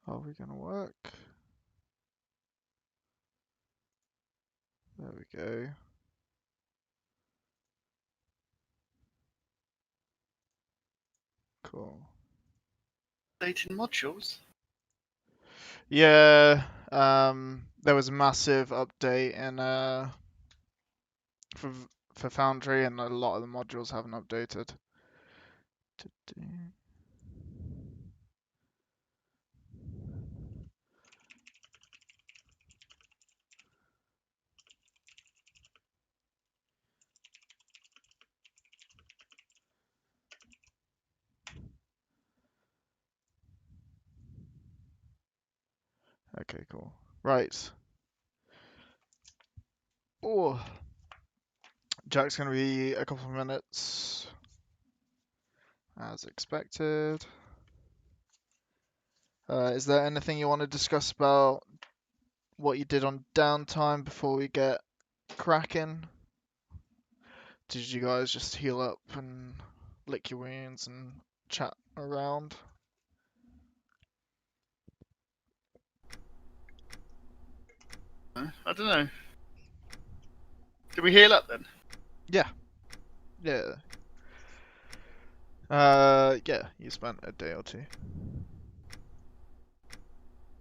Are we gonna work? There we go. Cool. Updating modules? Yeah, there was a massive update in for Foundry, and a lot of the modules haven't updated. Okay, cool. Right. Oh, Jack's gonna be a couple of minutes, as expected. Is there anything you want to discuss about what you did on downtime before we get cracking? Did you guys just heal up and lick your wounds and chat around? I don't know. Did we heal up then? Yeah. Yeah. Yeah, you spent a day or two.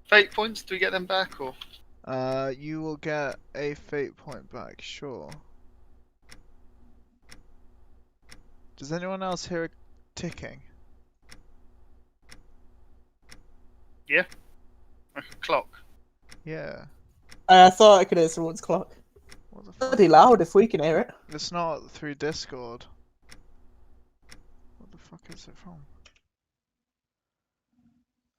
Fate points, do we get them back or? You will get a fate point back, sure. Does anyone else hear a ticking? Yeah? Like a clock. Yeah. I thought I could hear someone's clock. What the fuck? Bloody loud if we can hear it. It's not through Discord. What the fuck is it from?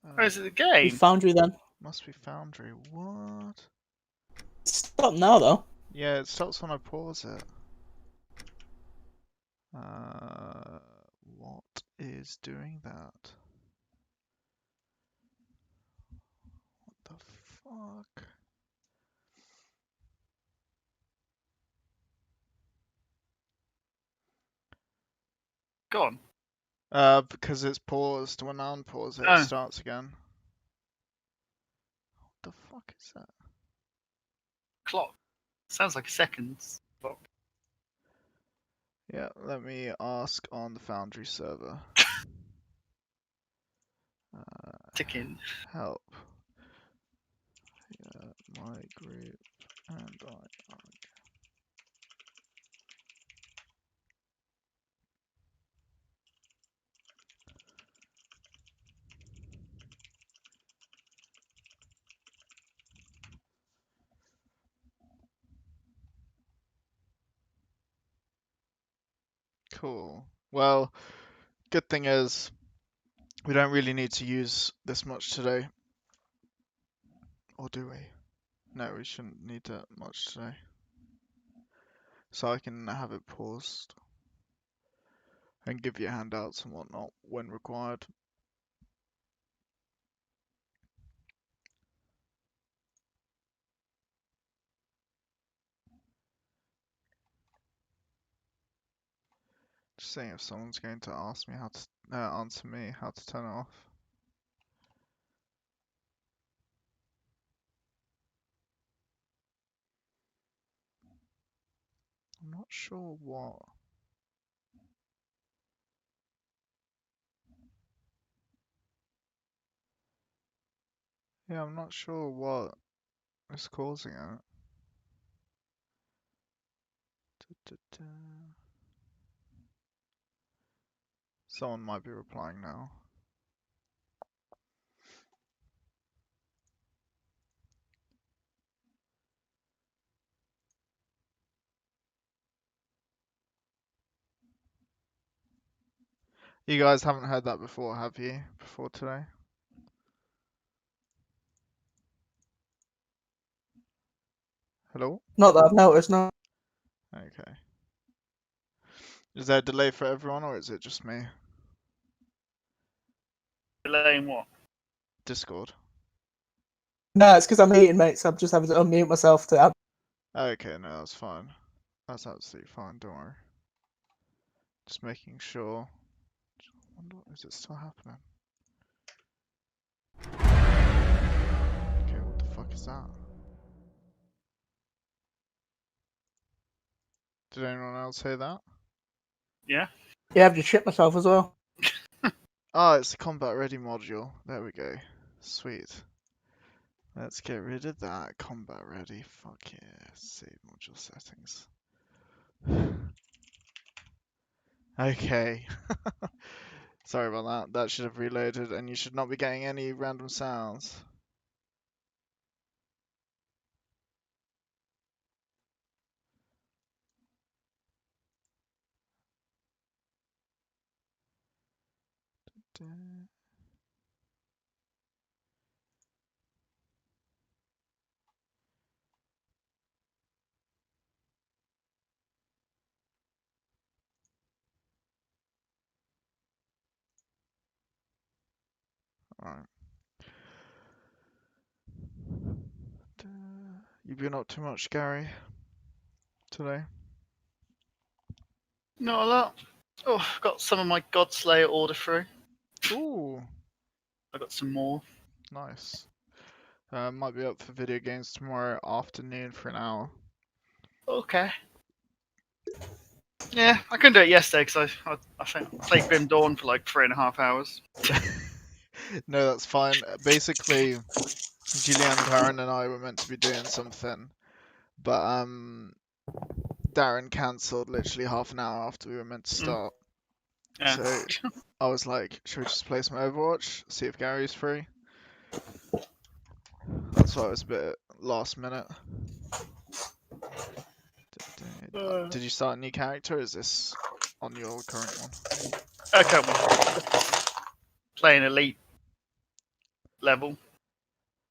Oh, is it the We game? Foundry then. Must be Foundry. What? Stop now though. Yeah, it stops when I pause it. What is doing that? What the fuck? Gone. Because it's paused. When I unpause it, Oh. it starts again. What the fuck is that? Clock. Sounds like a seconds clock. Yeah, let me ask on the Foundry server. Ticking. Help. Yeah, my group and I are. Cool. Well, good thing is we don't really need to use this much today. Or do we? No, we shouldn't need that much today. So I can have it paused and give you handouts and whatnot when required. Just seeing if someone's going to ask me how to answer me how to turn it off. I'm not sure what. Yeah, I'm not sure what is causing it. Someone might be replying now. You guys haven't heard that before, have you? Before today? Hello? Not that I've noticed, no. Okay. Is there a delay for everyone, or is it just me? Delaying what? Discord. No, it's because I'm eating, mate, so I'm just having to unmute myself to have... Okay, no, that's fine. That's absolutely fine, don't worry. Just making sure. Is it still happening? Did anyone else say that? Yeah. Yeah, I've just shit myself as well. Oh, it's the combat ready module. There we go. Sweet. Let's get rid of that. Combat ready. Fuck yeah. Save module settings. Okay. Sorry about that. That should have reloaded, and you should not be getting any random sounds. Alright. You've been up too much, Gary, today? Not a lot. Oh, I've got some of my Godslayer order through. Ooh, I got some more. nice. Might be up for video games tomorrow afternoon for an hour. Okay. Yeah, I couldn't do it yesterday because I think I played Grim Dawn for like 3.5 hours. No, that's fine. Basically, Julianne, Darren, and I were meant to be doing something, but Darren cancelled literally half an hour after we were meant to start. Yeah. So I was like, should we just play some Overwatch? See if Gary's free? That's why it was a bit last minute. Did you start a new character, or is this on your current one? Okay. Playing elite level.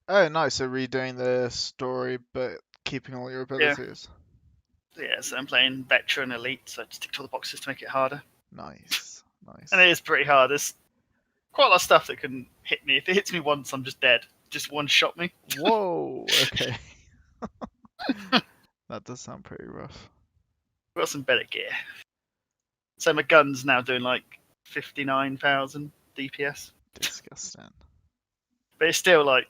Oh, nice. So redoing the story, but keeping all your Yeah. abilities. Yeah, so I'm playing veteran elite, so I just ticked all the boxes to make it harder. Nice, nice. And it is pretty hard. There's quite a lot of stuff that can hit me. If it hits me once, I'm just dead. Just one shot me. Whoa, okay. That does sound pretty rough. I've got some better gear. So my gun's now doing like 59,000 DPS. Disgusting. But it's still like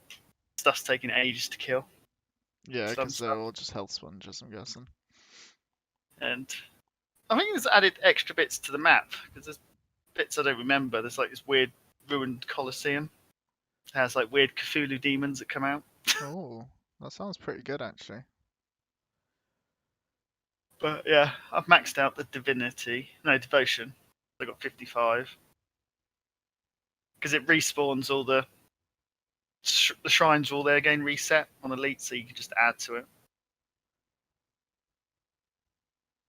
stuff's taking ages to kill. Yeah, Some because they're stuff. all just health sponges, I'm guessing. And I think it's added extra bits to the map because there's bits I don't remember. There's like this weird ruined Colosseum. It has like weird Cthulhu demons that come out. Oh, that sounds pretty good, actually. But yeah, I've maxed out the devotion. I got 55 because it respawns all the shrines are all there again reset on elite, so you can just add to it.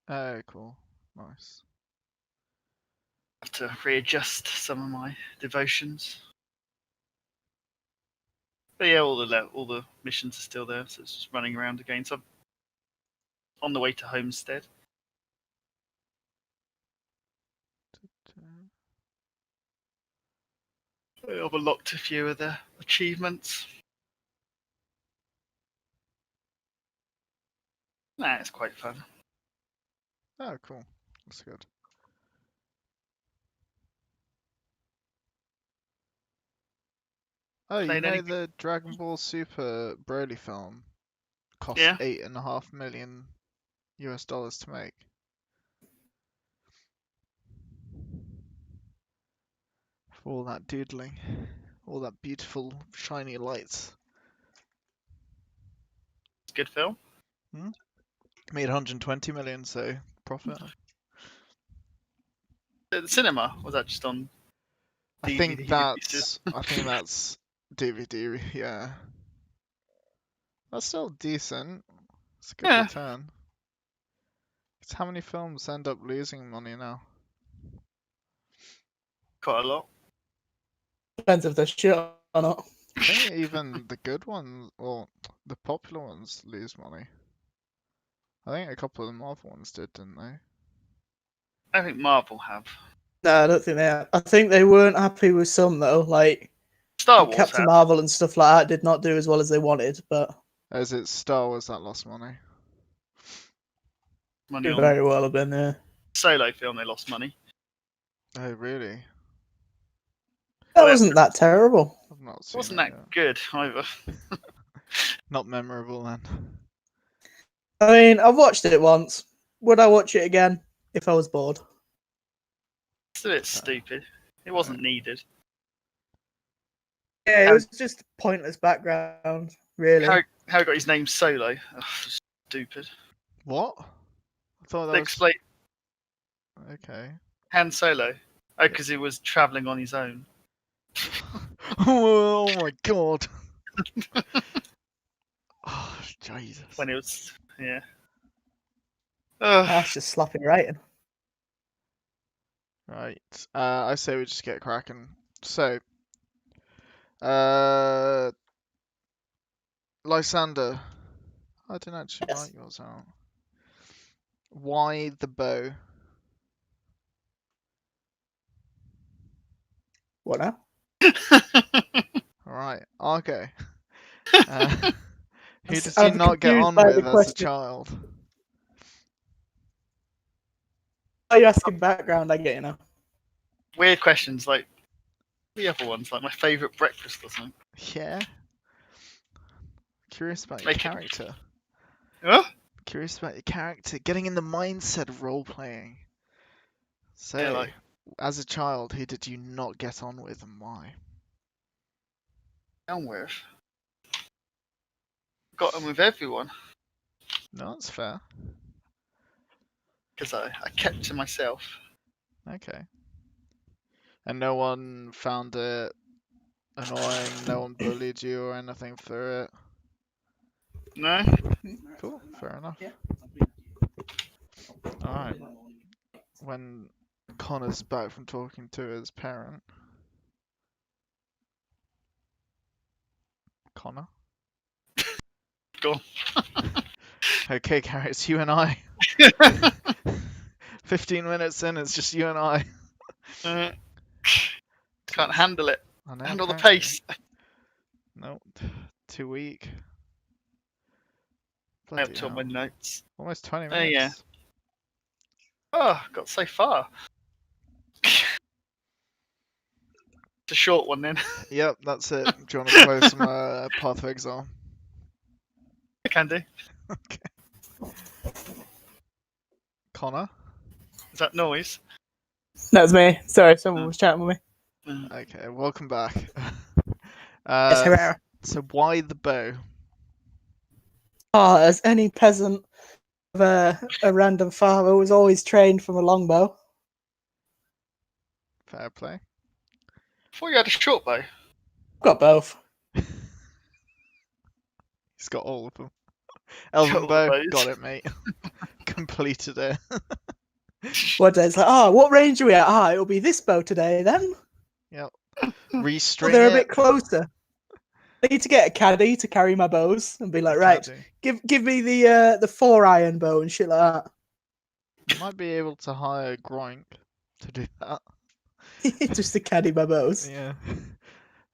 Oh, cool. Nice. I have to readjust some of my devotions. But yeah, all the missions are still there, so it's just running around again. So I'm on the way to Homestead. I've unlocked a few of the achievements. Nah, it's quite fun. Oh, cool. That's good. Oh, you Played know anything? the Dragon Ball Super Broly film cost Yeah. $8.5 million to make. For all that doodling, all that beautiful shiny lights. It's a good film. Made 120 million, so profit. The cinema was that just on I DVD think releases? that's DVD. Yeah, that's still decent. It's a good Yeah, return. It's how many films end up losing money now? quite a lot. Depends if they're shit or not. I think even the good ones, or the popular ones, lose money. I think a couple of the Marvel ones did, didn't they? I think Marvel have. No, I don't think they are. I think they weren't happy with some though, like Star Wars Captain have. Marvel and stuff like that did not do as well as they wanted, but Is it Star Wars that lost money? Money could on very well have been there. Solo film, they lost money. Oh, really? That Oh, yeah. wasn't that terrible. I've not It seen wasn't it that yet. good either. Not memorable then. I mean, I've watched it once. would I watch it again if I was bored? It's a bit stupid. It wasn't needed. Yeah, it was just pointless background, really. How he got his name Solo? Ugh, stupid. What? I thought that They was explain okay. Han Solo. Oh, because he was traveling on his own. Oh my god. Oh Jesus. When it was, yeah. Ugh. That's just sloppy writing. Right. I say we just get cracking. So, Lysander. I didn't actually Yes. write yours out. Why the bow? What now? Alright, okay. Who did you I'm not get confused on by the with as a question. child? Are you asking background? I get you now. Weird questions like the other ones, like my favourite breakfast or something. Yeah? Curious about your Make it- character. Huh? Curious about your character. Getting in the mindset of role playing. So, Yeah, like as a child, who did you not get on with and why? down with. Got on with everyone No, that's fair. because I kept to myself. Okay. And no one found it annoying, no one bullied you or anything for it? No? Cool, fair enough. Yeah. Alright. When Connor's back from talking to his parent. Connor? Go on. Okay, Gary, it's you and I. 15 minutes in, it's just you and I. Can't handle it. I know, Handle the apparently. pace. Nope. Too weak. I have Bloody to on my hell. notes. Almost 20 Oh, yeah. minutes. Oh, got so far. It's a short one then. Yep, that's it. Do you want to play some Path of Exile? I can do. Okay. Connor? Is that noise? That was me. Sorry, someone was chatting with me. Okay, welcome back. Yes, Herrera. So why the bow? Oh, as any peasant of a random farmer was always trained from a longbow. Fair play. Before you had a short bow. Got both. He's got all of them. Elven All the bow, bows. got it, mate. Completed it. One day it's like, oh, what range are we at? Ah, it'll be this bow today then. Yep. Oh, Restring they're a it. bit closer. I need to get a caddy to carry my bows and be like, right, Caddy. give me the 4-iron bow and shit like You might be able to hire Groink to do that. that. Just to caddy my bows. Yeah.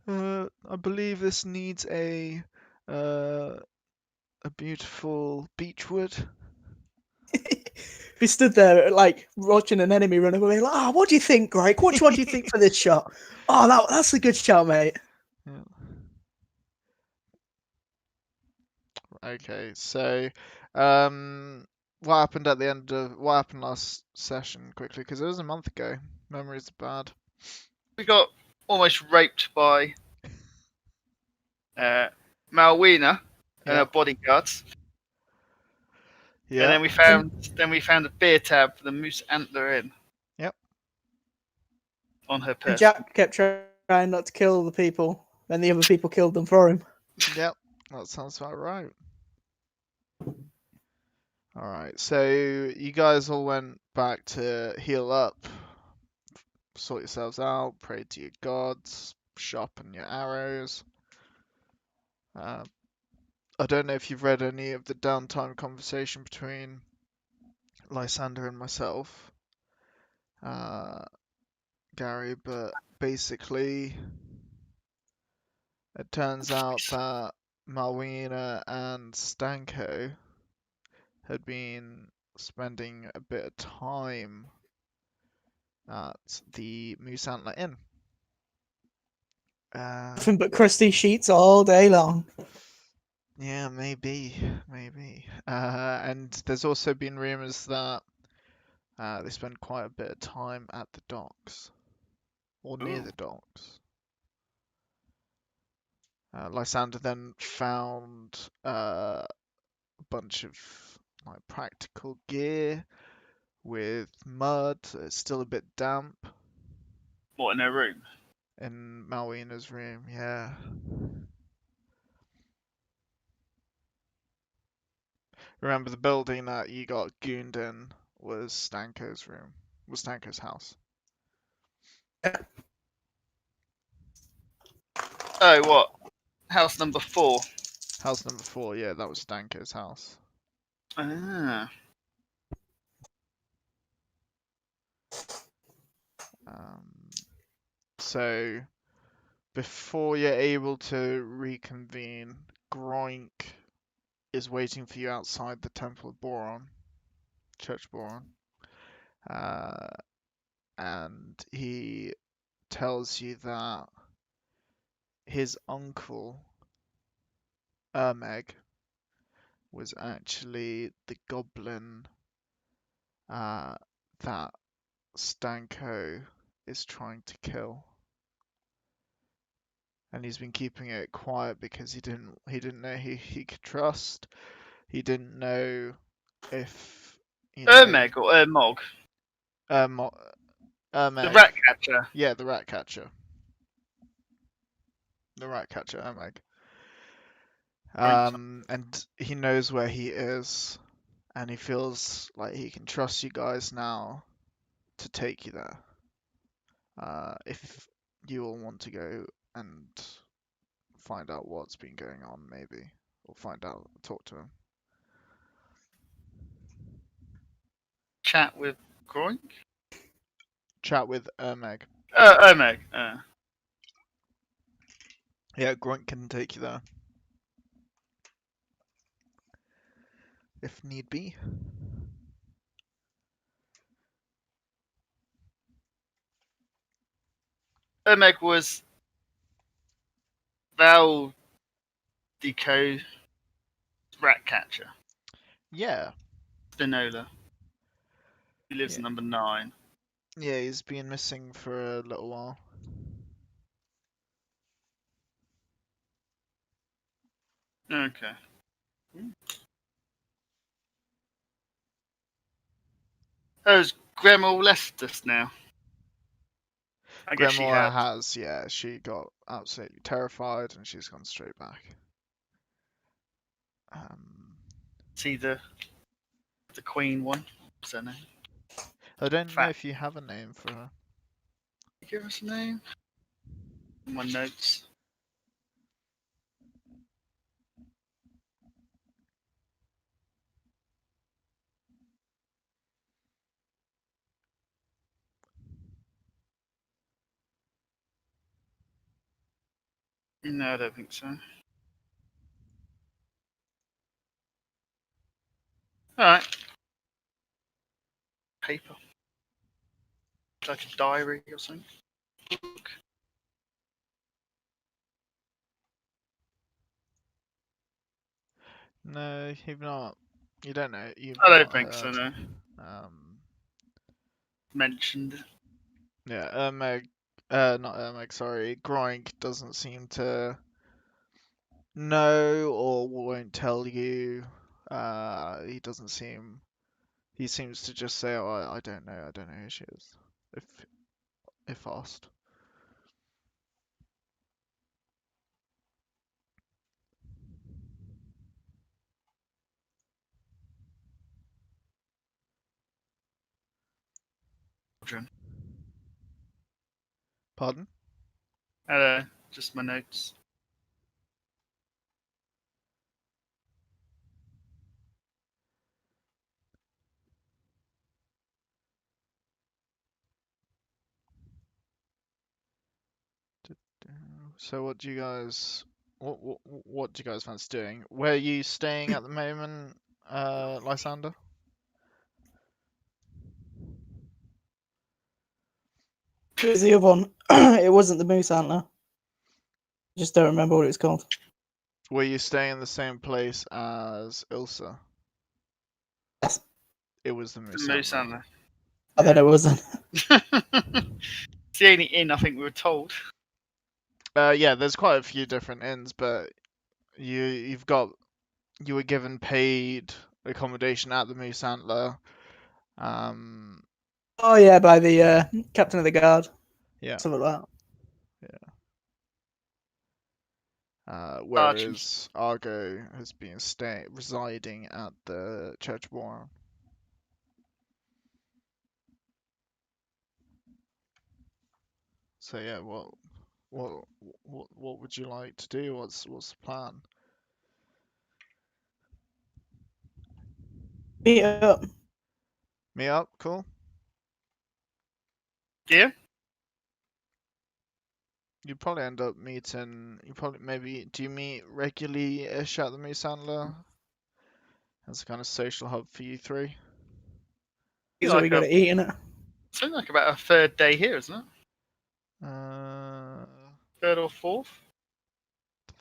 I believe this needs a beautiful beechwood. We stood there like watching an enemy run away, like, oh, what do you think, Greg? Which one do you think for this shot? Oh, that's a good shot, mate. Yeah. Okay, so what happened at the end of what happened last session quickly because it was a month ago. Memories are bad. We got almost raped by Malwina and her Yeah. bodyguards. Yeah. And then we found a beer tab for the moose antler in. Yep. On her And person. Jack kept trying not to kill the people, and the other people killed them for him. Yep. That sounds about right. Alright, so you guys all went back to heal up, sort yourselves out, pray to your gods, sharpen your arrows. I don't know if you've read any of the downtime conversation between Lysander and myself, Gary, but basically it turns out that Malwina and Stanko had been spending a bit of time at the Moose Antler Inn. Nothing but crusty sheets all day long. Yeah, maybe. And there's also been rumors that they spend quite a bit of time at the docks or near Ooh. the docks. Lysander then found a bunch of like practical gear with mud. It's still a bit damp What, in her room? in Malwina's room. Yeah. Remember the building that you got gooned in was Stanko's room. Was Stanko's house. Oh, what? House number 4. House number 4, yeah, that was Stanko's house. Ah. Um, so before you're able to reconvene, Groink is waiting for you outside the Temple of Boron, Church Boron, uh, and he tells you that his uncle Ermeg was actually the goblin that Stanko is trying to kill. And he's been keeping it quiet because he didn't know who he could trust. He didn't know if Ermeg or Ermog? um The Ermeg. rat catcher. Yeah, the rat catcher. The rat catcher, Ermeg. And he knows where he is, and he feels like he can trust you guys now to take you there. If you all want to go and find out what's been going on, maybe, or talk to him. Chat with Groink? Chat with Ermeg. Ermeg. Yeah, Grunt can take you there if need be. Ermeg was Valdico's rat catcher. Yeah, Spinola. He lives yeah, at number 9. yeah. He's been missing for a little while. Okay. Oh, has Gremmel left us now? I guess she Grimoire had. has, yeah. She got absolutely terrified and she's gone straight back. Um, See the queen one. What's her name? I don't know Fat. if you have a name for her. Give us a name. My notes. No, I don't think so. Alright. Paper. Like a diary or something. Book. No, you've not. You don't know. You've I don't not think so, heard. no. Um, Mentioned. yeah, not Ermeg, sorry. Groink doesn't seem to know or won't tell you. He doesn't seem. He seems to just say, "Oh, I don't know. I don't know who she is." If if asked. Children. Pardon? Hello. Just my notes. So what do you guys what do you guys fancy doing? Where are you staying at the moment, Lysander? It was the other one. It wasn't the moose antler. I just don't remember what it's called. Were you staying in the same place as Ilsa? Yes. It was the The Moose Musantler. Antler. I bet it wasn't. It's the only inn I think we were told. Yeah, there's quite a few different inns, but you were given paid accommodation at the Moose Antler. Oh yeah, by the captain of the guard. Yeah. Something like that. Whereas Argo has been residing at the Church of Warren. So yeah, what what would you like to do? What's the plan? Meet up. Meet up, cool. Yeah. You probably end up meeting. You probably maybe do you meet regularly-ish at the Moose Antler as a kind of social hub for you three? Here's what we got to eat in it. Something like about a third day here, isn't it? I Third or fourth?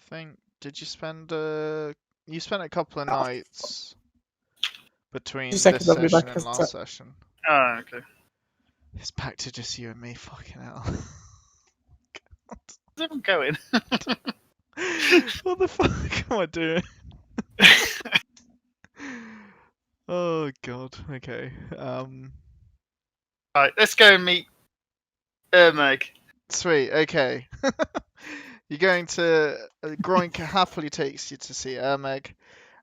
think did you spend you spent a couple of Oh, nights between 2 this seconds, I'll be session back. and last session. Oh, okay. It's back to just you and me, fucking hell. Where's everyone going? What the fuck am I doing? Oh god, okay. Right, let's go and meet Meg. Sweet, okay. You're going to Groink happily takes you to see Ermeg.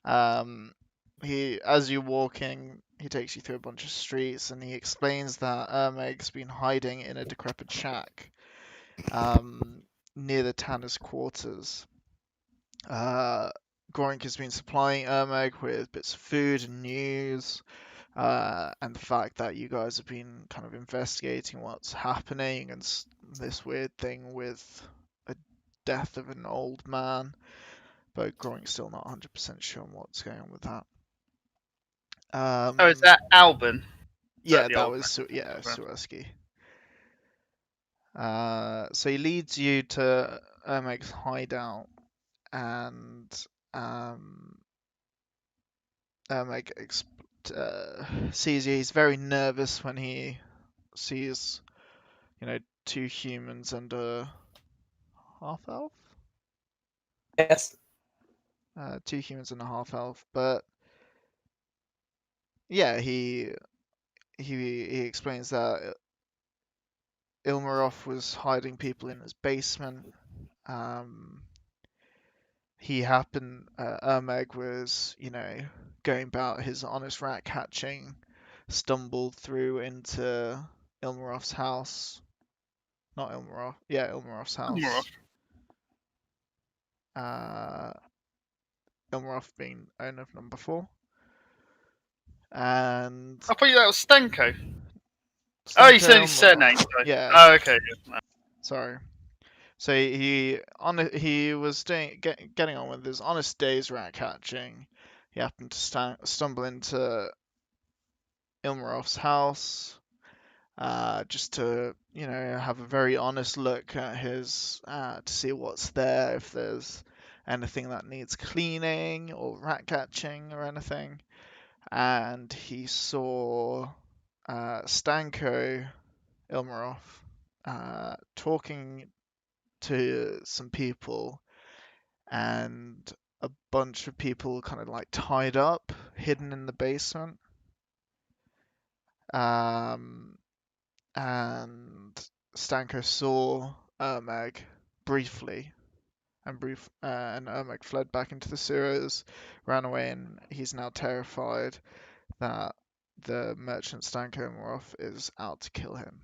As you're walking, he takes you through a bunch of streets and he explains that Ermeg's been hiding in a decrepit shack near the Tanner's quarters. Groink has been supplying Ermeg with bits of food and news, and the fact that you guys have been kind of investigating what's happening and this weird thing with a death of an old man, but Groink's still not 100% sure on what's going on with that. Oh, is that Albin? Yeah, the that old was man? Swirsky. So he leads you to Ermeg's hideout, and Ermeg sees you. He's very nervous when he sees, two humans and a half elf. Yes. 2 humans and a half elf, but yeah, he explains that Ilmarov was hiding people in his basement. He happened, Ermeg was, going about his honest rat catching, stumbled through into Ilmarov's house. Not Ilmarov, yeah, Ilmarov's More house. Ilmarov being owner of number 4. And I thought that was Stanko. Oh, you Stanko said his surname. Ilmarov, yeah, Oh, okay. sorry. So he was getting on with his honest day's rat catching. He happened to stumble into Ilmarov's house, just to have a very honest look at his to see what's there, if there's anything that needs cleaning or rat catching or anything. And he saw Stanko Ilmarov talking to some people, and a bunch of people kind of like tied up, hidden in the basement. And Stanko saw Ermeg briefly, and Ermeg fled back into the sewers, ran away, and he's now terrified that the merchant Stanko Ilmarov is out to kill him.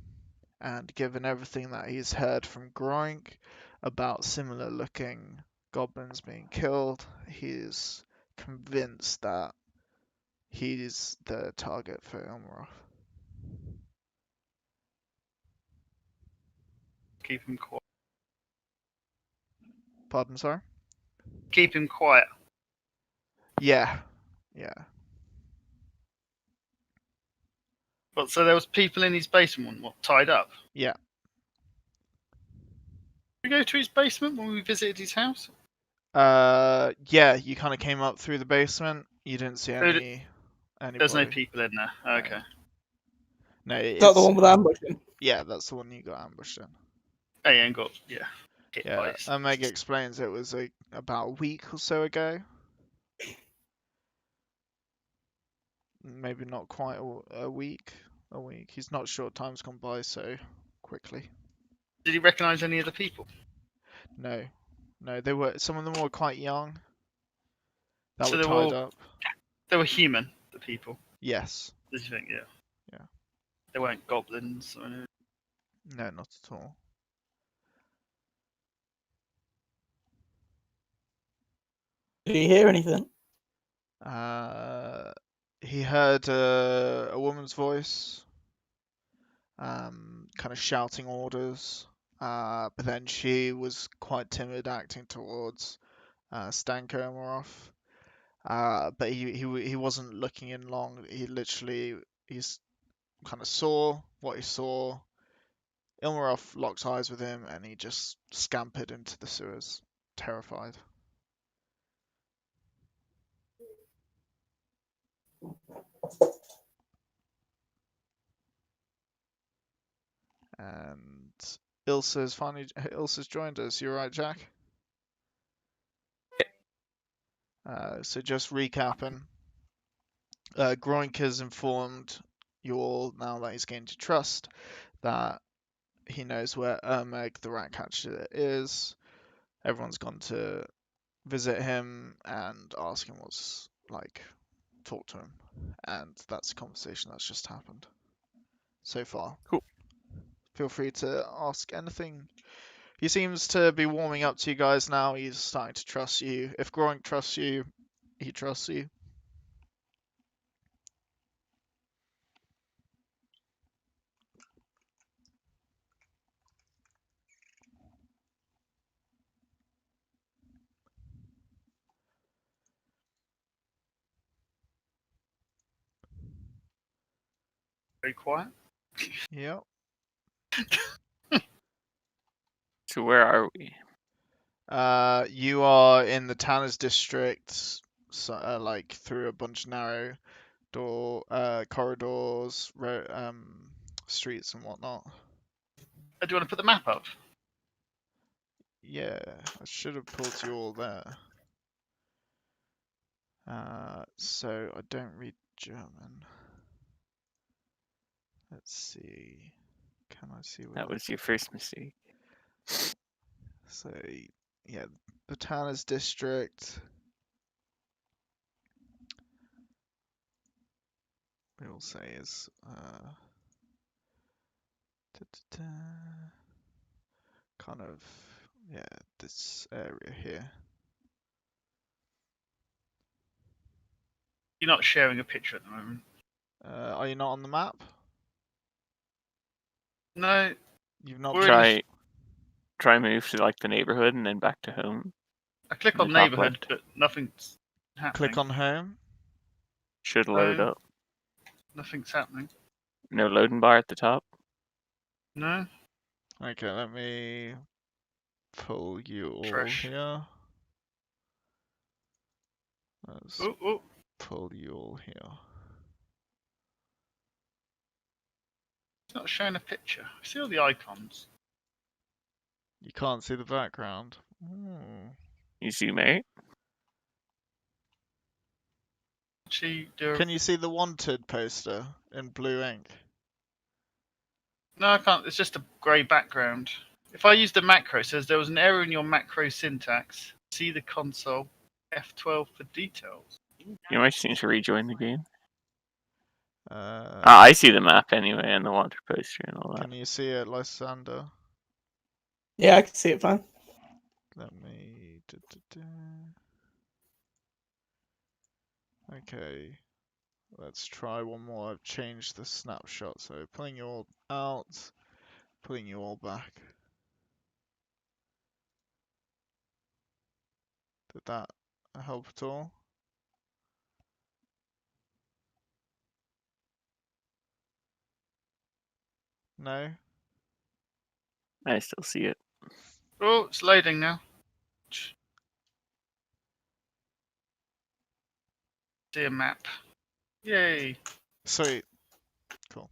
And given everything that he's heard from Groink about similar looking goblins being killed, he's convinced that he's the target for Ilmarov. Keep him quiet. Pardon, sorry? Keep him quiet. Yeah. Yeah. But so there was people in his basement, what, tied up? Yeah. Did we go to his basement when we visited his house? Yeah, you kind of came up through the basement. You didn't see There's no anybody. people in there. No. Okay. No, Is that the it's one with the ambushing? yeah, that's the one you got ambushed in. Oh, yeah, and got hit by Yeah, it. Omega explains it was about a week or so ago. Maybe not quite a week. A week. He's not sure time's gone by so quickly. Did he recognise any of the people? No, no, some of them were quite young. That So were tied up. they were human. The people. Yes. Did you think? Yeah. Yeah. They weren't goblins or anything. No, not at all. Did you hear anything? He heard a woman's voice, kind of shouting orders. But then she was quite timid, acting towards Stanko Omarov. But he wasn't looking in long. He's kind of saw what he saw. Ilmarov locked eyes with him, and he just scampered into the sewers, terrified. And Ilsa's joined us. You right, Jack? So just recapping. Groink has informed you all now that he's gained your trust that he knows where Ermeg the Ratcatcher is. Everyone's gone to visit him and ask him what's like, talk to him, and that's the conversation that's just happened so far. Cool. Feel free to ask anything. He seems to be warming up to you guys now. He's starting to trust you. If Groink trusts you, he trusts you. Very quiet. Yep. So where are we? You are in the Tanners district, so, like through a bunch of narrow corridors, streets and whatnot. Do you want to put the map up? Yeah, I should have pulled you all there. So I don't read German. Let's see. Can I see where That was your first mistake. So yeah, the Tanners district. We will say is kind of this area here. You're not sharing a picture at the moment. Are you not on the map? No. You've not We're been. Try move to like the neighborhood and then back to home. I click in on the top neighborhood, left. but nothing's happening. Click on home. Should load Oh. up. Nothing's happening. No loading bar at the top. No. Okay, let me pull you all Trash. here. Let's Oh. pull you all here. It's not showing a picture. I see all the icons. You can't see the background. Ooh. You zoom out. Actually, do Can you see the wanted poster in blue ink? No, I can't. It's just a grey background. If I use the macro, it says there was an error in your macro syntax. See the console F12 for details. You might need to rejoin the game. Uh, I see the map anyway and the wanted poster and all that. Can you see it, Lysander? Yeah, I can see it fine. Let me. Okay, let's try one more. I've changed the snapshot, so pulling you all out, pulling you all back. Did that help at all? No? I still see it. Oh, it's loading now. See a map. Yay! Sweet. So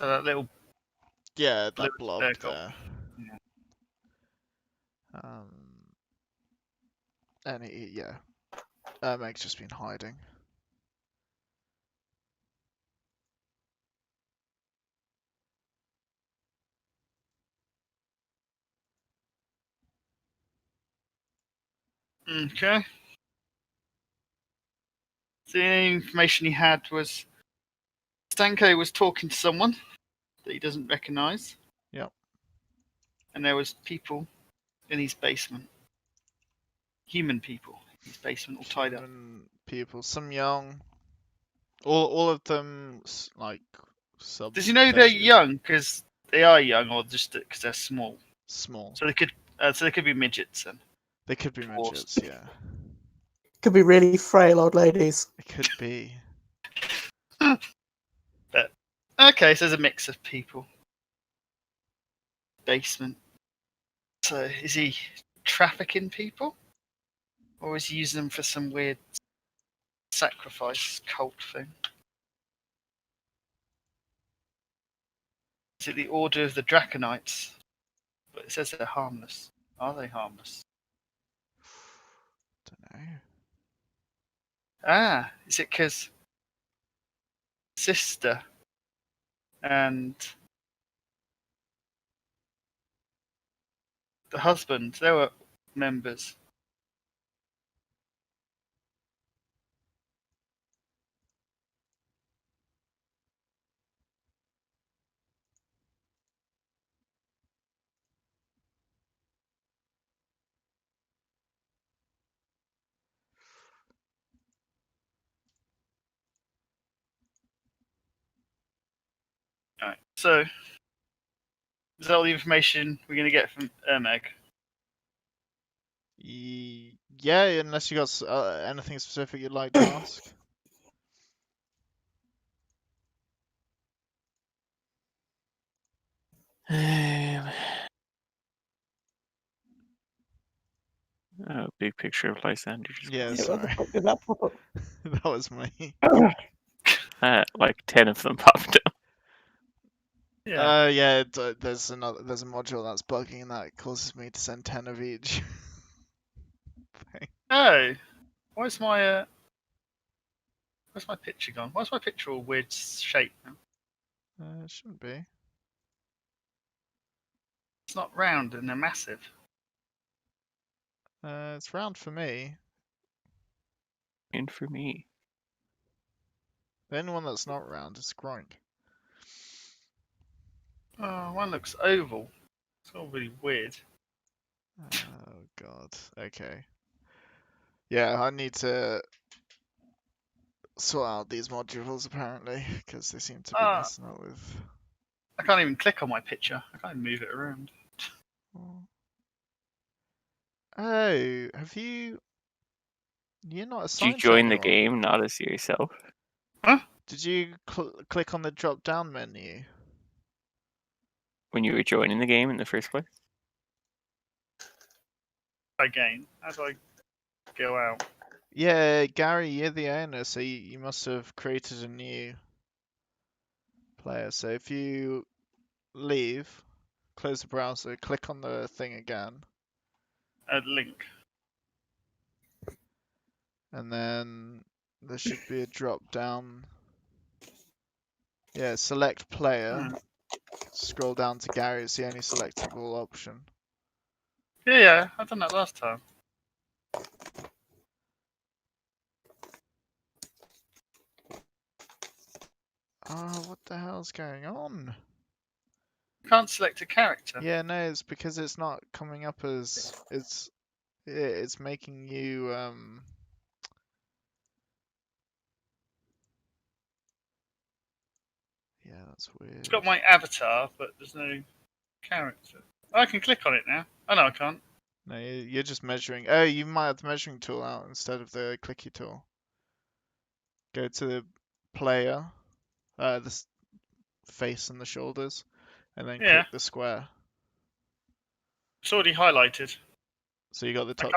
that little Yeah, blue that blob circle. there. Yeah. And yeah. Meg's just been hiding. Okay. So the only information he had was Stanko was talking to someone that he doesn't recognise. Yep. And there was people in his basement. Human people in his basement, all tied up. Human people, some young. All of them like sub. Does he know 30 they're years. young? Because they are young, or just because they're small? Small. So they could be midgets then. They could be Dwarves. midgets, yeah. Could be really frail old ladies. It could be. But okay, so there's a mix of people. Basement. So is he trafficking people, or is he using them for some weird sacrifice cult thing? Is it the Order of the Draconites? But it says they're harmless. Are they harmless? Don't know. Ah, is it because sister and the husband, they were members? Alright, so is that all the information we're going to get from Ermeg? Yeah, unless you got anything specific you'd like to ask. Oh, big picture of Lysander. Yeah, Yeah, what the sorry. fuck did that pop up? That was me. Like 10 of them popped up. Yeah. Yeah. There's a module that's bugging and that causes me to send 10 of each. Oh, where's my picture gone? Why's my picture all weird shape now? It shouldn't be. It's not round and they're massive. It's round for me. And for me. The only one that's not round is Groink. Oh, one looks oval. It's all really weird. Oh god. Okay. Yeah, I need to sort out these modules apparently because they seem to be Ah, messing up with. I can't even click on my picture. I can't even move it around. Oh, have you? You're not Did you assigned to join the anyone. game not as yourself? Did you click on the drop-down menu? When you were joining the game in the first place? Again, how do I go out? Yeah, Gary, you're the owner, so you must have created a new player. So if you leave, close the browser, click on the thing again, A link. and then there should be a drop-down. Yeah, select player. Hmm. Scroll down to Gary, it's the only selectable option. Yeah, I've done that last time. Oh, what the hell's going on? Can't select a character. Yeah, no, it's because it's not coming up as it's making you yeah, that's weird. It's got my avatar, but there's no character. Oh, I can click on it now. Oh no, I can't. No, you're just measuring. Oh, you might have the measuring tool out instead of the clicky tool. Go to the player, the face and the shoulders, and then Yeah, click the square. it's already highlighted. So you got the I top.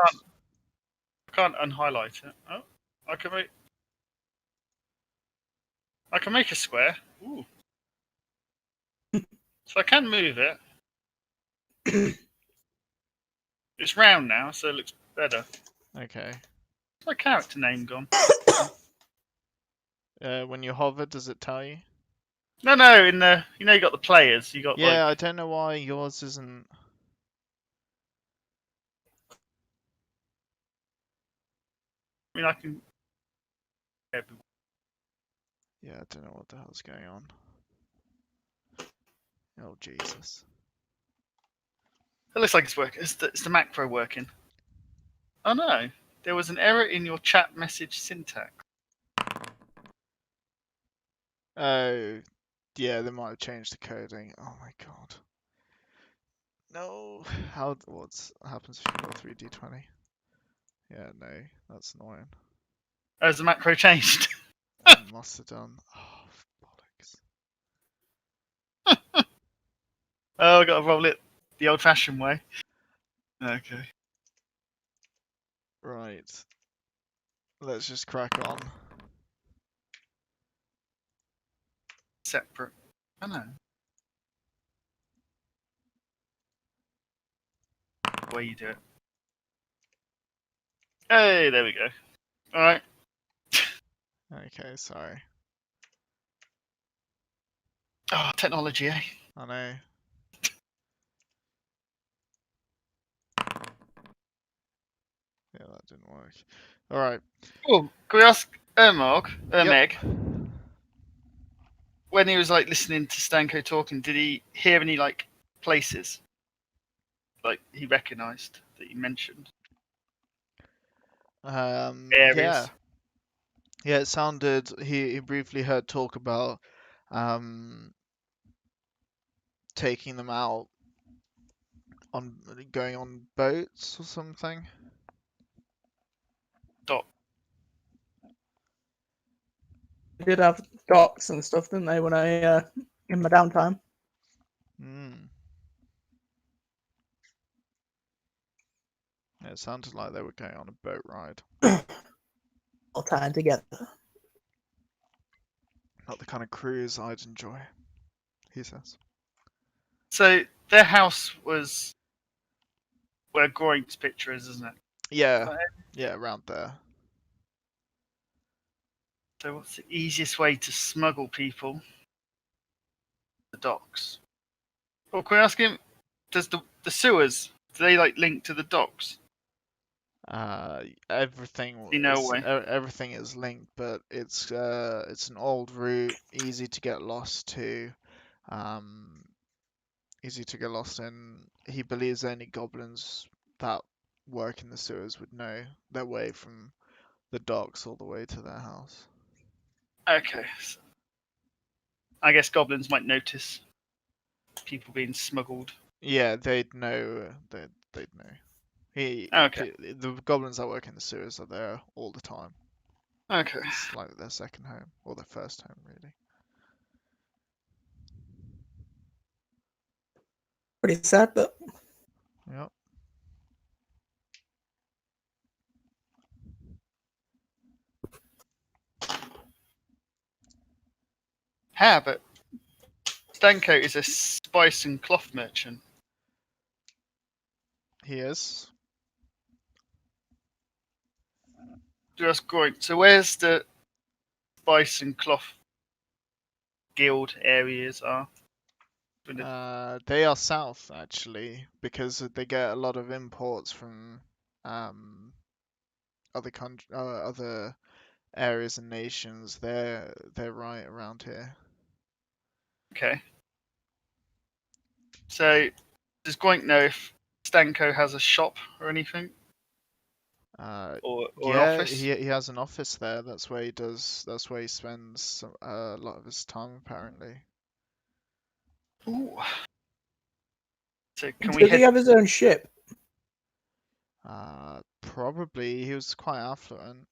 can't unhighlight it. Oh, I can make. I can make a square. Ooh. So I can move it. It's round now, so it looks better. Okay. Where's my character name gone? When you hover, does it tell you? No, in the you got the players. You got Yeah, I like don't know why yours isn't. I can. Yeah, I don't know what the hell's going on. Oh Jesus. It looks like it's working. It's the macro working. Oh no, there was an error in your chat message syntax. Oh, yeah, they might have changed the coding. Oh my god. No. What happens if you roll 3d20? Yeah, no, that's annoying. Oh, has the macro changed? It must have done. Oh, bollocks. Oh, I got to roll it the old-fashioned way. Okay. Right. Let's just crack on. Separate. I know. The way you do it. Hey, there we go. All right. Okay, sorry. Oh, technology, eh? I know. Yeah, that didn't work. Alright. Oh, can we ask Meg, Yep. when he was like listening to Stanko talking, did he hear any like places like he recognised that you mentioned? Yeah. Areas. Yeah, it sounded. He briefly heard talk about taking them out on going on boats or something. Dot. They did have docks and stuff, didn't they, when I in my downtime? Hmm. Yeah, it sounded like they were going on a boat ride. All tied together. Not the kind of cruise I'd enjoy, he says. So their house was where Groink's picture is, isn't it? Yeah. Right. Yeah, around there. So what's the easiest way to smuggle people? The docks. Well, can we ask him? Does the sewers do they like link to the docks? Everything You know way. everything is linked, but it's an old route, easy to get lost to, um, easy to get lost in. He believes only goblins that work in the sewers would know their way from the docks all the way to their house. Okay. So I guess goblins might notice people being smuggled. Yeah, they'd know. They'd know. Okay. The goblins that work in the sewers are there all the time. Okay. It's like their second home or their first home, really. Pretty sad, but Yep. How, but Stanko is a spice and cloth merchant. He is. Just Groink. So where's the spice and cloth guild areas are? They are south actually because they get a lot of imports from other areas and nations. They're right around here. Okay. So does Groink know if Stanko has a shop or anything? Or an Yeah, office? he has an office there. That's where he does. That's where he spends a lot of his time apparently. Ooh. So can we did he head? have his own ship? Probably he was quite affluent.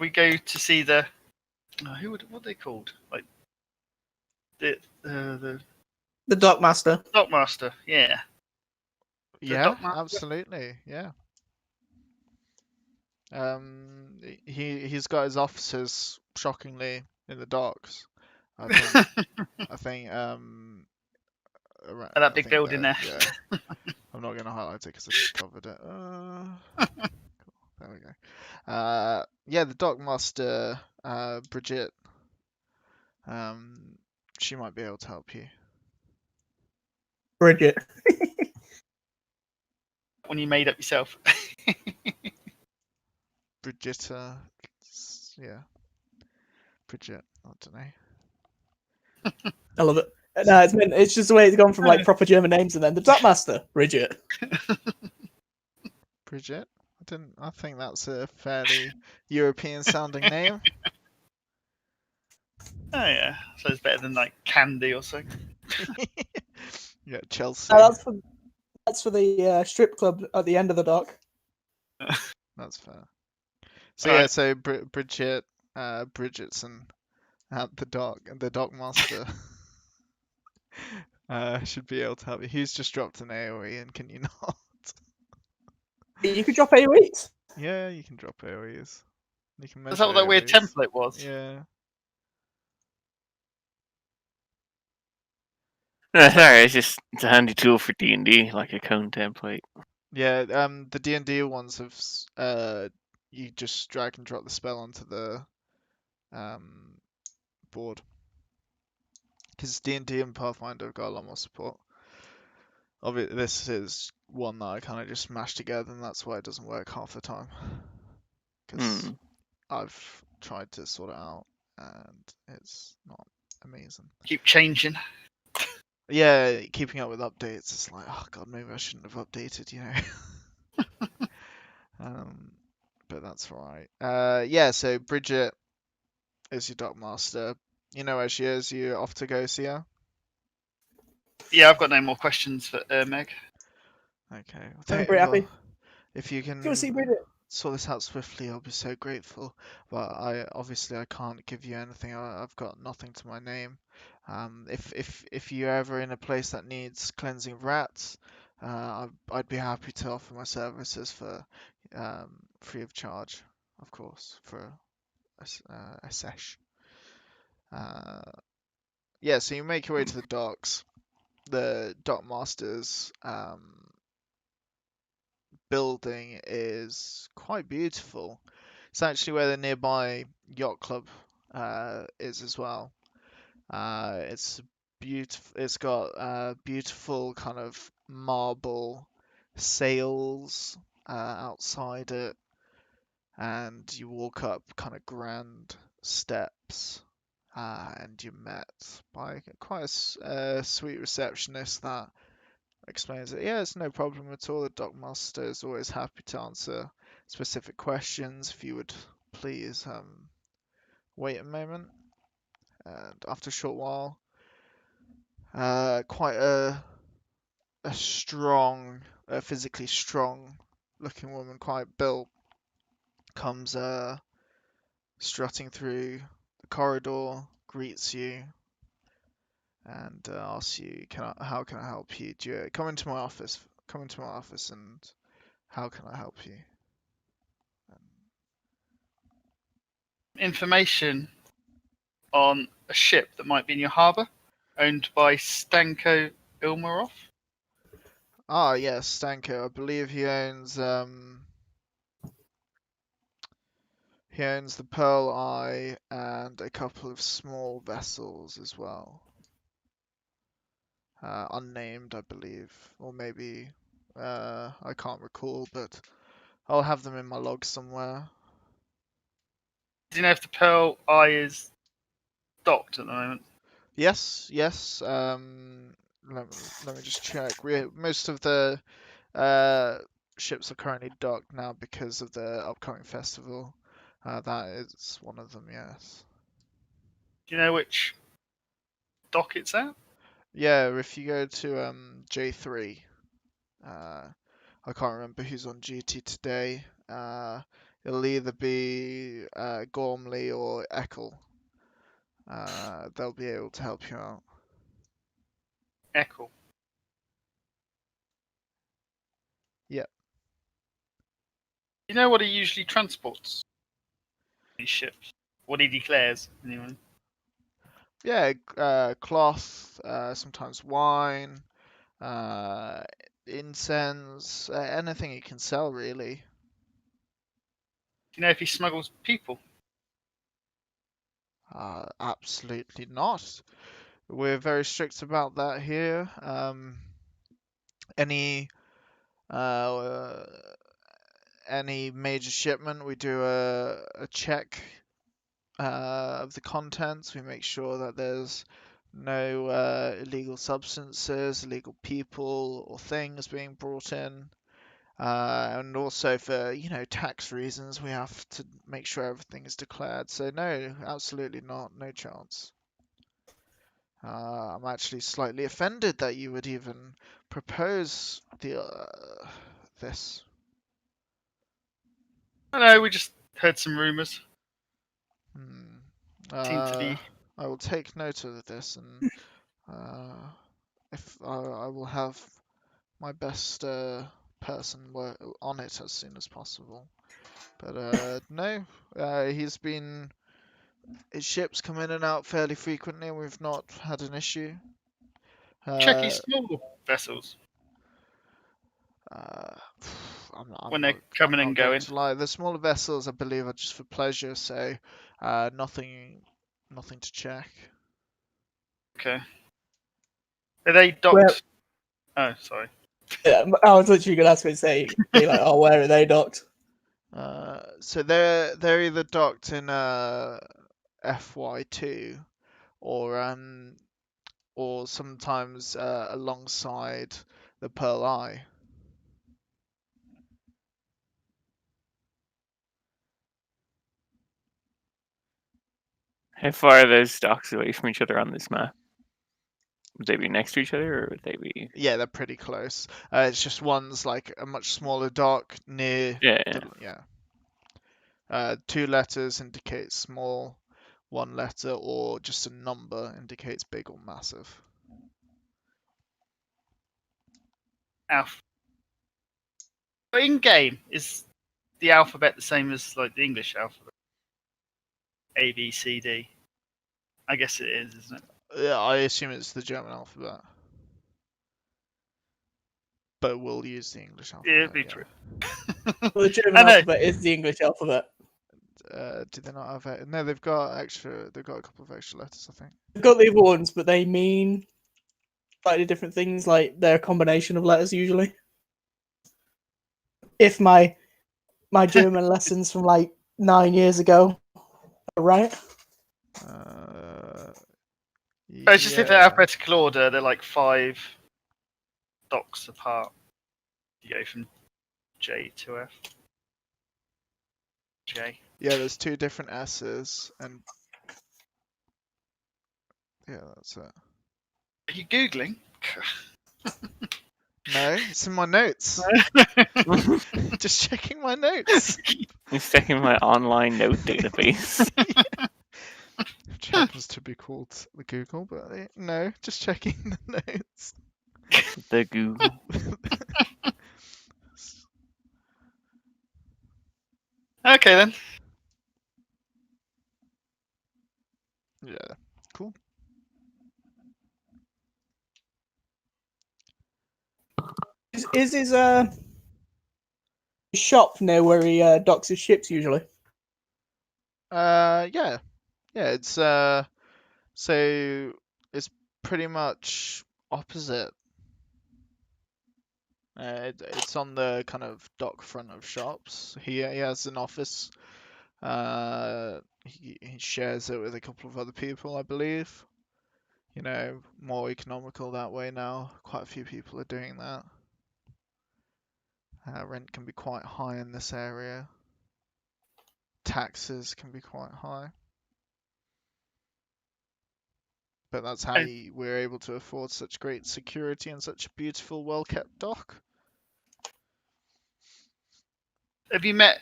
We go to see the what are they called? Like the The dockmaster. dockmaster. Yeah. The Yeah, dockmaster. absolutely. Yeah. He's got his offices shockingly in the docks. I think At that big building there. yeah. I'm not gonna highlight it because I just covered it. Cool. There we go. Yeah, the dockmaster, Bridget. She might be able to help you. Bridget. When you made up yourself. Brigitta. Yeah. Bridget. I don't know. I love it. No, it's just the way it's gone from like proper German names and then the Dockmaster, Bridget. Bridget. I think that's a fairly European sounding name. Oh yeah, so it's better than like Candy or something. Yeah, Chelsea. No, that's for the strip club at the end of the dock. That's fair. So Alright. yeah, so Bridget, Bridgetson at the dock, and the dockmaster should be able to help you. He's just dropped an AoE, and can you not? You could drop AoEs. Yeah, you can drop AoEs. You can measure Is that what that weird AoEs. template was? Yeah. No, sorry, it's a handy tool for D&D, like a cone template. Yeah, the D&D ones have you just drag and drop the spell onto the board. Because D&D and Pathfinder have got a lot more support. Obviously, this is one that I kind of just mashed together, and that's why it doesn't work half the time. Because I've tried to sort it out, and it's not amazing. Keep changing. Yeah, keeping up with updates, it's like, oh god, maybe I shouldn't have updated, you know. But that's right. Yeah, so Bridget is your dockmaster. You know where she is. You're off to go see her. Yeah, I've got no more questions for Meg. Okay. I'm pretty happy. If you Go see can Bridget. sort this out swiftly, I'll be so grateful. But I can't give you anything. I've got nothing to my name. If you're ever in a place that needs cleansing of rats, I'd be happy to offer my services for free of charge, of course, for a sesh. Yeah, so you make your way to the docks. The dockmaster's building is quite beautiful. It's actually where the nearby yacht club is as well. It's beautiful. It's got beautiful kind of marble sails outside it, and you walk up kind of grand steps, and you're met by quite a sweet receptionist that explains it. Yeah, it's no problem at all. The dockmaster is always happy to answer specific questions. If you would please wait a moment. And after a short while, quite a strong, physically strong looking woman, quite built, comes strutting through the corridor, greets you, and asks you, how can I help you? Come into my office? Come into my office, and how can I help you? Information on a ship that might be in your harbour, owned by Stanko Ilmarov. Ah, yes, Stanko. I believe he owns the Pearl Eye and a couple of small vessels as well. Unnamed, I believe, or maybe I can't recall, but I'll have them in my logs somewhere. Do you know if the Pearl Eye is docked at the moment? Yes, yes. Let me just check. Most of the uh, ships are currently docked now because of the upcoming festival. That is one of them, yes. Do you know which dock it's at? Yeah, if you go to J3, I can't remember who's on duty today. It'll either be Gormley or Eckel. They'll be able to help you out. Echo. Yep. You know what he usually transports? These ships. What he declares, anyway. Yeah, cloth, sometimes wine, uh, incense, anything you can sell, really. Do you know if he smuggles people? Absolutely not. We're very strict about that here. Any uh, any major shipment, we do a check of the contents. We make sure that there's no illegal substances, illegal people, or things being brought in. And also for, tax reasons, we have to make sure everything is declared. So no, absolutely not, no chance. I'm actually slightly offended that you would even propose this. I don't know, we just heard some rumours. Hmm. Seem to be. I will take note of this, and if I will have my best person work on it as soon as possible. But no, his ships come in and out fairly frequently, and we've not had an issue. Check his Uh, small vessels uh, I'm not, when I'm they're not, I'm coming and not going going. to lie. The smaller vessels, I believe, are just for pleasure, so nothing to check. Okay. Are they Well, docked? Oh, sorry. yeah, I was literally going to ask me to say, be like, oh, where are they docked? So they're either docked in FY2 or sometimes alongside the Pearl Eye. How far are those docks away from each other on this map? Would they be next to each other, or would they be? Yeah, they're pretty close. It's just one's like a much smaller dock near Yeah. yeah. Two letters indicate small, one letter or just a number indicates big or massive. Alpha. But in game, is the alphabet the same as like the English alphabet? A, B, C, D. I guess it is, isn't it? Yeah, I assume it's the German alphabet, but we'll use the English Yeah, it'd alphabet. be Yeah. true. Well, the German I know. alphabet is the English alphabet. Do they not have it? No, they've got extra. They've got a couple of extra letters, I think. We've got the other ones, but they mean slightly different things. Like they're a combination of letters usually. If my German lessons from like 9 years ago are right. But it's just if they're Yeah. alphabetical order, they're like 5 docks apart. You go from J to F. J. Yeah, there's two different S's, and yeah, that's it. Are you Googling? No, it's in my notes. Just checking my notes. He's checking my online note database. Which happens to be called the Google, but no, just checking the notes. The Google. Okay then. Yeah, cool. Is his shop near where he docks his ships usually? Yeah, it's so it's pretty much opposite. It's on the kind of dock front of shops. He has an office. He shares it with a couple of other people, I believe. More economical that way now. Quite a few people are doing that. Rent can be quite high in this area. Taxes can be quite high. But that's how we're able to afford such great security and such a beautiful, well-kept dock. Have you met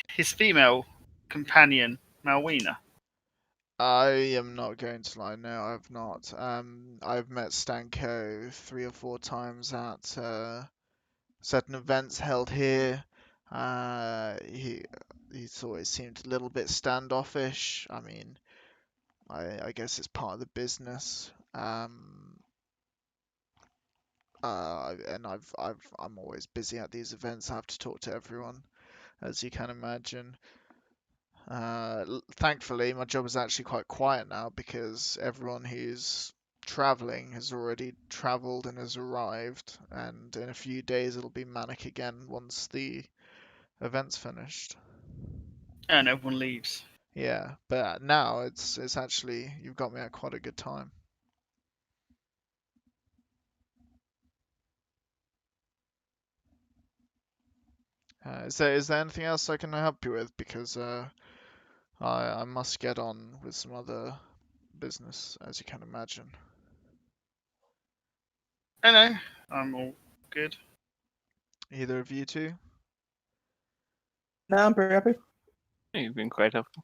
his female companion, Malwina? I am not going to lie, no, I've not. I've met Stanko 3 or 4 times at certain events held here. He's always seemed a little bit standoffish. I mean, I guess it's part of the business. And I'm always busy at these events. I have to talk to everyone, as you can imagine. Thankfully, my job is actually quite quiet now because everyone who's traveling has already traveled and has arrived, and in a few days it'll be manic again once the event's finished. And everyone leaves. Yeah, but now it's actually you've got me at quite a good time. Is there anything else I can help you with? Because I must get on with some other business, as you can imagine. I know. I'm all good. Either of you two? No, I'm pretty happy. You've been quite helpful.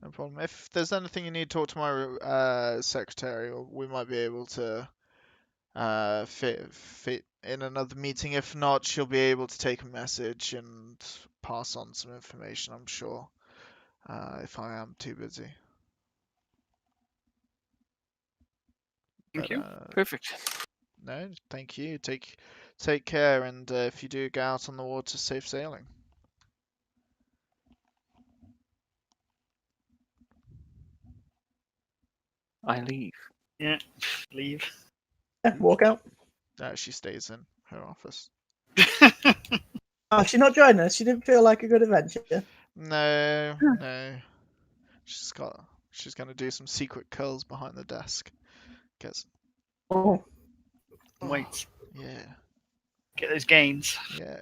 No problem. If there's anything you need, talk to my secretary, or we might be able to fit in another meeting. If not, she'll be able to take a message and pass on some information, I'm sure, if I am too busy. Thank But you. Perfect. no, thank you. Take care, and if you do go out on the water, safe sailing. I leave. Yeah. Leave. Yeah, walk out. She stays in her office. Oh, she's not joining us. She didn't feel like a good adventure. No, no. She's gonna do some secret curls behind the desk. Guess. Oh, Wait. Yeah, Get those gains. yeah.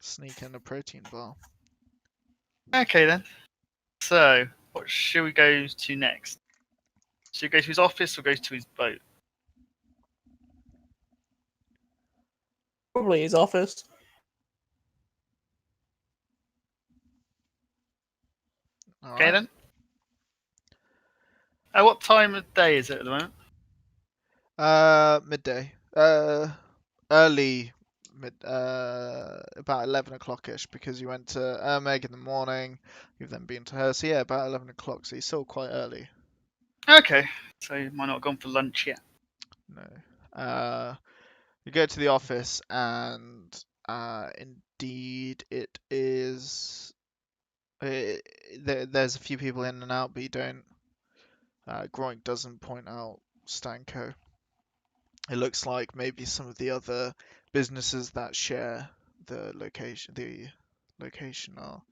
Sneak in a protein bar. Okay then. So, what should we go to next? Should we go to his office or go to his boat? probably his office. All Okay right. then. What time of day is it at the moment? Midday. Early about 11 o'clock-ish because you went to Meg in the morning. You've then been to her, so yeah, about 11 o'clock. So you're still quite early. Okay. So you might not have gone for lunch yet. No. You go to the office, and indeed it is. There's a few people in and out, but you don't. Groink doesn't point out Stanko. It looks like maybe some of the other businesses that share the location are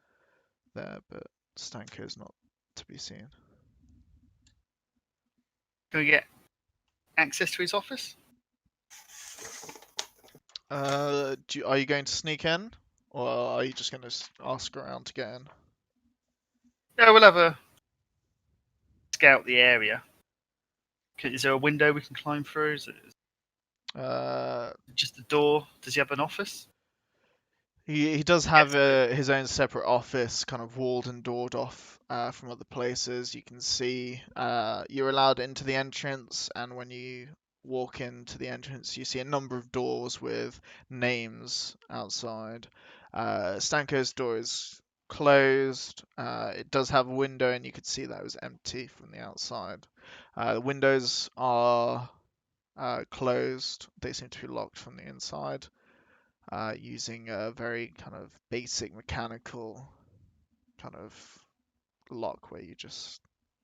there, but Stanko is not to be seen. Can we get access to his office? Are you going to sneak in, or are you just going to ask around to get in? Yeah, we'll have a scout the area. Is there a window we can climb through? Is it just a door? Does he have an office? He does Yes. have his own separate office, kind of walled and doored off from other places. You can see you're allowed into the entrance, and when you walk into the entrance, you see a number of doors with names outside. Stanko's door is closed. It does have a window, and you could see that it was empty from the outside. The windows are closed. They seem to be locked from the inside. Using a very kind of basic mechanical kind of lock where you just,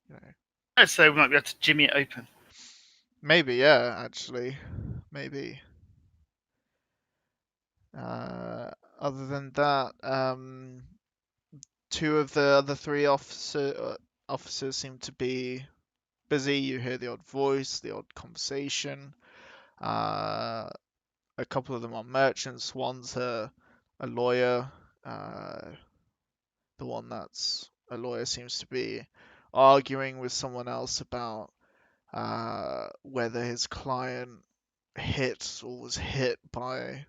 you know, I'd say we might be able to jimmy it open. maybe, yeah, actually, maybe. Other than that, two of the other three officers seem to be busy. You hear the odd voice, the odd conversation. A couple of them are merchants. One's a lawyer. The one that's a lawyer seems to be arguing with someone else about whether his client hit or was hit by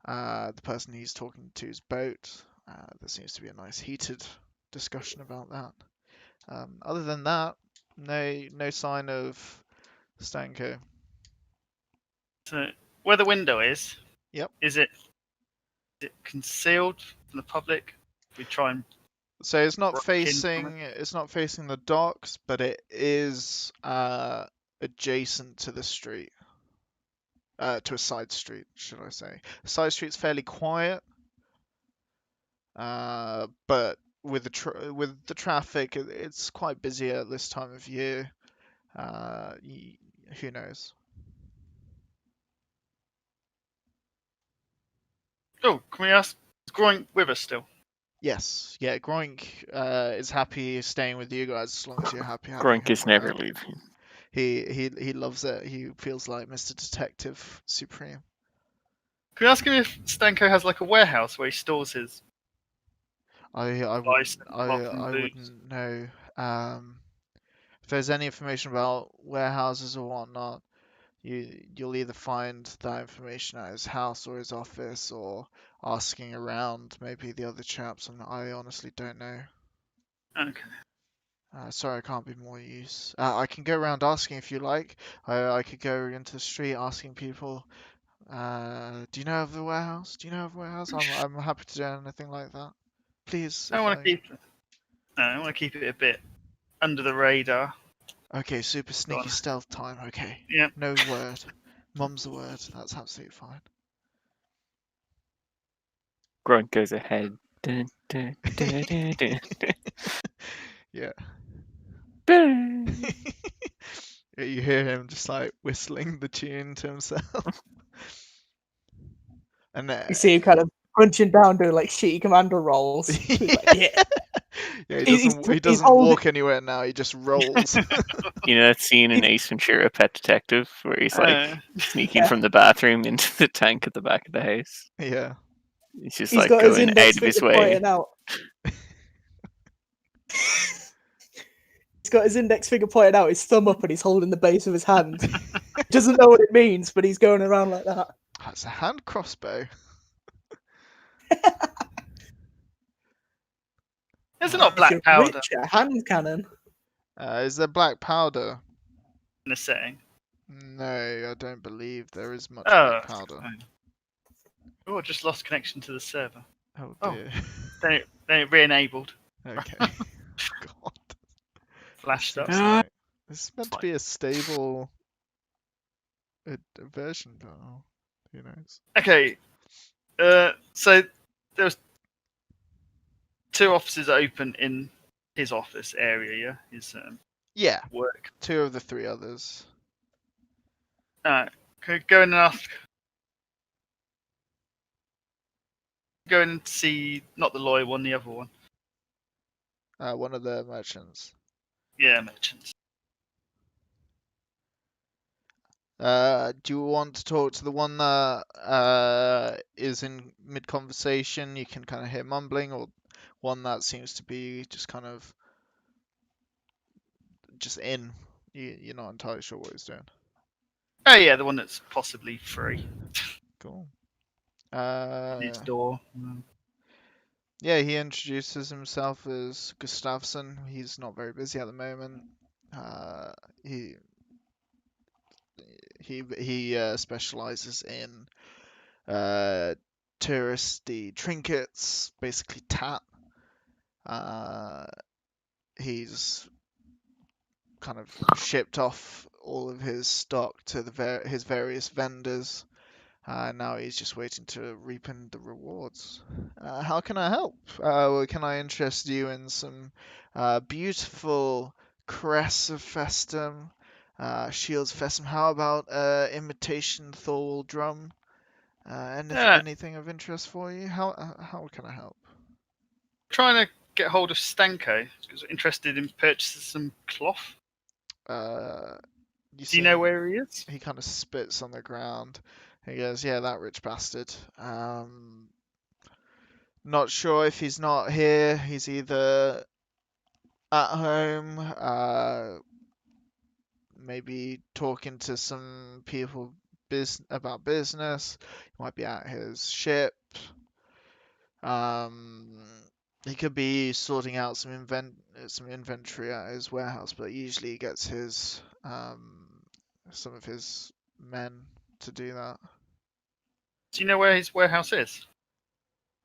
the person he's talking to's boat. There seems to be a nice heated discussion about that. Other than that, no sign of Stanko. So where the window is, Yep. Is it concealed from the public? We try and So it's not break in from facing the docks, but it is adjacent to the street. To a side street, should I say? The side street's fairly quiet, but with the traffic, it's quite busy at this time of year. Who knows? Oh, can we ask? Is Groin with us still? Yes, yeah. Groink is happy staying with you guys as long as you're happy having Grunk him is never around. leaving. He loves it. He feels like Mr. Detective Supreme. Can we ask him if Stanko has like a warehouse where he stores his I device wouldn't apart from I booze? wouldn't know. If there's any information about warehouses or whatnot, you'll either find that information at his house or his office or asking around maybe the other chaps, and I honestly don't know. Okay. Sorry, I can't be more use. I can go around asking if you like. I could go into the street asking people, do you know of the warehouse? Do you know of the warehouse? I'm happy to do anything like that. Please, I if want to I... keep. I want to keep it a bit under the radar. Okay, super Go sneaky on. stealth time. Okay. Yeah. No word. Mum's the word. That's absolutely fine. Grunt goes ahead. Dun, dun, dun, dun, dun, Yeah. dun. You hear him just like whistling the tune to himself. And You see him kind of crunching down, doing like shitty commander rolls. He's like, yeah. yeah, He's, he he's doesn't holding. walk anywhere now. He just rolls. You know that scene in Ace Ventura: Pet Detective where he's like sneaking Yeah. from the bathroom into the tank at the back of the house? Yeah. He's just He's like got his going index out of his finger way. pointing out. He's got his index finger pointed out, his thumb up, and he's holding the base of his hand. He doesn't know what it means, but he's going around like that. That's a hand crossbow. Is it Uh, not It's a black powder richer hand cannon. is there black powder? in the setting? No, I don't believe there is much Oh. black powder. Oh, I just lost connection to the server. Oh Oh. dear. Then it re-enabled. Okay. God. Flashed up. Seems like this is meant to fine. be a stable version, but who knows? Okay. So there's two offices open in his office area. Yeah, his Yeah, work. 2 of the 3 others. Can we go in and ask? Go in and see not the lawyer one, the other one. One of the merchants. Yeah, merchants. Do you want to talk to the one that is in mid conversation? You can kind of hear mumbling, or one that seems to be just kind of just in. You're not entirely sure what he's doing. Oh yeah, the one that's possibly free. Cool. His door. Yeah, he introduces himself as Gustafsson. He's not very busy at the moment. He specializes in touristy trinkets, basically tat. He's kind of shipped off all of his stock to his various vendors. Now he's just waiting to reap in the rewards. How can I help? Well, can I interest you in some beautiful cress of festum, shields of festum? How about imitation Thorwald drum? Yeah, Anything of interest for you? How can I help? trying to get hold of Stanko because we're interested in purchasing some cloth. Uh, you Do you see know him, where he is? he kind of spits on the ground. He goes, "Yeah, that rich bastard. Not sure if he's not here. He's either at home, maybe talking to some people about business. He might be at his ship. Um, he could be sorting out some inventory at his warehouse, but usually he gets his some of his men to do that." Do you know where his warehouse is?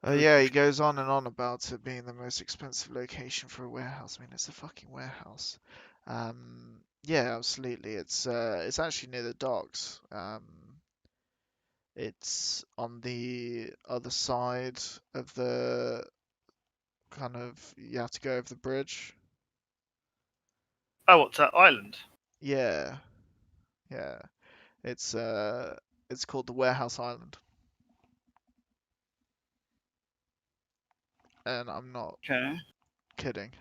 Yeah, he goes on and on about it being the most expensive location for a warehouse. I mean, it's a fucking warehouse. Yeah, absolutely. It's actually near the docks. It's on the other side of the kind of you have to go over the bridge. Oh, what's that island? Yeah, yeah. It's called the Warehouse Island, and I'm not Okay. kidding.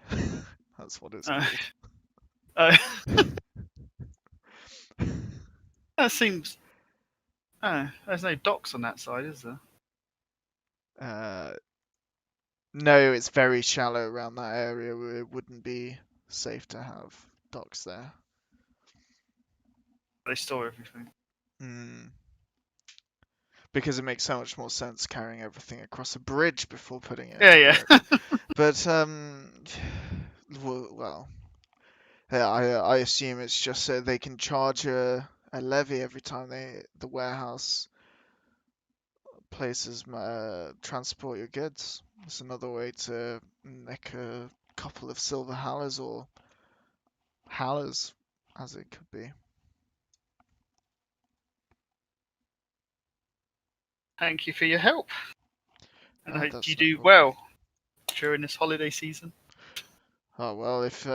That's what it's Uh, called. uh, that seems. Oh, there's no docks on that side, is there? Uh, no, it's very shallow around that area. It wouldn't be safe to have docks there. They store everything. Mm. Because it makes so much more sense carrying everything across a bridge before putting it Yeah, into yeah. work. But well, yeah, I assume it's just so they can charge a levy every time the warehouse places transport your goods. It's another way to make a couple of silver hallers or hallers, as it could be. Thank you for your help, and I Oh, hope you that's no do problem. well during this holiday season. Oh well, if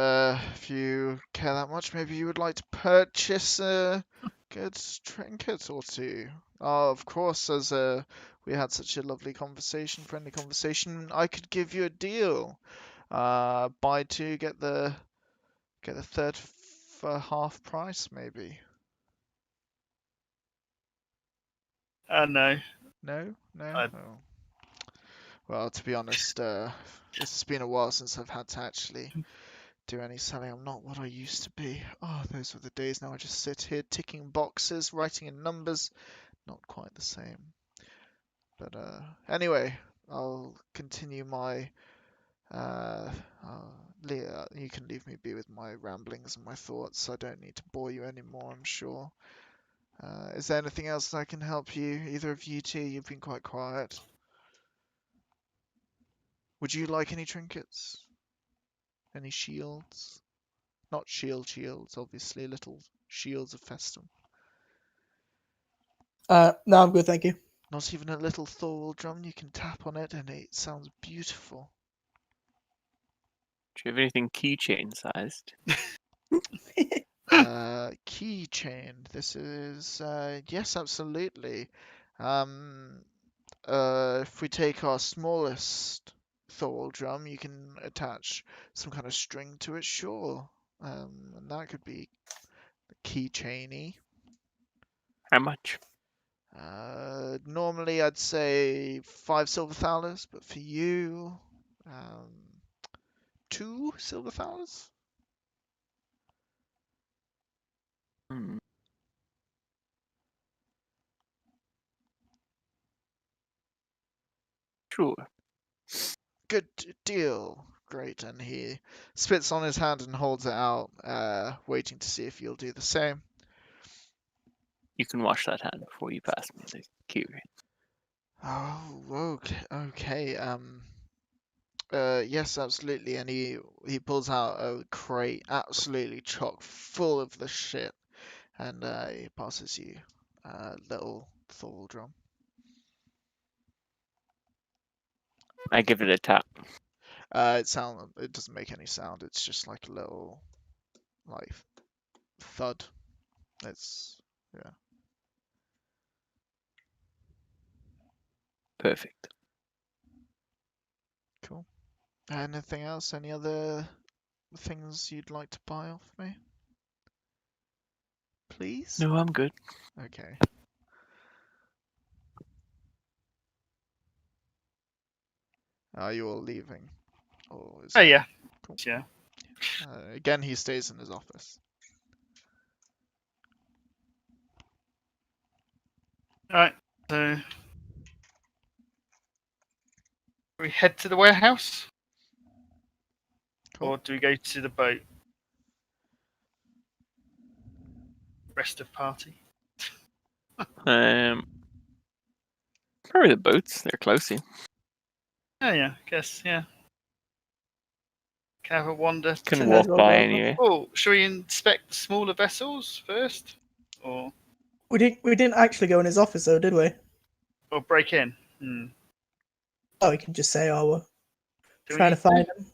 you care that much, maybe you would like to purchase a good trinket or two. Oh, of course, as we had such a lovely conversation, friendly conversation, I could give you a deal. Buy two, get the third for half price, maybe. No, No, no. I, Oh. Well, to be honest, it's been a while since I've had to actually do any selling. I'm not what I used to be. Oh, those were the days. Now I just sit here ticking boxes, writing in numbers. Not quite the same. But anyway, I'll continue my. Uh, you can leave me be with my ramblings and my thoughts. I don't need to bore you anymore, I'm sure. Is there anything else that I can help you? Either of you two, you've been quite quiet. Would you like any trinkets? Any shields? Not shields, obviously, little shields of Festum. No, I'm good, thank you. Not even a little Thorwald drum, you can tap on it and it sounds beautiful. Do you have anything keychain sized? Keychain. This is, yes, absolutely. Um, if we take our smallest Thorwald drum, you can attach some kind of string to it, sure. And that could be keychainy. How much? Normally I'd say 5 silver thalers, but for you, 2 silver thalers? Hmm. Sure. Good deal. Great. And he spits on his hand and holds it out, waiting to see if you'll do the same. You can wash that hand before you pass me the key. Oh, okay. Okay. Yes, absolutely. And he pulls out a crate, absolutely chock full of the shit, and he passes you a little Thor drum. I give it a tap. It doesn't make any sound. It's just like a little like thud. It's yeah. Perfect. Cool. Anything else? Any other things you'd like to buy off me? Please? No, I'm good. Okay. Are you all leaving? Or is oh yeah, cool. yeah. Again, he stays in his office. All right. So we head to the warehouse, Cool. or do we go to the boat? Rest of party. Um, Probably the boats. They're closey. Oh yeah, I guess yeah. Can I have a wander Can to May as walk well by go. anyway. Oh, shall we inspect the smaller vessels first, or We didn't actually go in his office though, did we? break in? Hmm. Oh, we can just say, "Oh, we're Do we trying to need find him."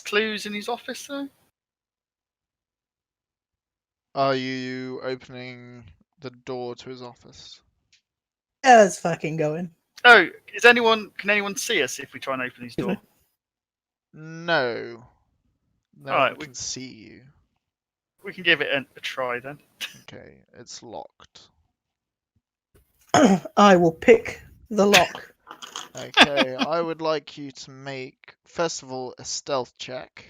clues in his office though? Are you opening the door to his office? Yeah, let's fucking go in. Oh, can anyone see us if we try and open his Excuse door? me. No. No Alright, one we- can see you. We can give it a try then. Okay, it's locked. I will pick the lock. Okay, I would like you to make, first of all, a stealth check.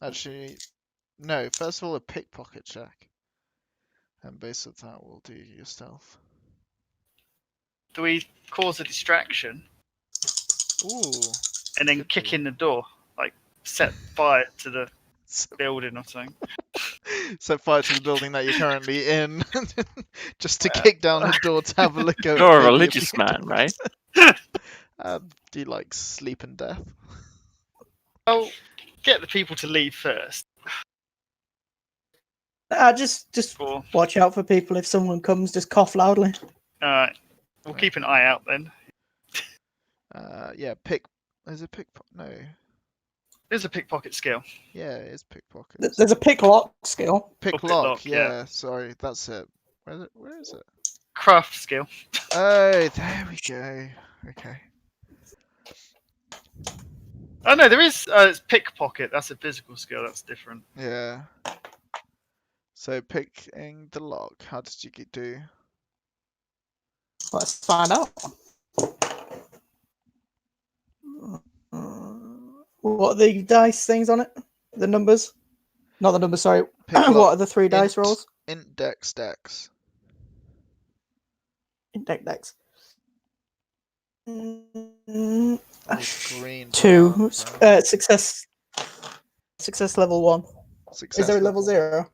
Actually, no, first of all, a pickpocket check. And based on that, we'll do your stealth. Do we cause a distraction Ooh. and then Could kick do. in the door, like set fire to the building or something? Set fire to the building that you're currently in, just to Well, kick down a door to have a look at You're a maybe religious few man, right? do you like sleep and death? I'll get the people to leave first. Just Or watch out for people. If someone comes, just cough loudly. alright, we'll keep an eye out then. Yeah, Is it pickpocket? No. There's a pickpocket skill. Yeah, it's pickpockets. There's a pick lock skill. Pick pick lock, lock, yeah. yeah, sorry, that's it. Where is it? Craft skill. Oh, there we go. Okay. Oh no, there is. It's pickpocket. That's a physical skill. That's different. Yeah. So picking the lock, how did you do? Let's find out. What are the dice things on it? The numbers? Not the numbers, sorry. Pick What lock, are the three dice rolls? Index decks. Dex. Oh, green. Two. brown. Success. Success level 1. Success Is there a level 0?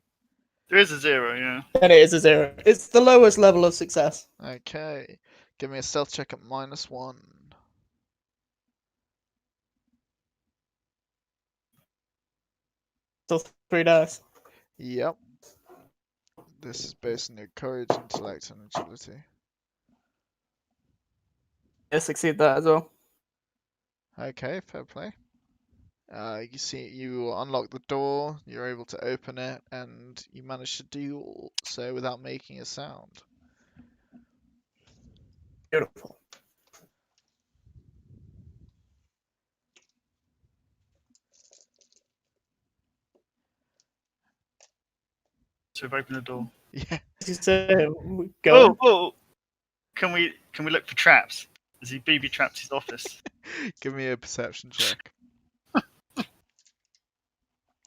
There is a 0. Yeah. Then it is a 0. It's the lowest level of success. Okay. Give me a stealth check at -1. So 3 dice. Yep. This is based on your courage, intellect, and agility. Yeah, succeed that as well. Okay, fair play. You see, you unlock the door, you're able to open it, and you manage to do so without making a sound. Beautiful. So we've opened the door. Yeah. We go. Oh, can we look for traps? Has he booby trapped his office? Give me a perception check.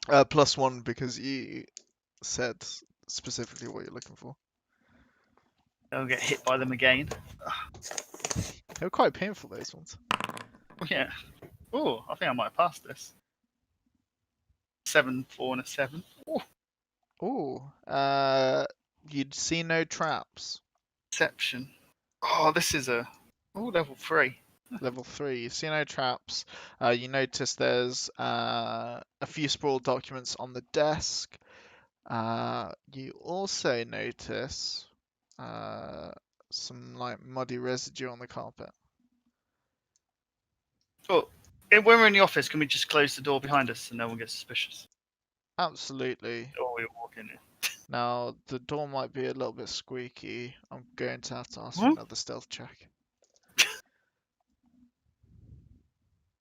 +1 because you said specifically what you're looking for. I'll get hit by them again. They were quite painful, those ones. Oh, yeah. Oh, I think I might have passed this. 7, 4, and a 7. Ooh. You'd see no traps. Deception. Oh, this is a level 3. Level 3, you see no traps. You notice there's a few sprawled documents on the desk. You also notice some like muddy residue on the carpet. Oh, when we're in the office, can we just close the door behind us and no one gets suspicious? Absolutely. Or we walk in here. Now, the door might be a little bit squeaky. I'm going to have to ask for Huh? another stealth check.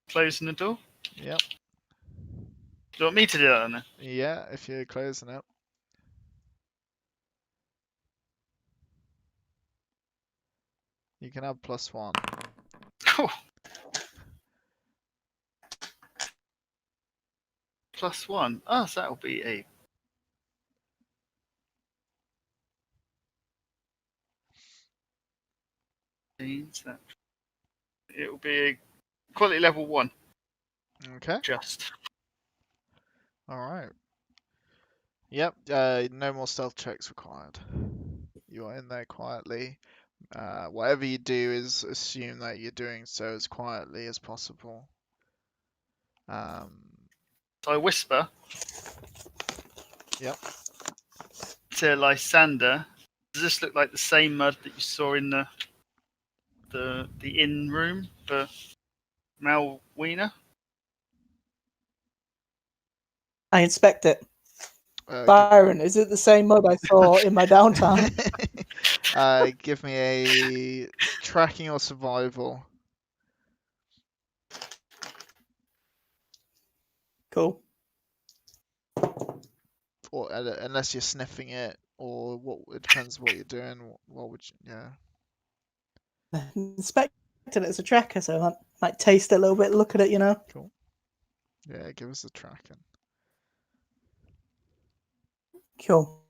Closing the door? Yep. Do you want me to do that then? Yeah, if you're closing it. You can have +1. Oh. +1. Oh, so that'll be a. That it'll be a quality level 1. Okay. Just. Alright. Yep. No more stealth checks required. You are in there quietly. Whatever you do is assume that you're doing so as quietly as possible. Um, So I whisper Yep. to Lysander, does this look like the same mud that you saw in the inn room for Malwina? I inspect it. Give Byron, is it the same mud I saw in my downtime? give me a tracking or survival. Cool. Or unless you're sniffing it, or what? It depends what you're doing. What would you? Yeah. Inspecting it as a tracker, so I might taste it a little bit, look at it, you know. Cool. Yeah, give us the tracking. Cool.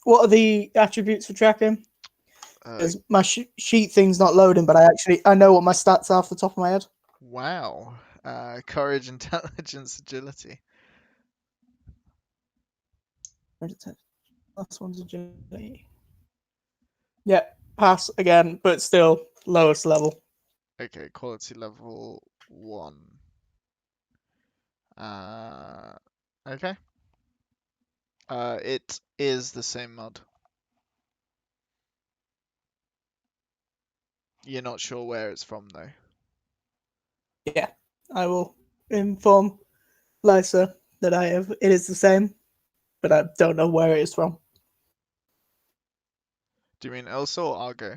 What are the attributes for tracking? Uh, Because my sheet thing's not loading, but I know what my stats are off the top of my head. wow. Courage, intelligence, agility. Last one's agility. Yeah, pass again, but still lowest level. Okay, quality level 1. Okay. It is the same mod. You're not sure where it's from though. Yeah, I will inform Lysa that it is the same, but I don't know where it is from. Do you mean Elsa or Argo?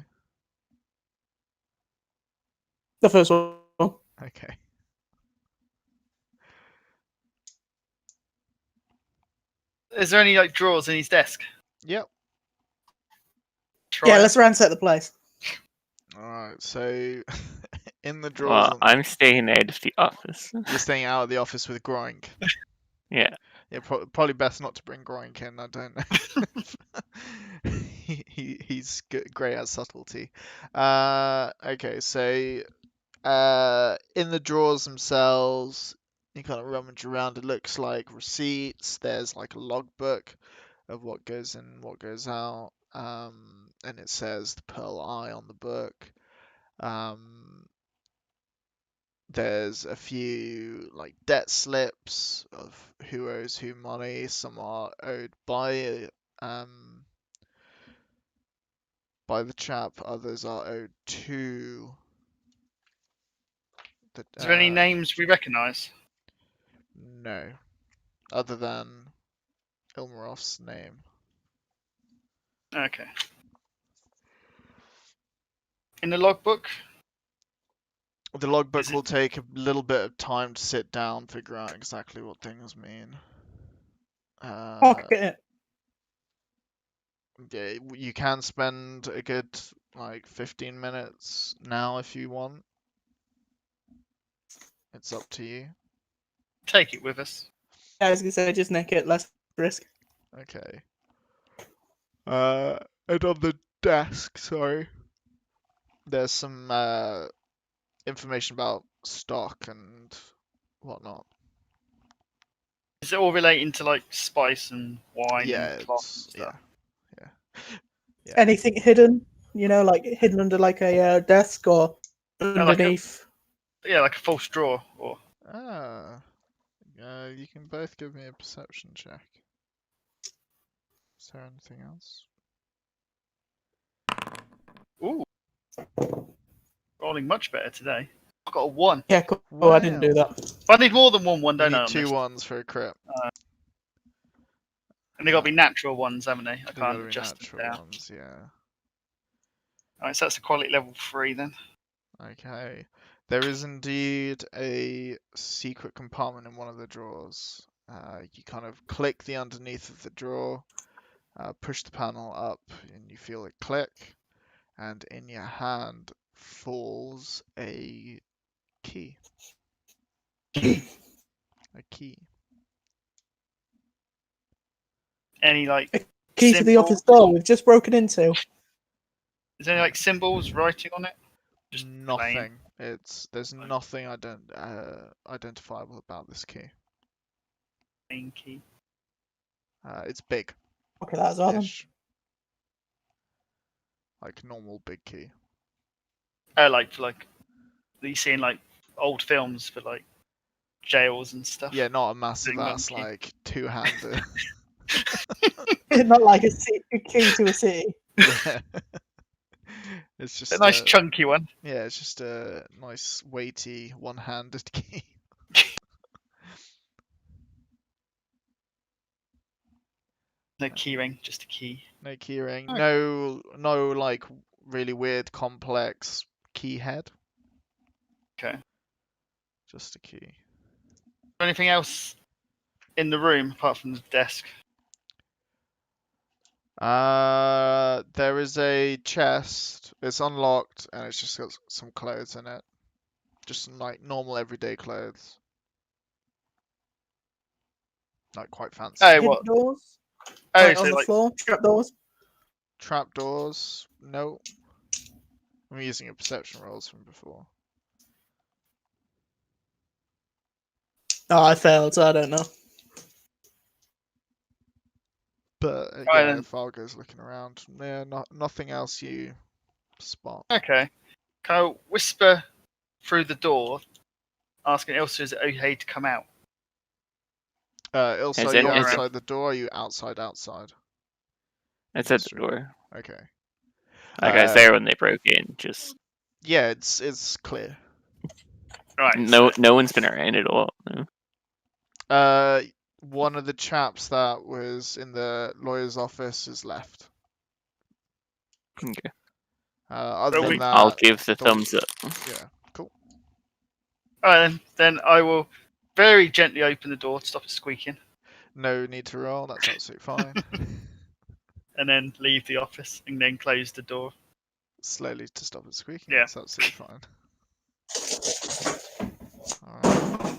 The first one. Okay. Is there any like drawers in his desk? Yep. Try Yeah, 'em. let's ransack the place. Alright, so in the drawers, Well, I'm staying out of the office. you're staying out of the office with Groink. Yeah. Yeah, probably best not to bring Groink in. I don't know. He's great at subtlety. Okay, so in the drawers themselves, you kind of rummage around. It looks like receipts. There's like a logbook of what goes in, what goes out. And it says the Pearl Eye on the book. There's a few like debt slips of who owes who money. Some are owed by the chap. Others are owed to the Is there any names we recognise? no, other than Ilmarov's name. Okay. In the logbook, The logbook Is it- will take a little bit of time to sit down, figure out exactly what things mean. Pocket it. Yeah, you can spend a good like 15 minutes now if you want. It's up to you. take it with us. I was gonna say just nick it, less risk. Okay. And on the desk, sorry, there's some information about stock and whatnot. Is it all relating to like spice and wine Yeah, and cloth and it's stuff? yeah. Anything hidden? You know, like hidden under like a desk or like a- underneath. Yeah, like a false drawer or Ah, you can both give me a perception check. Is there anything else? ooh, rolling much better today. I got a 1. Yeah, cool. Oh, I didn't do Wow. that. But I need more than one, You don't I? need On 2 this? 1s for a crit. And they got to be natural ones, haven't they? I They can't gotta be adjust them natural down. ones, yeah. Alright, so that's a quality level 3 then. Okay. There is indeed a secret compartment in one of the drawers. You kind of click the underneath of the drawer, push the panel up, and you feel it click. And in your hand falls a key. A key. Any like Key to the symbol? office door we've just broken into. Is there any like symbols, writing on it? Just plain. Nothing. There's Plain. nothing identifiable about this key. Plain key. It's big. Okay, that's all then. Ish. Like normal big key. Like for like that you see in like old films for like jails and stuff. Yeah, not a massive Big ass monkey. like two-hander. Not like a key to a city. Yeah. It's A just nice chunky one. yeah, it's just a nice weighty one-handed key. No keyring, just a key. No keyring, Okay. no like really weird complex key head. Okay. Just a key. Anything else in the room apart from the desk? There is a chest. It's unlocked and it's just got some clothes in it. Just some like normal everyday clothes. Like quite fancy. Oh, Hidden what? doors? Oh, Like so on the like floor? Trap doors? Trapdoors? No. I'm using your perception rolls from before. Oh, I failed, so I don't know. But Right yeah, then. Fargo's looking around. Yeah, nothing else you spot. Okay. Can I whisper through the door, asking Elsa, is it okay to come out? Ilse, Is are it- you is it- outside the door? Or are you outside? It's The at the street? door. Okay. Like I was there when they broke in. Just Yeah, it's clear. Right. no So, no one's been around at all. No. One of the chaps that was in the lawyer's office has left. Okay. Other Well, than I'll that, give the thumbs up. yeah, cool. alright, then I will very gently open the door to stop it squeaking, No need to roll. That's absolutely fine. and then leave the office, and then close the door. Slowly to stop it squeaking. Yeah. That's absolutely fine. Alright.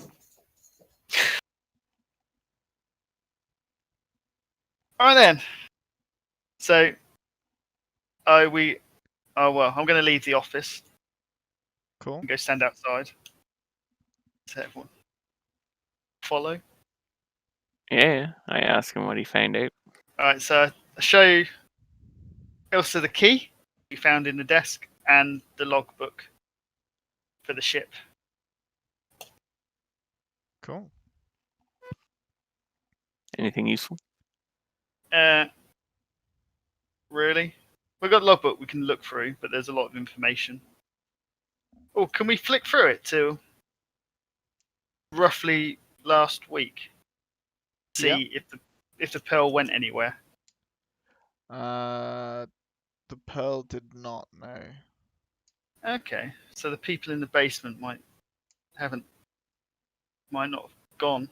Alright then. So, I'm going to leave the office Cool. and go stand outside. So everyone follow. Yeah, I asked him what he found out. Alright, so I show Elsa the key we found in the desk and the logbook for the ship. Cool. Anything useful? Really? We've got the logbook we can look through, but there's a lot of information. Oh, can we flick through it to roughly last week? See if the pearl went anywhere. The pearl did not know. Okay, so the people in the basement might not have gone.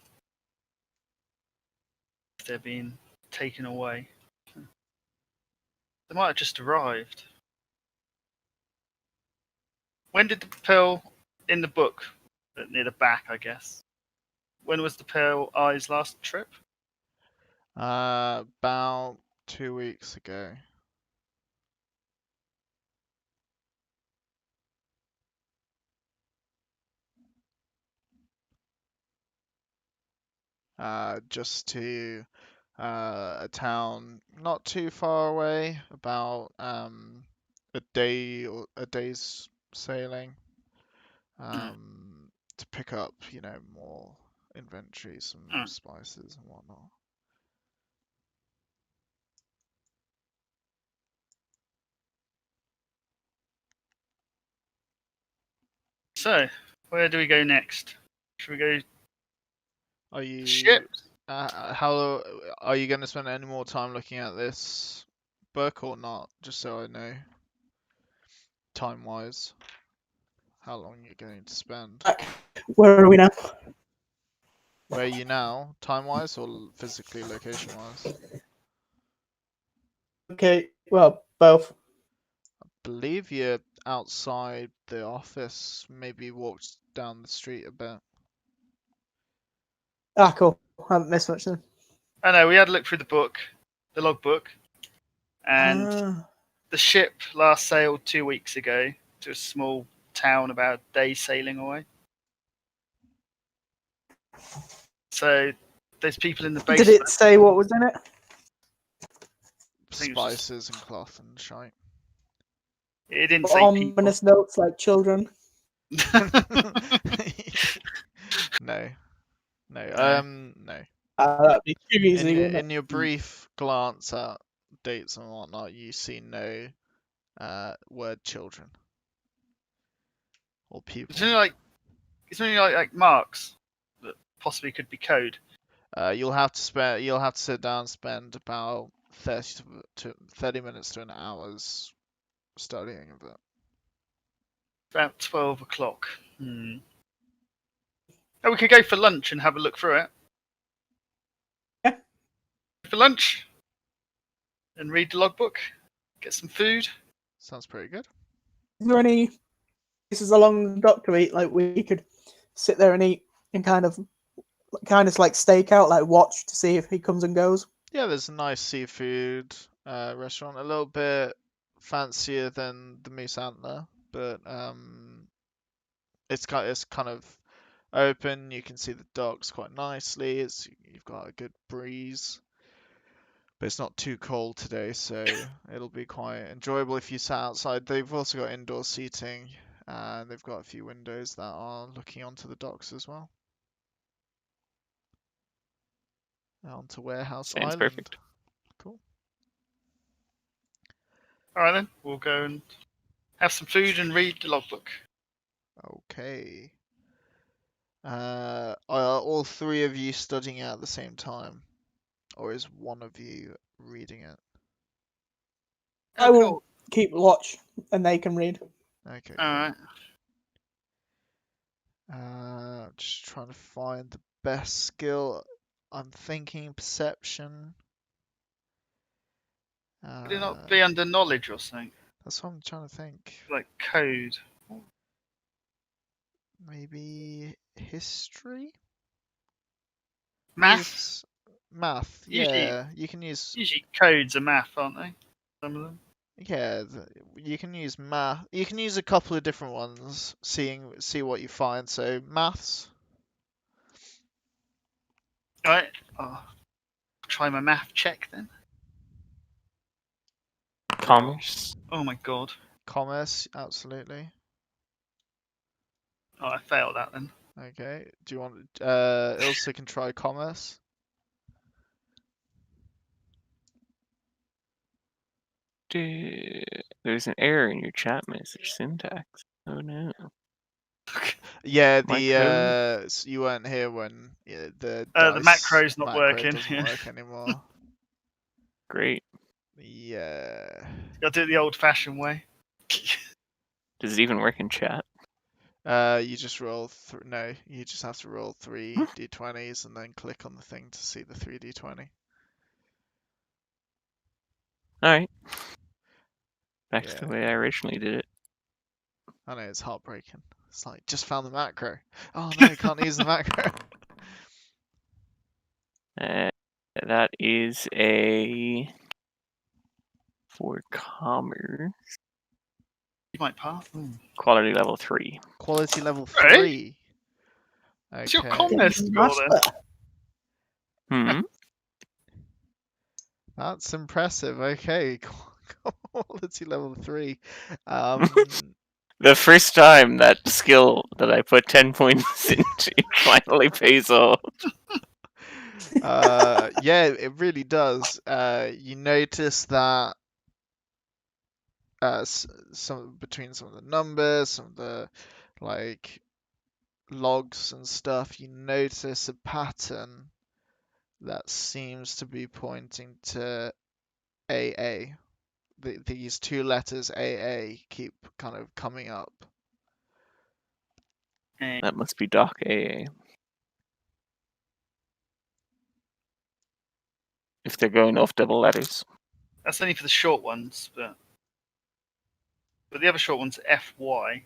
If they're being taken away. They might have just arrived. When did the pearl in the book, near the back, I guess? When was the pearl eyes last trip? About 2 weeks ago. Just to a town not too far away, about a day's sailing. To pick up, more inventory, some spices and whatnot. So, where do we go next? Should we go Are you ship? how are you going to spend any more time looking at this book or not? Just so I know, time-wise, how long you're going to spend. Where are we now? Where are you now, time-wise or physically, location-wise? Okay, well, both. Believe you're outside the office, maybe walked down the street a bit. Ah, cool. I haven't missed much then. I know, we had a look through the book, the logbook, and Ah. the ship last sailed 2 weeks ago to a small town about a day sailing away. So there's people in the Did basement. it say what was in it? think it was just- Spices and cloth and shite. It didn't say people. Ominous notes like children. No. No. No. That'd be too easy, wouldn't it? In your brief glance at dates and whatnot, you see no word children or people. It's only like marks that possibly could be code. You'll have to sit down and spend about 30 minutes to an hour's studying of it. About 12 o'clock. Oh, we could go for lunch and have a look through it. Yeah. For lunch and read the logbook. Get some food. Sounds pretty good. Is there any places along the dock to eat? Like we could sit there and eat and kind of like stake out, like watch to see if he comes and goes. Yeah, there's a nice seafood restaurant, a little bit fancier than the Moose Antler, but it's kind of open. You can see the docks quite nicely. You've got a good breeze, but it's not too cold today, so it'll be quite enjoyable if you sat outside. They've also got indoor seating, and they've got a few windows that are looking onto the docks as well. Onto Warehouse Sounds Island. perfect. Cool. All right, then. We'll go and have some food and read the logbook. Okay. Are all three of you studying at the same time? Or is one of you reading it? I will keep watch, and they can read. Okay. All right. Just trying to find the best skill. I'm thinking perception. Would it not be under knowledge or something? That's what I'm trying to think. Like code. Maybe history? Math? Math, Usually- yeah. You can use Usually codes are math, aren't they? Some of them. Yeah, you can use math. You can use a couple of different ones, see what you find. So maths. All right. Try my math check then. Commerce. Oh my god. Commerce, absolutely. Oh, I failed that then. Okay. Do you want Ilse can try commerce? There's an error in your chat message syntax. Oh no. Yeah, My you weren't here when the The dice macro's not macro working, doesn't yeah. work anymore. Great. Yeah. Gotta do it the old-fashioned way. Does it even work in chat? You just roll no, you just have to roll 3 d20s and then click on the thing to see the 3d20. Alright. Back to Yeah. the way I originally did it. I know, it's heartbreaking. It's like, just found the macro. Oh no, I can't use the macro. That is a for commerce You might pass. quality level 3. Quality level Hey? 3. What's your Okay. commerce score then? Hmm. That's impressive. Okay. Quality level 3. The first time that skill that I put 10 points into finally pays off. Yeah, it really does. You notice that between some of the numbers, some of the like logs and stuff, you notice a pattern that seems to be pointing to AA. These two letters AA keep kind of coming up. That must be Doc AA. If they're going off double letters. That's only for the short ones, but the other short ones are FY.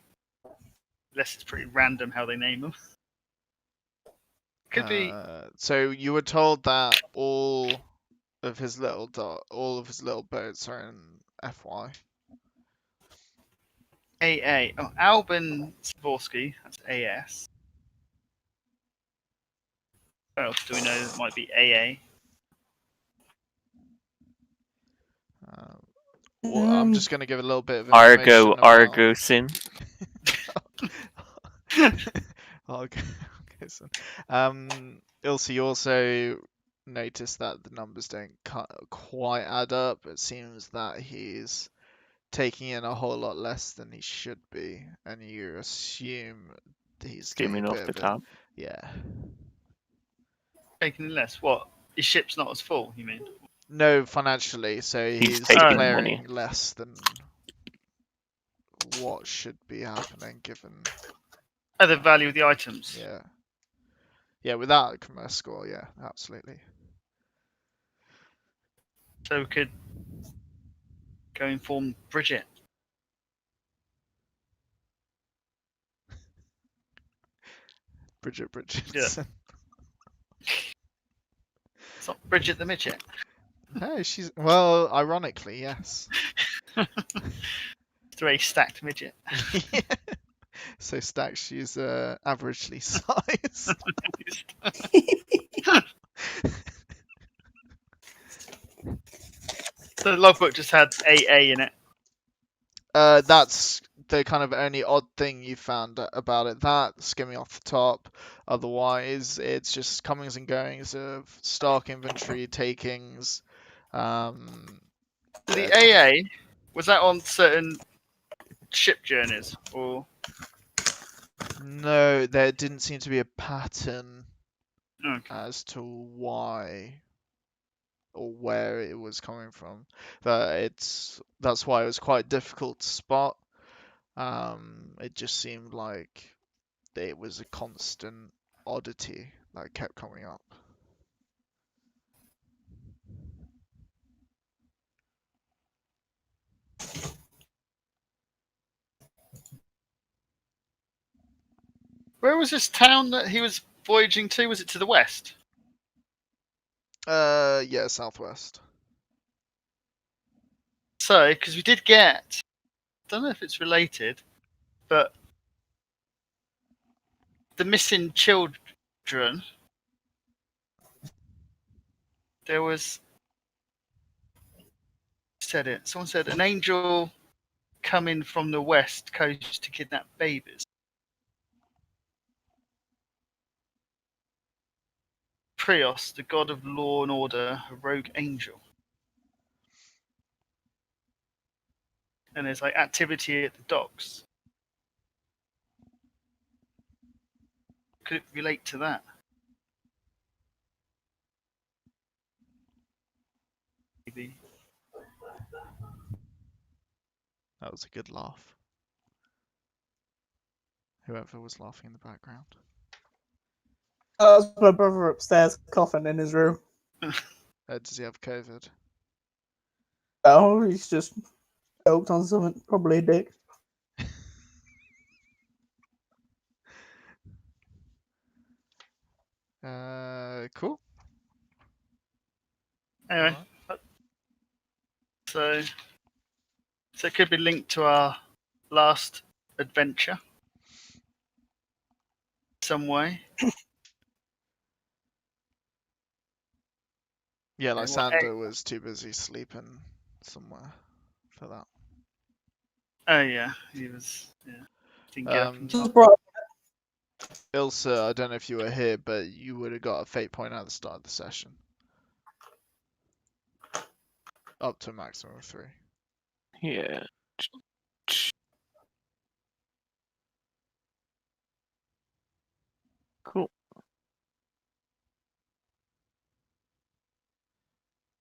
Unless it's pretty random how they name them. Could be So you were told that all of his little boats are in FY. AA. Oh, Albin Savorsky. That's AS. What else do we know that might be AA? Well, I'm just going to give a little bit of Argo information about... Argosin. Argo. Ilse, you also notice that the numbers don't quite add up. It seems that he's taking in a whole lot less than he should be, and you assume he's getting Skimming a off bit the of it. top. Yeah. Taking less. What? His ship's not as full, you mean? No, financially, so He's he's taking clearing money. less than what should be happening given... Oh, the value of the items. Yeah. Yeah, without a commerce score, yeah, absolutely. So we could go inform Bridget. Bridget Yeah. Bridgetson. It's not Bridget the midget. No, she's... Well, ironically, yes. Three stacked midget. Yeah. So stacked, she's averagely sized. So the logbook just had AA in it. That's the kind of only odd thing you found about it. That, skimming off the top. Otherwise, it's just comings and goings of stock inventory, takings. The Yeah, AA, was that on certain ship journeys? Or no, there didn't seem to be a pattern okay. as to why or where it was coming from. That's why it was quite difficult to spot. It just seemed like it was a constant oddity that kept coming up. Where was this town that he was voyaging to? Was it to the west? Yeah, southwest. So, because we did get, I don't know if it's related, but the missing children, there was, said it, someone said an angel coming from the west coast to kidnap babies. Prios, the god of law and order, a rogue angel. And there's like activity at the docks. Could it relate to that? Maybe. That was a good laugh. Whoever was laughing in the background. That was my brother upstairs coughing in his room. Does he have COVID? Oh, he's just choked on something. Probably a dick. Cool. Anyway, Alright. so it could be linked to our last adventure some way. Yeah, well, Lysander was too busy sleeping somewhere for that. Oh yeah, he was. Yeah, didn't get up in Just time. brought Ilsa, I don't know if you were here, but you would have got a fate point at the start of the session. Up to a maximum of 3. Yeah. Cool.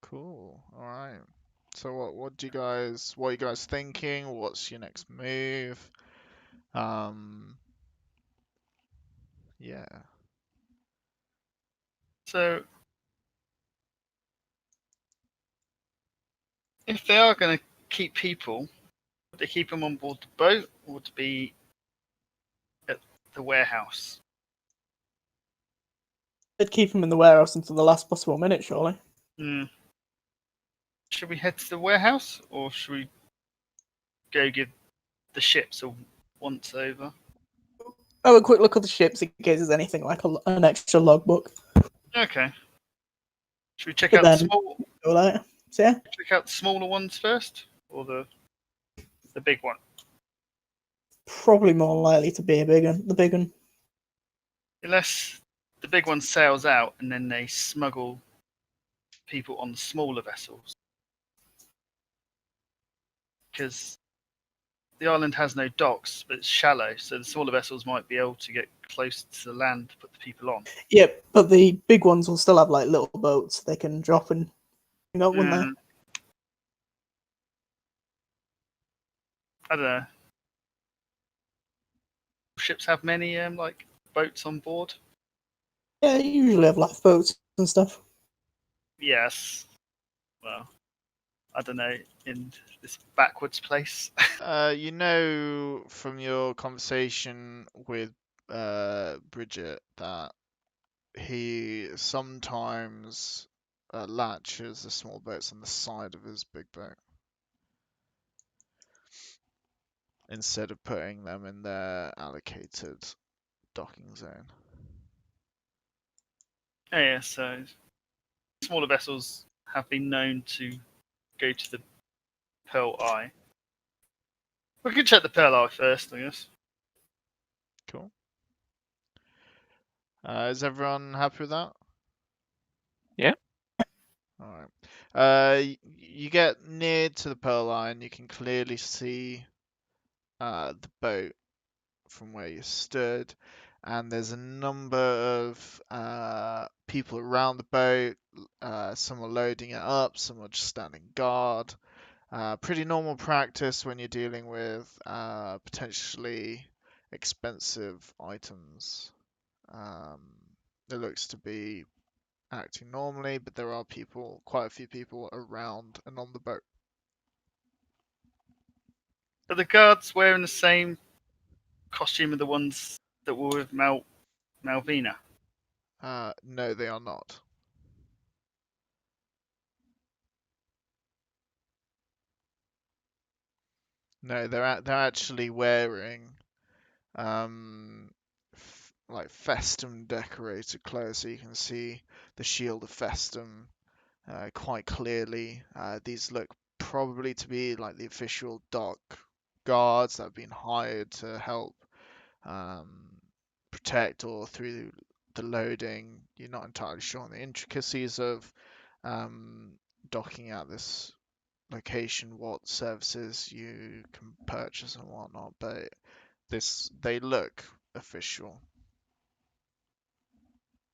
Cool. All right. So what are you guys thinking? What's your next move? Yeah. So if they are going to keep people, would they keep them on board the boat or to be at the warehouse? They'd keep him in the warehouse until the last possible minute, surely. Hmm. Should we head to the warehouse or should we go give the ships a once over? Oh, a quick look at the ships in case there's anything like an extra logbook. Okay. Should we check But out the then, small? all right. So yeah, Check out the smaller ones first, or the big one? probably more likely to be a big one. The big one. Unless the big one sails out and then they smuggle people on the smaller vessels, because the island has no docks, but it's shallow, so the smaller vessels might be able to get close to the land to put the people on. Yeah, but the big ones will still have like little boats they can drop and bring up, wouldn't they? I don't know. Ships have many like boats on board. Yeah, you usually have lifeboats and stuff. Yes. Well, I don't know, in this backwards place. You know from your conversation with Bridget that he sometimes latches the small boats on the side of his big boat instead of putting them in their allocated docking zone. Yeah, so smaller vessels have been known to go to the Pearl Eye. We can check the Pearl Eye first, I guess. Cool. Is everyone happy with that? Yeah. All right. You get near to the Pearl Line, you can clearly see the boat from where you stood, and there's a number of people around the boat. Some are loading it up, some are just standing guard. Pretty normal practice when you're dealing with potentially expensive items. Um, it looks to be acting normally, but there are people, quite a few people around and on the boat. Are the guards wearing the same costume of the ones that were with Malvina? No, they are not. No, they're actually wearing like festum decorated clothes, so you can see the shield of festum quite clearly. These look probably to be like the official dock guards that have been hired to help um, protect or through the loading. You're not entirely sure on the intricacies of um, docking at this location, what services you can purchase and whatnot, but they look official.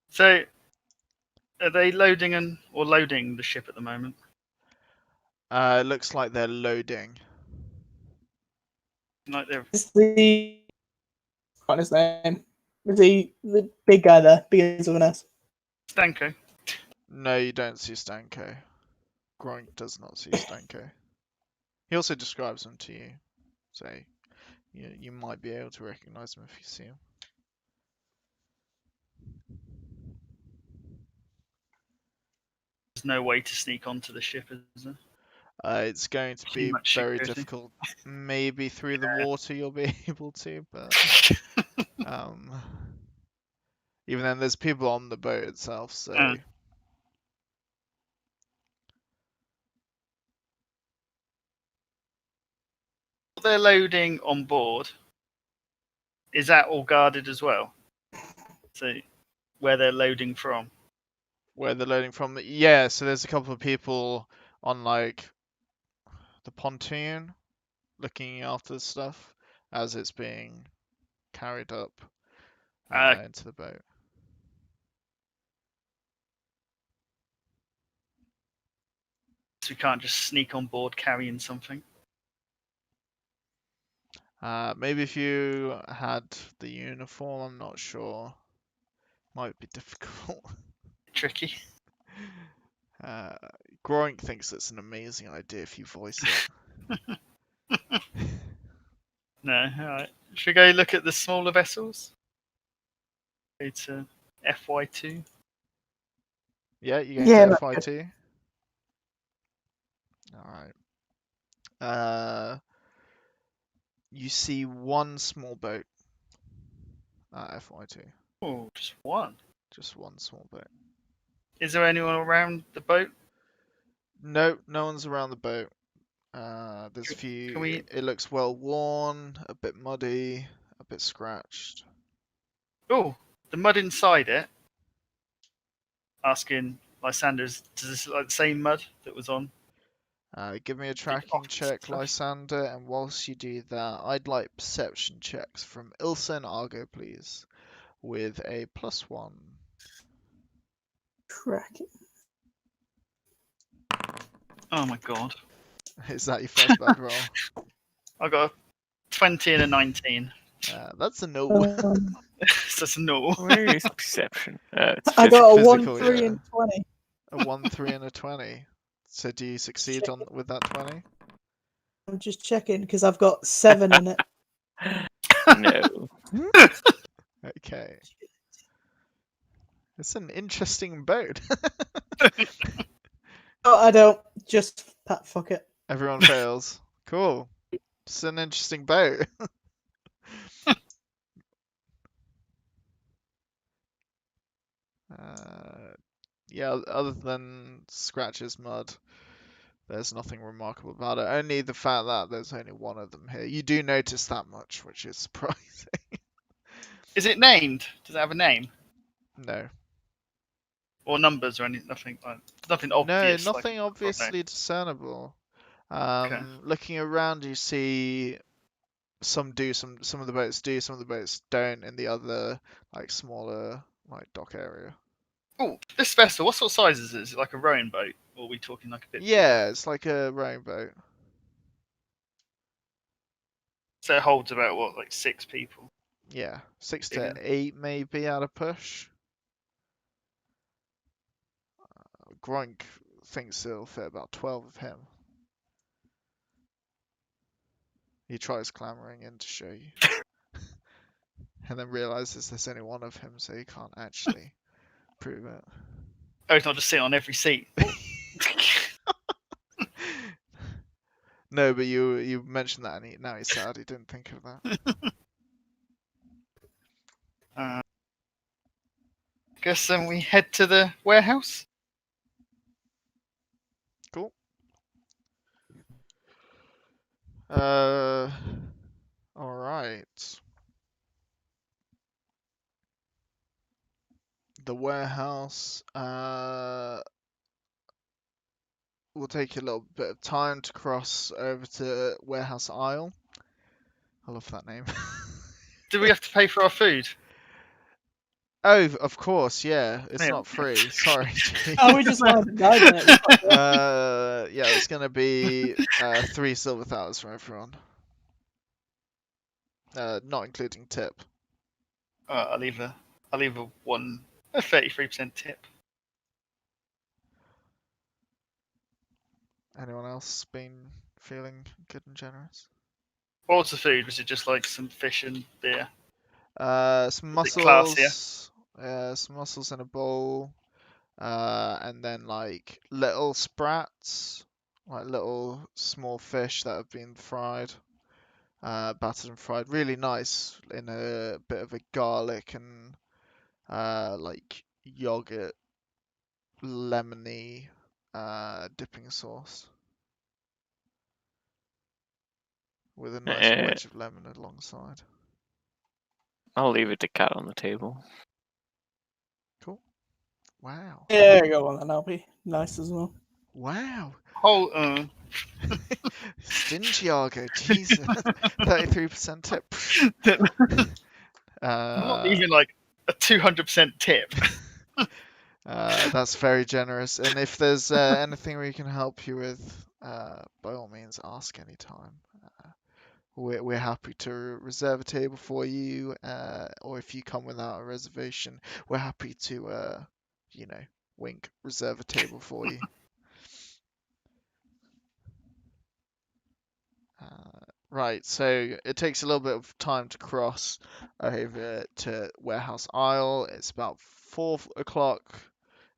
So, are they loading the ship at the moment? It looks like they're loading. Like they're Is the what is his name? Is he the big guy there? Big as with an S. Stanko. No, you don't see Stanko. Groink does not see Stanko. He also describes them to you, so you might be able to recognize them if you see them. There's no way to sneak onto the ship, is there? It's going to Too be much very security. difficult. Maybe through the water you'll be able to, but um, even then, there's people on the boat itself, so They're loading on board. Is that all guarded as well? So, where they're loading from? where they're loading from. Yeah, so there's a couple of people on like the pontoon looking after the stuff as it's being carried up into the boat. So we can't just sneak on board carrying something. Maybe if you had the uniform, I'm not sure. Might be difficult. Tricky. Uh, Groink thinks it's an amazing idea if you voice it. No, alright. Should we go look at the smaller vessels? Go to FY2. Yeah, you're going Yeah, to that's good. FI2. All right. You see one small boat at FI2. Oh, just one. Just one small boat. Is there anyone around the boat? No, no one's around the boat. There's a Can few. we? It looks well worn, a bit muddy, a bit scratched. Oh, the mud inside it. Asking Lysander's, does this look like the same mud that was on Give me a the tracking office check, stuff? Lysander, and whilst you do that, I'd like perception checks from Ilsa and Argo, please, with a +1. Cracking. Oh my god! Is that your first bad roll? I got a 20 and a 19. That's a no. So that's a no. Where is perception? It's I got a physical. 1, Physical, 3, yeah. and 20. A 1, 3, and a 20. So do you succeed on with that 20? I'm just checking because I've got 7 in it. No. Okay. It's an interesting boat. Oh, I don't. Just fuck it. Everyone fails. Cool. It's an interesting boat. Yeah, other than scratches, mud, there's nothing remarkable about it. Only the fact that there's only one of them here. You do notice that much, which is surprising. Is it named? Does it have a name No. or numbers or anything? Nothing No, obvious. nothing Like, obviously discernible. okay. Looking around, you see some do, some of the boats do, some of the boats don't in the other, like, smaller, like, dock area. Oh, this vessel. What sort of size is it? Is it like a rowing boat, or are we talking like a bit bigger? Yeah, it's like a rowing boat. So it holds about what, like 6 people? Yeah, 6 to Bigger. 8 maybe at a push. Groink thinks it'll fit about 12 of him. He tries clambering in to show you. And then realizes there's only one of him, so he can't actually prove it. Oh, it's not just sitting on every seat. No, but you mentioned that, and now he's sad he didn't think of that. Guess then we head to the warehouse. Cool. All right. The warehouse. Will take you a little bit of time to cross over to Warehouse Isle. I love that name. Do we have to pay for our food? Oh, of course, yeah. It's Yeah. not free. Sorry, G. Oh, we just wanted to guide it. Yeah, it's gonna be 3 silver thalers from everyone. Not including tip. I'll leave a 33% tip. Anyone else been feeling good and generous? What was the food? Was it just like some fish and beer? Some Is it classier? mussels. Some mussels in a bowl. And then like little sprats, like little small fish that have been fried, battered and fried. Really nice in a bit of a garlic and like yogurt, lemony dipping sauce with a nice wedge of lemon alongside. I'll leave it to cat on the table. Cool. Wow. Yeah, go on then. That'll be nice as well. Wow. Oh, Stingy Argo, Jesus. 33% tip. I'm not even like a 200% tip. That's very generous. And if there's anything we can help you with, by all means, ask anytime. We're happy to reserve a table for you, or if you come without a reservation, we're happy to, wink, reserve a table for you. Right, so it takes a little bit of time to cross over to Warehouse Isle. It's about 4 o'clock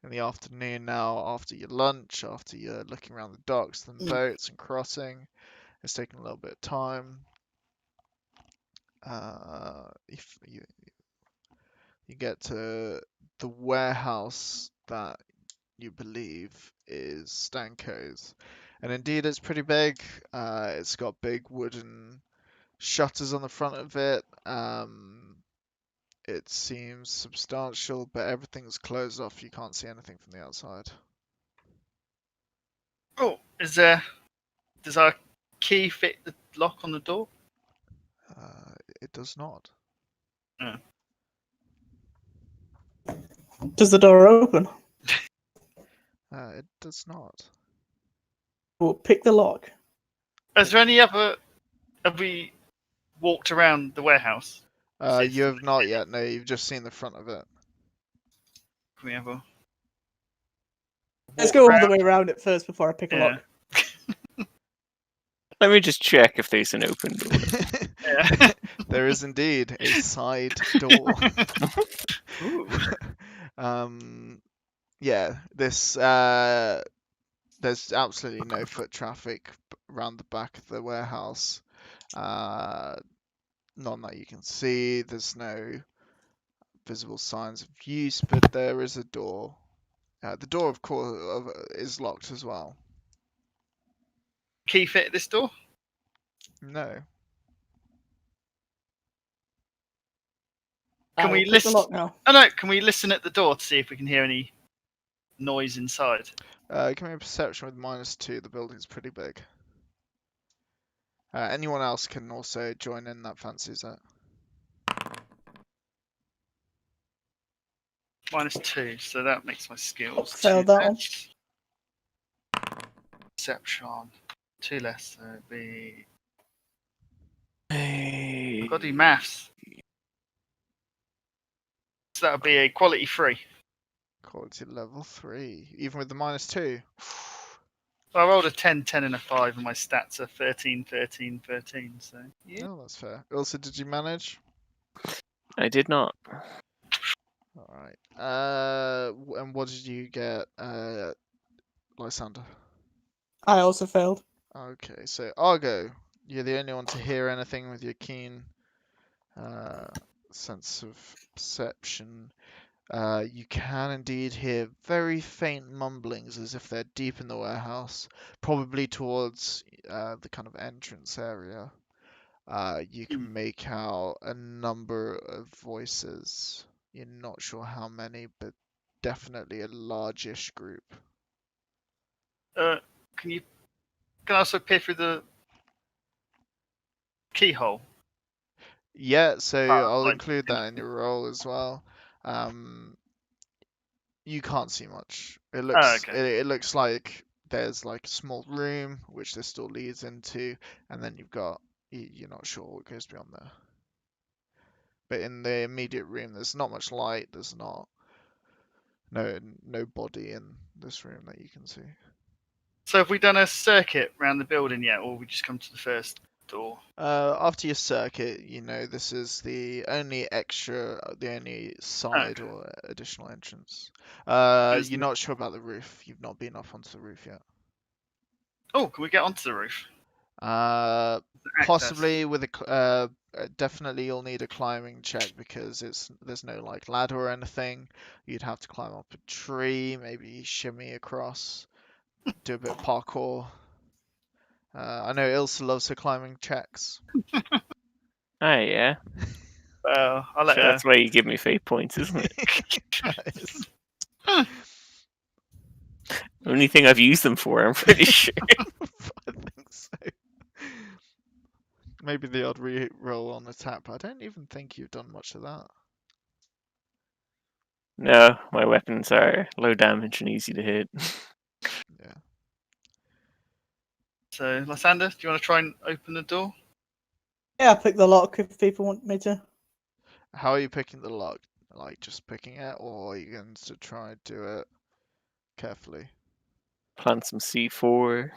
in the afternoon now, after your lunch, after you're looking around the docks and boats and crossing. It's taking a little bit of time. If you get to the warehouse that you believe is Stanko's. And indeed, it's pretty big. It's got big wooden shutters on the front of it. It seems substantial, but everything's closed off. You can't see anything from the outside. Oh, does our key fit the lock on the door? It does not. Does the door open? It does not. We'll pick the lock. Is there any other? Have we walked around the warehouse? You have not yet. No, you've just seen the front of it. Can we have a Let's walk go all around? the way around it first before I pick a Yeah. lock. Let me just check if there's an open door. Yeah. There is indeed a side door. Ooh. Yeah, this there's absolutely no foot traffic around the back of the warehouse. None that you can see. There's no visible signs of use, but there is a door. The door, of course, is locked as well. Key fit this door? No. Can we Pick the listen? lock now. Oh no, can we listen at the door to see if we can hear any noise inside? Give me a perception with -2. The building's pretty big. Anyone else can also join in that fancies it. -2, so that makes my skills Failed 2 that one. less. Perception 2 less, so it'd be. I've got to do maths. So that would be a quality 3. Quality level 3, even with the -2. So I rolled a 10, 10, and a 5, and my stats are 13, 13, 13. So yeah. No, that's fair. Also, did you manage? I did not. All right. And what did you get, Lysander? I also failed. Okay, so Argo, you're the only one to hear anything with your keen sense of perception. You can indeed hear very faint mumblings as if they're deep in the warehouse, probably towards the kind of entrance area. You can make out a number of voices. You're not sure how many, but definitely a largish group. Can I also peer through the keyhole? Yeah, so I'll like- include that in your roll as well. You can't see much. It looks okay. it looks like there's like a small room which this door leads into, and then you're not sure what goes beyond there. But in the immediate room, there's not much light. There's no body in this room that you can see. So have we done a circuit around the building yet, or we just come to the first door? After your circuit, this is the only side Okay. or additional entrance. There's You're no- not sure about the roof. You've not been up onto the roof yet. Oh, can we get onto the roof? Uh, Access. possibly with definitely you'll need a climbing check because there's no like ladder or anything. You'd have to climb up a tree, maybe shimmy across, do a bit of parkour. I know Ilsa loves her climbing checks. Oh yeah. Well, I'll let So her. that's why you give me fate points, isn't it? Nice. Only thing I've used them for, I'm pretty sure. I think so. Maybe the odd re-roll on the tap, but I don't even think you've done much of that. No, my weapons are low damage and easy to hit. Yeah. So, Lysander, do you want to try and open the door? Yeah, pick the lock if people want me to. How are you picking the lock? Like just picking it, or are you going to try and do it carefully? Plant some C4.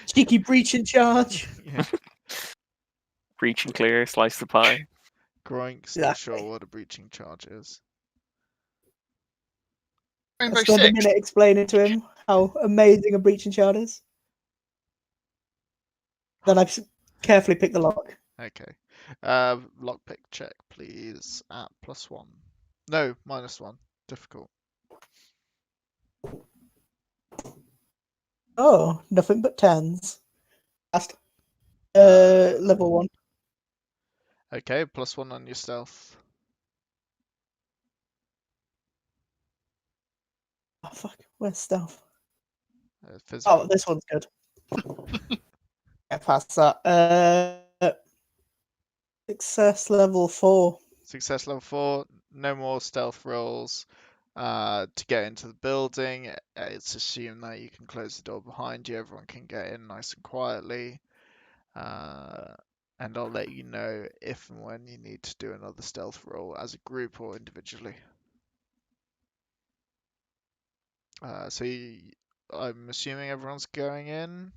Cheeky breach in charge. Yeah. Breach and clear, slice the pie. Groink's Yeah. not sure what a breaching charge is. Rainbow I spent a Six. minute explaining to him how amazing a breach in charge is. Then I carefully pick the lock. Okay. Lockpick check, please, at +1. No, -1. Difficult. Oh, nothing but 10s. Last. Level 1. Okay, +1 on your stealth. Oh, fuck. Where's stealth? Physical. Oh, this one's good. Get past that. Success level 4. Success level 4, no more stealth rolls. To get into the building, it's assumed that you can close the door behind you, everyone can get in nice and quietly. And I'll let you know if and when you need to do another stealth roll as a group or individually. I'm assuming everyone's going in?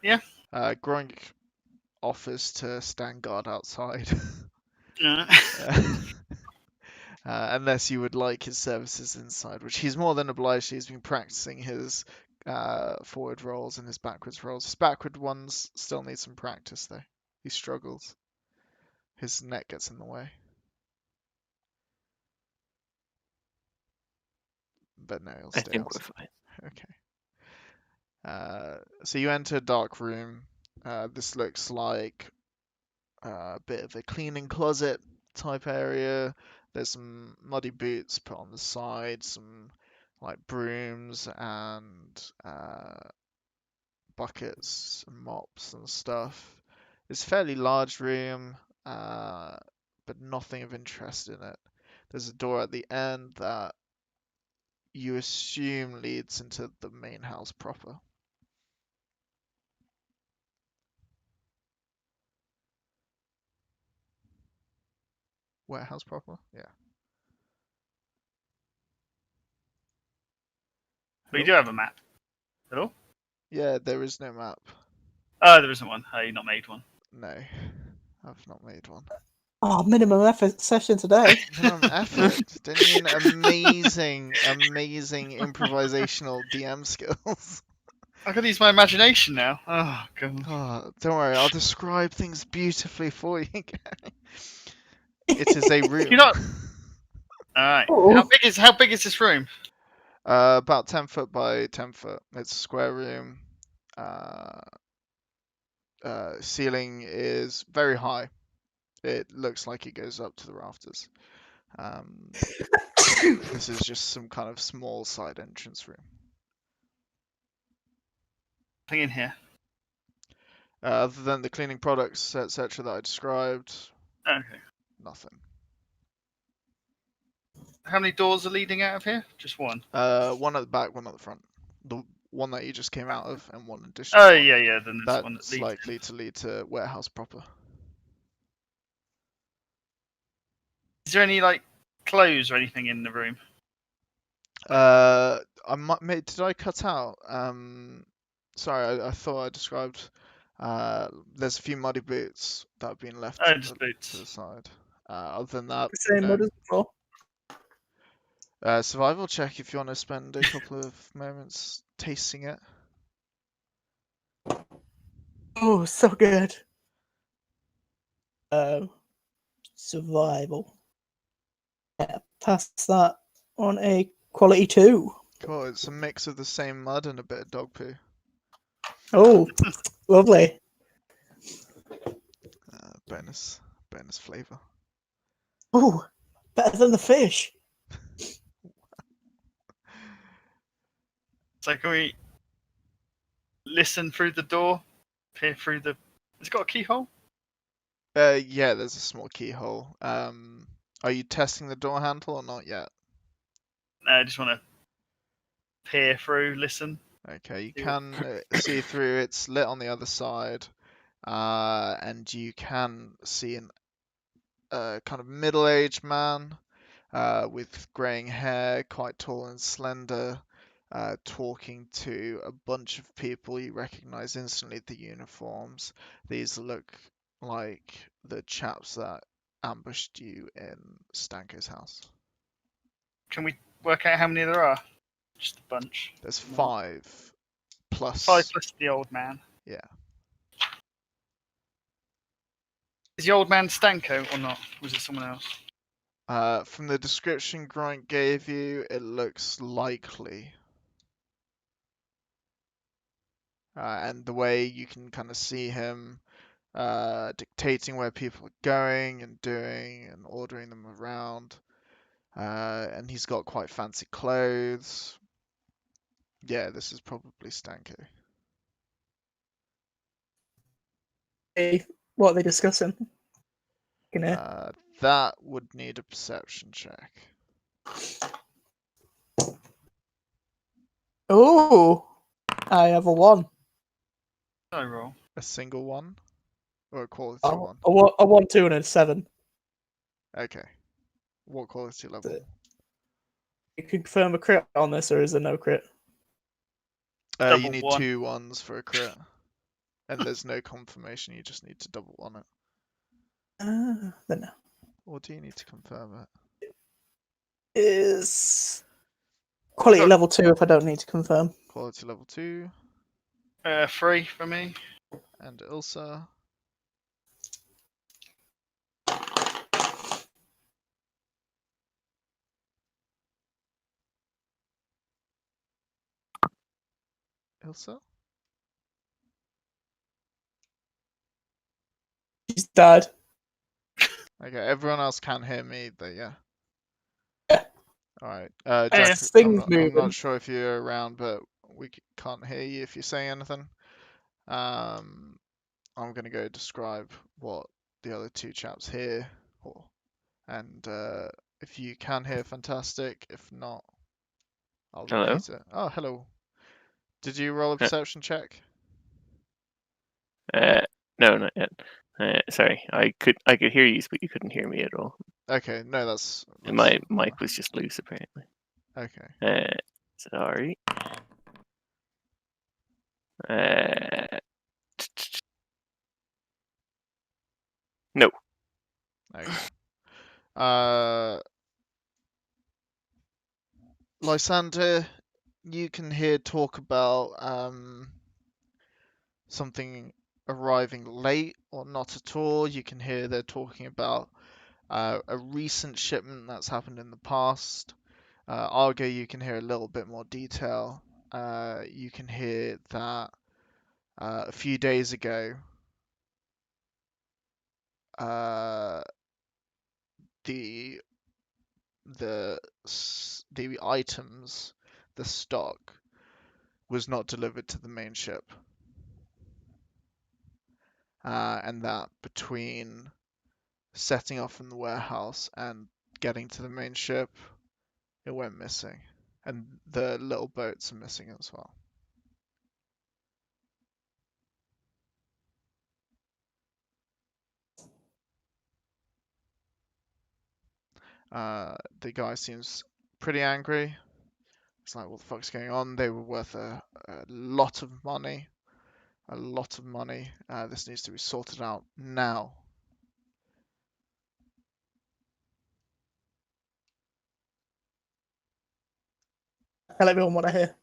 Yeah. Groink offers to stand guard outside. Unless you would like his services inside, which he's more than obliged. He's been practicing his forward rolls and his backwards rolls. His backward ones still need some practice, though. He struggles. His neck gets in the way. But no, he'll I stay think we're outside. fine. Okay. So you enter a dark room. This looks like a bit of a cleaning closet type area. There's some muddy boots put on the side, some like brooms and buckets and mops and stuff. It's a fairly large room, but nothing of interest in it. There's a door at the end that you assume leads into the main house proper. Warehouse proper? Yeah. We do have a map. Hello? Yeah, there is no map. Oh, there isn't one. Oh, you not made one. No, I've not made one. Oh, minimum effort session today. Minimum effort. Don't you mean amazing, amazing improvisational DM skills? I gotta use my imagination now. Oh, God. Oh, don't worry, I'll describe things beautifully for you. It is a room. You're not. Alright. Oh. How big is this room? About 10 foot by 10 foot. It's a square room. Ceiling is very high. It looks like it goes up to the rafters. This is just some kind of small side entrance room. Nothing in here. Other than the cleaning products, etc., that I described, Okay. nothing. How many doors are leading out of here? Just one. One at the back, one at the front. The one that you just came out of, and one additional Oh, one. yeah. Then there's one that That's leads. likely to lead to warehouse proper. Is there any like clothes or anything in the room? Did I cut out? Sorry, I thought I described. There's a few muddy boots that have been left Oh, to just the boots. side. Other than that, The same no. mud as before. Survival check if you want to spend a couple of moments tasting it. Oh, so good. Survival. Yeah, pass that on a quality 2. Cool, it's a mix of the same mud and a bit of dog poo. Oh, lovely. Bonus flavour. Oh, better than the fish. So can we listen through the door? Peer through the. Has it got a keyhole? Yeah, there's a small keyhole. Are you testing the door handle or not yet? No, I just want to peer through, listen. Okay, you See what- can see through. It's lit on the other side, and you can see a kind of middle-aged man with graying hair, quite tall and slender, talking to a bunch of people. You recognize instantly the uniforms. These look like the chaps that ambushed you in Stanko's house. Can we work out how many there are? Just a bunch. There's 5 plus. 5 plus the old man. Yeah. Is the old man Stanko or not? Was it someone else? From the description Grant gave you, it looks likely. and the way you can kind of see him dictating where people are going and doing and ordering them around. And he's got quite fancy clothes. Yeah, this is probably Stanko. Hey, what are they discussing? Can I- That would need a perception check. Oh, I have a 1. I roll. A single one or a quality Oh, one? a 1, 2, and a 7. Okay. What quality level? You can confirm a crit on this, or is there no crit? You Double need 1. 2 ones for a crit. And there's no confirmation, you just need to double one it. Then no. Or do you need to confirm it? Is quality Got- level 2 if I don't need to confirm. Quality level 2. 3 for me. And Ilsa. Ilsa? She's died. Okay, everyone else can hear me, but yeah. Yeah. Alright. Yeah. Jack, Things I'm moving. not sure if you're around, but we can't hear you if you say anything. I'm gonna go describe what the other two chaps hear, and if you can hear, fantastic. If not, I'll Hello? repeat it. Oh, hello. Did you roll a perception check? No, not yet. Sorry, I could hear you, but you couldn't hear me at all. Okay, no, that's My mic was just loose, apparently. okay. Sorry. No. Okay. Lysander, you can hear talk about something arriving late or not at all. You can hear they're talking about a recent shipment that's happened in the past. Argo, you can hear a little bit more detail. You can hear that a few days ago, the the items, the stock, was not delivered to the main ship, and that between setting off from the warehouse and getting to the main ship, it went missing, and the little boats are missing as well. The guy seems pretty angry. It's like, what the fuck's going on? They were worth a lot of money. A lot of money. This needs to be sorted out now. Tell everyone what I hear.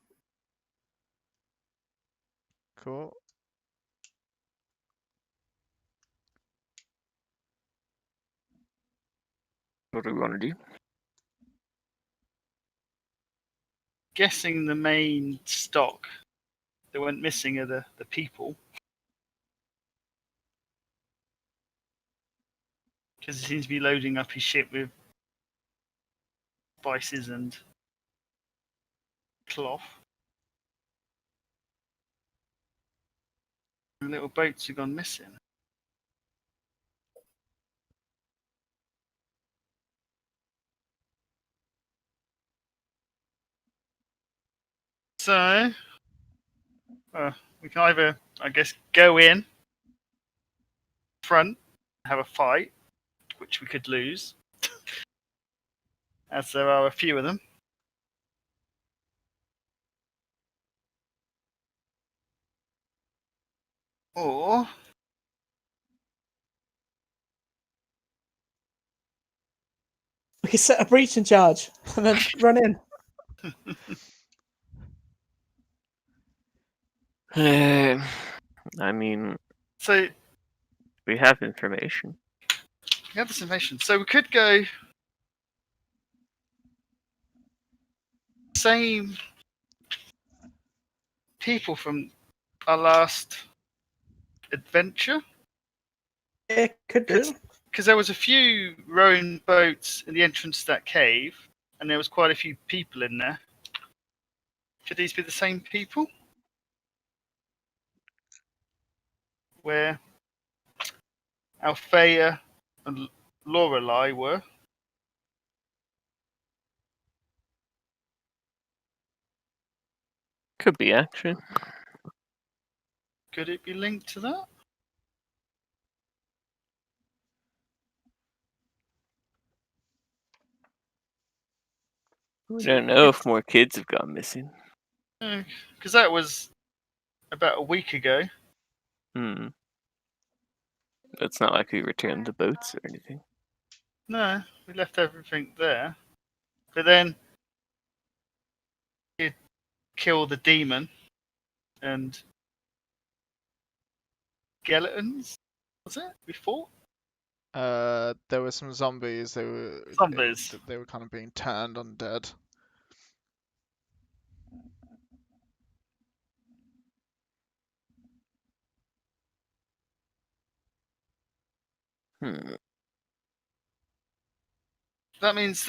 Cool. What do we want to do? Guessing the main stock that went missing are the people. Because he seems to be loading up his ship with spices and cloth. The little boats have gone missing. So, we can either, I guess, go in front, have a fight, which we could lose, as there are a few of them. Or We can set a breach in charge and then run in. I mean, so we have information. we have this information. So we could go same people from our last adventure? It could do. Because there was a few rowing boats in the entrance to that cave, and there was quite a few people in there. Could these be the same people? Where Althea and Lorelei were? Could be, actually. Could it be linked to that? We don't know if more kids have gone missing. Because that was about a week ago. Hmm. It's not like we returned the boats or anything. No, we left everything there. But then you kill the demon and skeletons. Was it? We fought? There were some zombies. Zombies. They were kind of being turned undead. Hmm. That means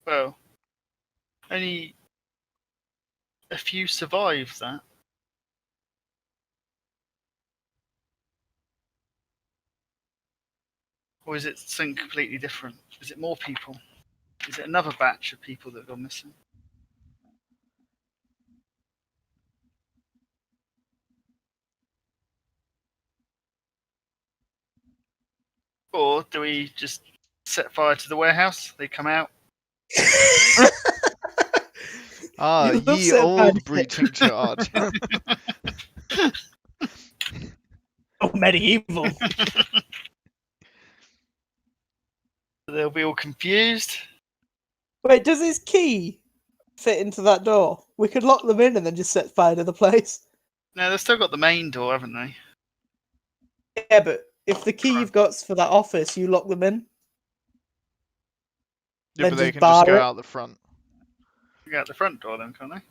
well, only a few survived that. Or is it something completely different? Is it more people? Is it another batch of people that have gone missing? Or do we just set fire to the warehouse? They come out. Ah, You love ye setting fire to old shit. breaching charge. Oh, medieval. They'll be all confused. Wait, does his key fit into that door? We could lock them in and then just set fire to the place. No, they've still got the main door, haven't they? Yeah, but if the key you've got's for that office, you lock them in. Yeah, Then but they just can just bar go it. out the front. You go out the front door then, can't they?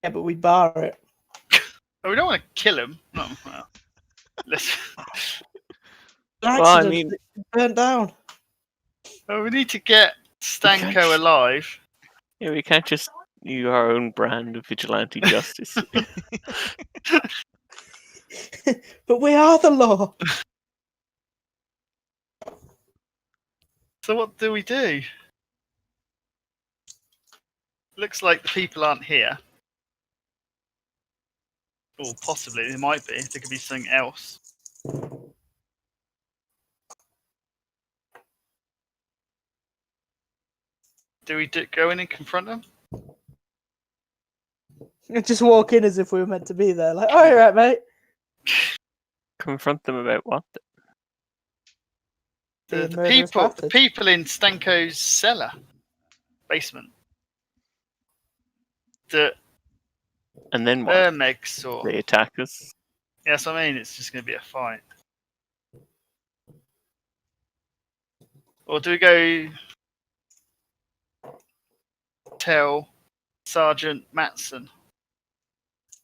Yeah, but we bar it. Oh, we don't want to kill him. No, well, let's. An Well, I accident. mean- It burnt down. Oh, we need to get Stanko alive. Yeah, we can't just use our own brand of vigilante justice. But we are the law. So what do we do? Looks like the people aren't here. Or possibly they might be. There could be something else. Do we go in and confront them? Just walk in as if we were meant to be there. Like, oh, you're right, mate. Confront them about what? Being The murderous people, the bastards. people in Stanko's cellar, basement. The And then what? Ermegs or They attack us? yes, I mean it's just going to be a fight. Or do we go tell Sergeant Matson?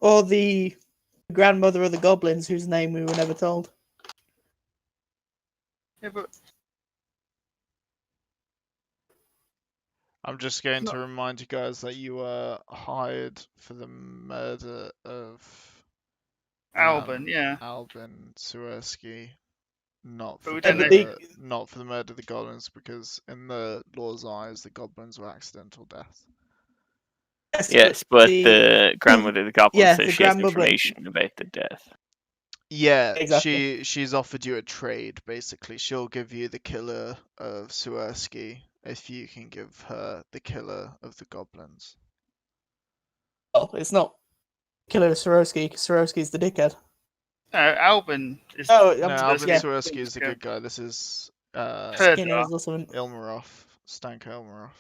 Or the grandmother of the goblins, whose name we were never told. Yeah, but I'm just going No. to remind you guys that you were hired for the murder of Albin, yeah. Albin Swirsky, not But for we the don't know- not for the murder of the goblins, because in the law's eyes, the goblins were accidental death. Yes, but the grandmother of the goblin Yeah, says the she has grandmother- information about the death. Yeah, Exactly. she's offered you a trade. Basically, she'll give you the killer of Swirsky if you can give her the killer of the goblins. Oh, it's not Killer Swarovski, because Swarovski's the dickhead. No, Albin is. Oh, No, Albin yeah. Swirsky is the good guy. This is Perdar. Skinner's or something. Ilmarov, Stanko Ilmarov.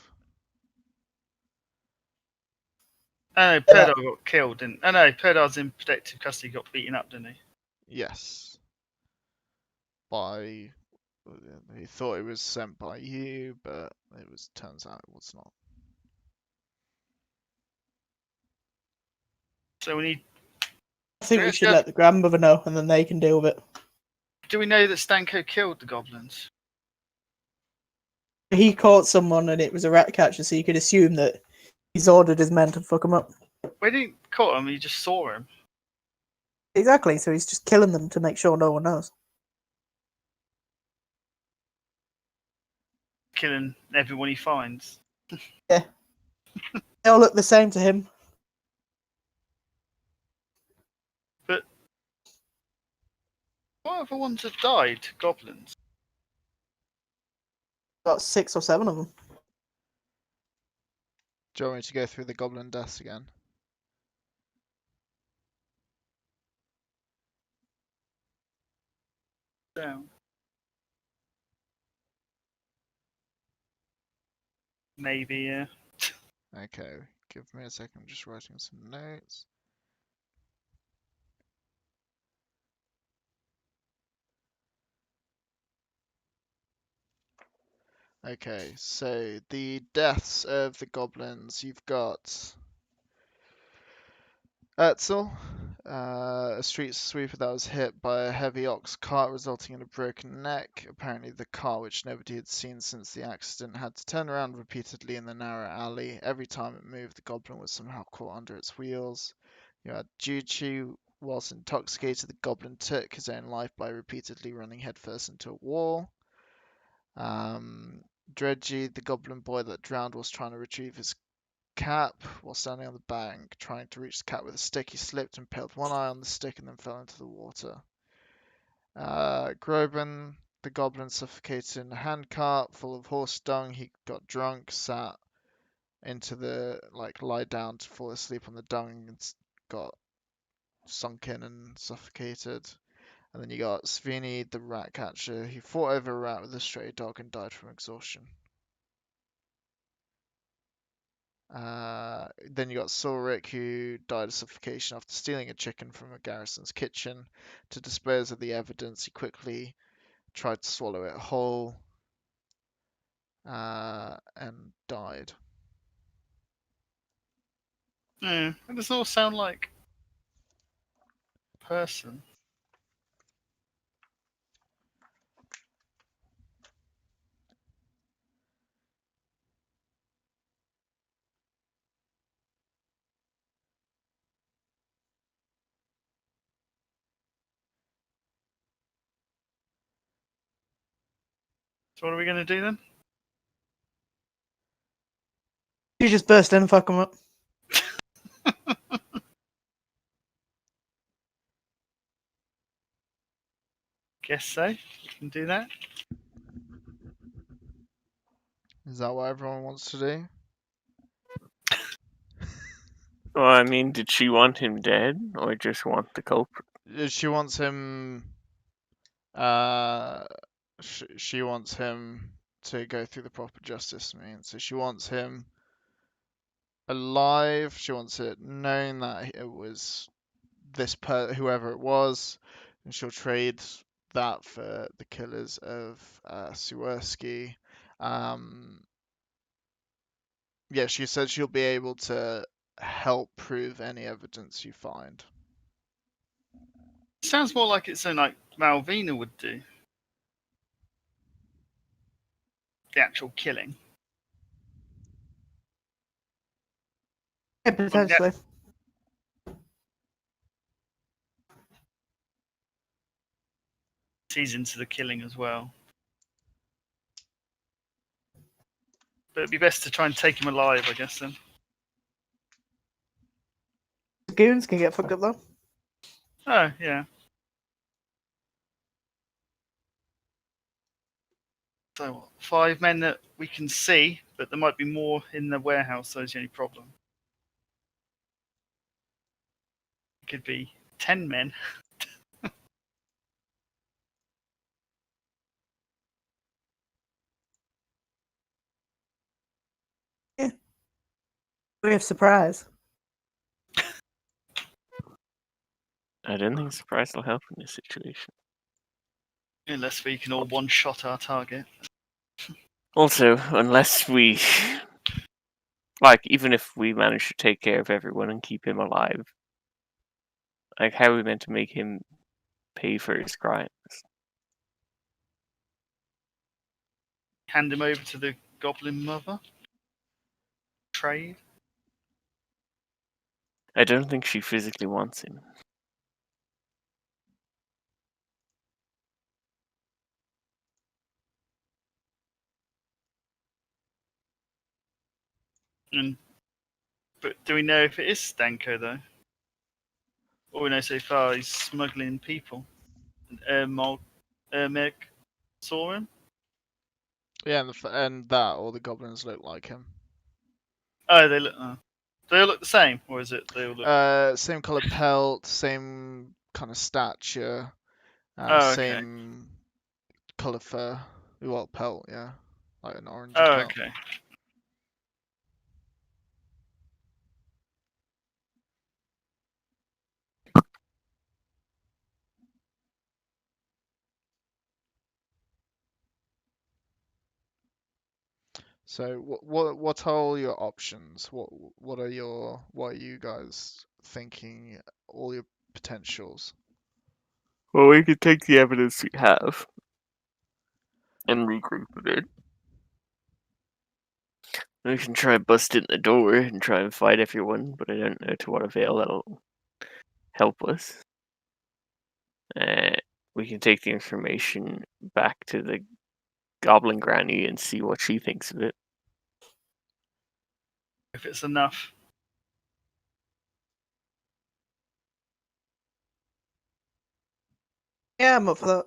Oh no, Perdar got killed, didn't? Oh no, Perdar's in protective custody. Got beaten up, didn't he? Yes. By he thought it was sent by you, but turns out it was not. So we need I think we Let's should go- let the grandmother know, and then they can deal with it. Do we know that Stanko killed the goblins? He caught someone, and it was a rat catcher, so you could assume that he's ordered his men to fuck him up. We didn't caught him, he just saw him. Exactly. So he's just killing them to make sure no one knows. Killing everyone he finds. They all look the same to him. What other ones have died? Goblins. Got 6 or 7 of them. Do you want me to go through the goblin deaths again? Down. Maybe, yeah. Okay, give me a second. I'm just writing some notes. Okay, so the deaths of the goblins. You've got Etzel, a street sweeper that was hit by a heavy ox cart, resulting in a broken neck. Apparently, the car, which nobody had seen since the accident, had to turn around repeatedly in the narrow alley. Every time it moved, the goblin was somehow caught under its wheels. You had Juchi. Whilst intoxicated, the goblin took his own life by repeatedly running headfirst into a wall. Dredgy, the goblin boy that drowned, was trying to retrieve his cap while standing on the bank, trying to reach the cap with a stick. He slipped and impaled one eye on the stick and then fell into the water. Goblin, the goblin, suffocated in a handcart full of horse dung. He got drunk, sat into the lie down to fall asleep on the dung, and got sunk in and suffocated. And then you got Svini, the rat catcher, who fought over a rat with a stray dog and died from exhaustion. Then you got Sulric, who died of suffocation after stealing a chicken from a garrison's kitchen. To dispose of the evidence, he quickly tried to swallow it whole and died. Yeah, it doesn't all sound like a person. So what are we going to do then? You just burst in and fuck him up. Guess so. We can do that. Is that what everyone wants to do? Well, I mean, did she want him dead, or just want the culprit? She wants him. She wants him to go through the proper justice means. So she wants him alive. She wants it known that it was whoever it was, and she'll trade that for the killers of Swirsky. Yeah, she said she'll be able to help prove any evidence you find. Sounds more like it's something like Malvina would do. The actual killing. Yeah, potentially. He's into the killing as well. But it'd be best to try and take him alive, I guess, then. Goons can get fucked up though. Oh, yeah. So, what, 5 men that we can see, but there might be more in the warehouse, so that's the only problem. It could be 10 men. We have surprise. I don't think surprise will help in this situation. Unless we can all one-shot our target. Also, unless we, even if we manage to take care of everyone and keep him alive, Like, how are we meant to make him pay for his crimes? Hand him over to the Goblin Mother. Trade. I don't think she physically wants him. But do we know if it is Stanko though? All we know so far he's smuggling people. And Meg saw him. Yeah, and that all the goblins look like him. Oh, they look. Do they all look the same, or is it they all look? Same color pelt, same kind of stature, Oh, okay. same color fur. Well, pelt, yeah, like an orange Oh, pelt. okay. So what are all your options? What are you guys thinking? All your potentials. Well, we could take the evidence we have and regroup a bit. We can try and bust in the door and try and fight everyone, but I don't know to what avail that'll help us. We can take the information back to the Goblin Granny and see what she thinks of it. If it's enough. Yeah, I'm up for that.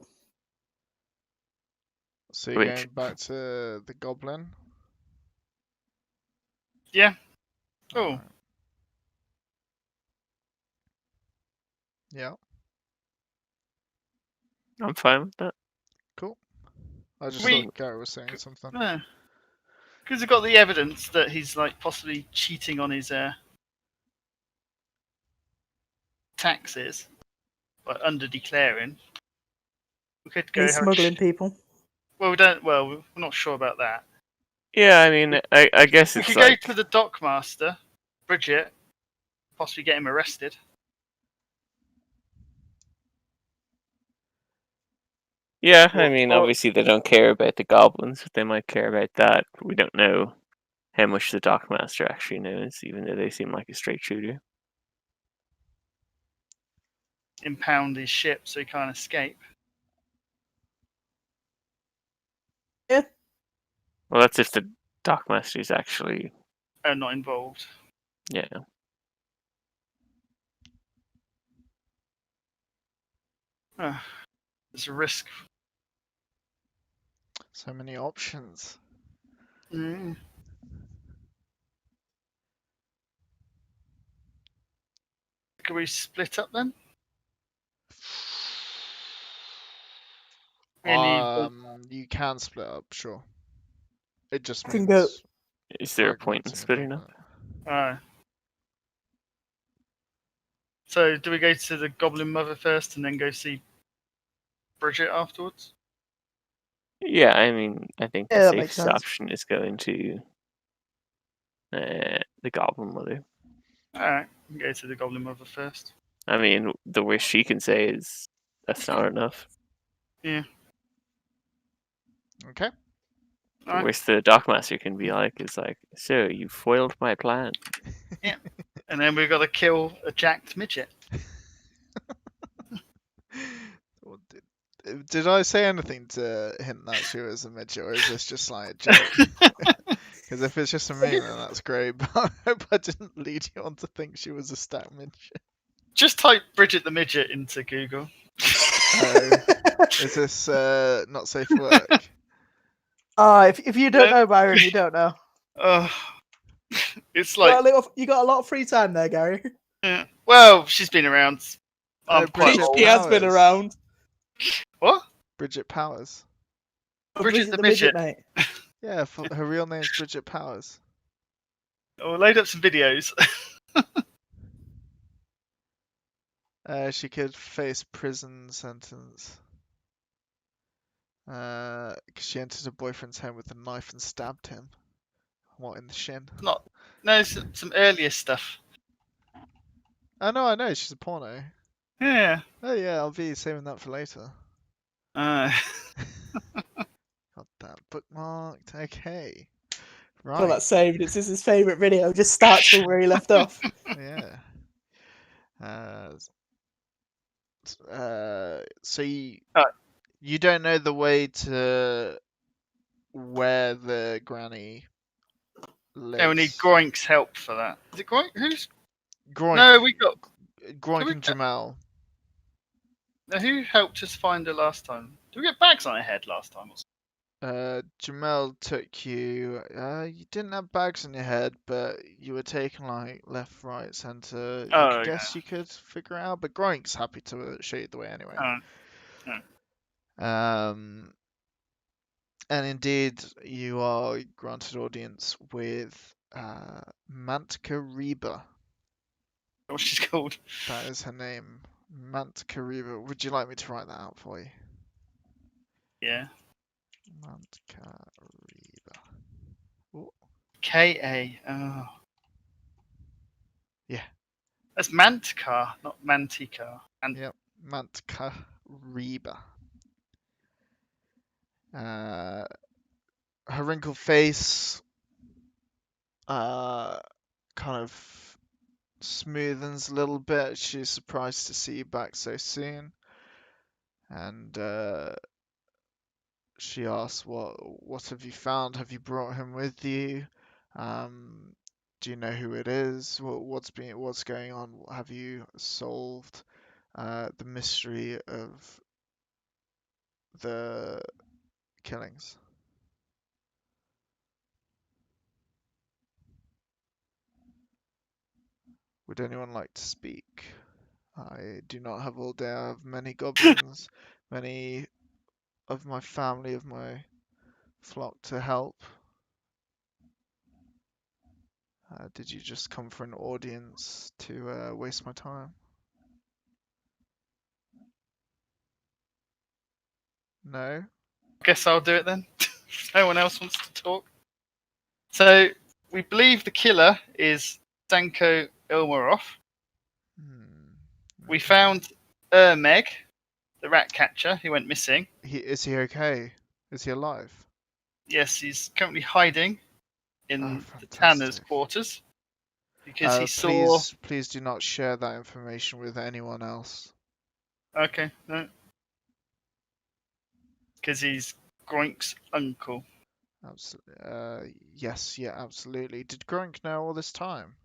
So you're Which- going back to the goblin? Yeah. Oh. Alright. Yeah, I'm fine with that. cool. I just We- thought Gary was saying something. Because we've got the evidence that he's like possibly cheating on his taxes by under declaring. We could go He's have a smuggling people. Well, we don't. Well, we're not sure about that. Yeah, I mean, I guess We it's could like... go to the dockmaster, Bridget, possibly get him arrested. Yeah, I mean, Or- obviously they don't care about the goblins, but they might care about that. We don't know how much the Dockmaster actually knows, even though they seem like a straight shooter. Impound his ship so he can't escape. Well, that's if the Dockmaster is actually... Not involved. Yeah. There's a risk. So many options. Mm. Could we split up then? You can split up, sure. It just I can means Is there a point in fragmenting a splitting bit, up? Alright. So, do we go to the Goblin Mother first and then go see Bridget afterwards? Yeah, I mean, I think Yeah, the that makes safest sense. option is going to the Goblin Mother. Alright, we can go to the Goblin Mother first. I mean, the worst she can say is that's not enough. Yeah. Okay. The Alright. worst the Dockmaster can be like is like, so you foiled my plan. And then we've got to kill a jacked midget. Well, did I say anything to hint that she was a midget, or is this just like a joke? Because if it's just a meme, then that's great. But I hope I didn't lead you on to think she was a stat midget. Just type Bridget the midget into Google. Is this not safe for work? If you don't know Byron, you don't know. It's You got, like, you got a lot of free time there, Gary. yeah. Well, she's been around. I'm quite Bridget old. He has been Powers. around. What? Bridget Powers. Bridget the midget. mate. Yeah, her real name's Bridget Powers. Oh, load up some videos. She could face prison sentence. 'Cause she entered her boyfriend's home with a knife and stabbed him. What, in the shin? No, some earlier stuff. Oh no, I know she's a porno. Yeah. Oh yeah, I'll be saving that for later. Uh, Got that bookmarked. Okay. Got Right. that saved. It's his favourite video. Just starts from where he left off. Yeah. So Uh, you don't know the way to where the granny yeah, we need lives. Groink's help for that. Is it Groink? Who's? Groink, No, we got. Groink we and get- Jamel. No, who helped us find her last time? Did we get bags on her head last time? Or something? Jamel took you. You didn't have bags on your head, but you were taken like left, right, center. You Oh, could yeah. guess you could figure it out, but Groink's happy to show you the way anyway. Oh, Um, and indeed, you are granted audience with Mantka Reba. what she's called. That is her name, Mantka Reba. Would you like me to write that out for you? Yeah. Mantka Reba. Oh, K-A. Oh. yeah. That's Manticar, not Manticar. And Yep, Mantka Reba. Her wrinkled face kind of smoothens a little bit. She's surprised to see you back so soon. And she asks, what have you found? Have you brought him with you? Um, do you know who it is? What's going on? Have you solved the mystery of the killings? Would anyone like to speak? I do not have all day. I have many goblins, many of my family, of my flock to help. Did you just come for an audience to waste my time? No? I guess I'll do it then. No one else wants to talk. So we believe the killer is Danko Ilmarov. Hmm. We Okay. found Meg, the rat catcher, who went missing. Is he okay? Is he alive? Yes, he's currently hiding Oh, in the Tanner's fantastic. quarters because he saw. Please do not share that information with anyone else. Okay, no. Because he's Groink's uncle. Absolutely. Yes, yeah, absolutely. Did Grunk know all this time?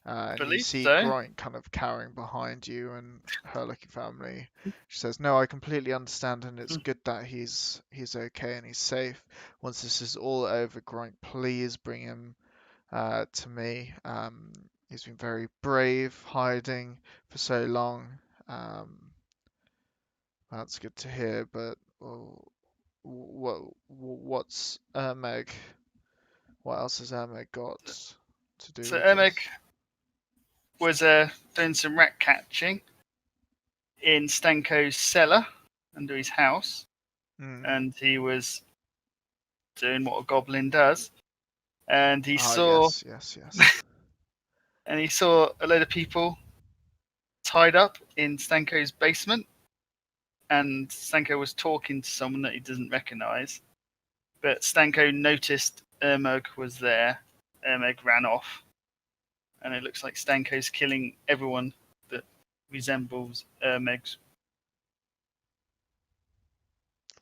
I And you believe see so. Groink kind of cowering behind you and her looking family. She says, "No, I completely understand, and it's good that he's okay and he's safe. Once this is all over, Groink, please bring him to me. He's been very brave, hiding for so long. That's good to hear. But what's Ermeg? What else has Ermeg got to do So with Meg this?" was doing some rat catching in Stanko's cellar under his house, Hmm. and he was doing what a goblin does. And he Ah, saw yes. and he saw a load of people tied up in Stanko's basement, and Stanko was talking to someone that he doesn't recognise. But Stanko noticed Ermog was there. Ermog ran off, and it looks like Stanko's killing everyone that resembles Ermog's,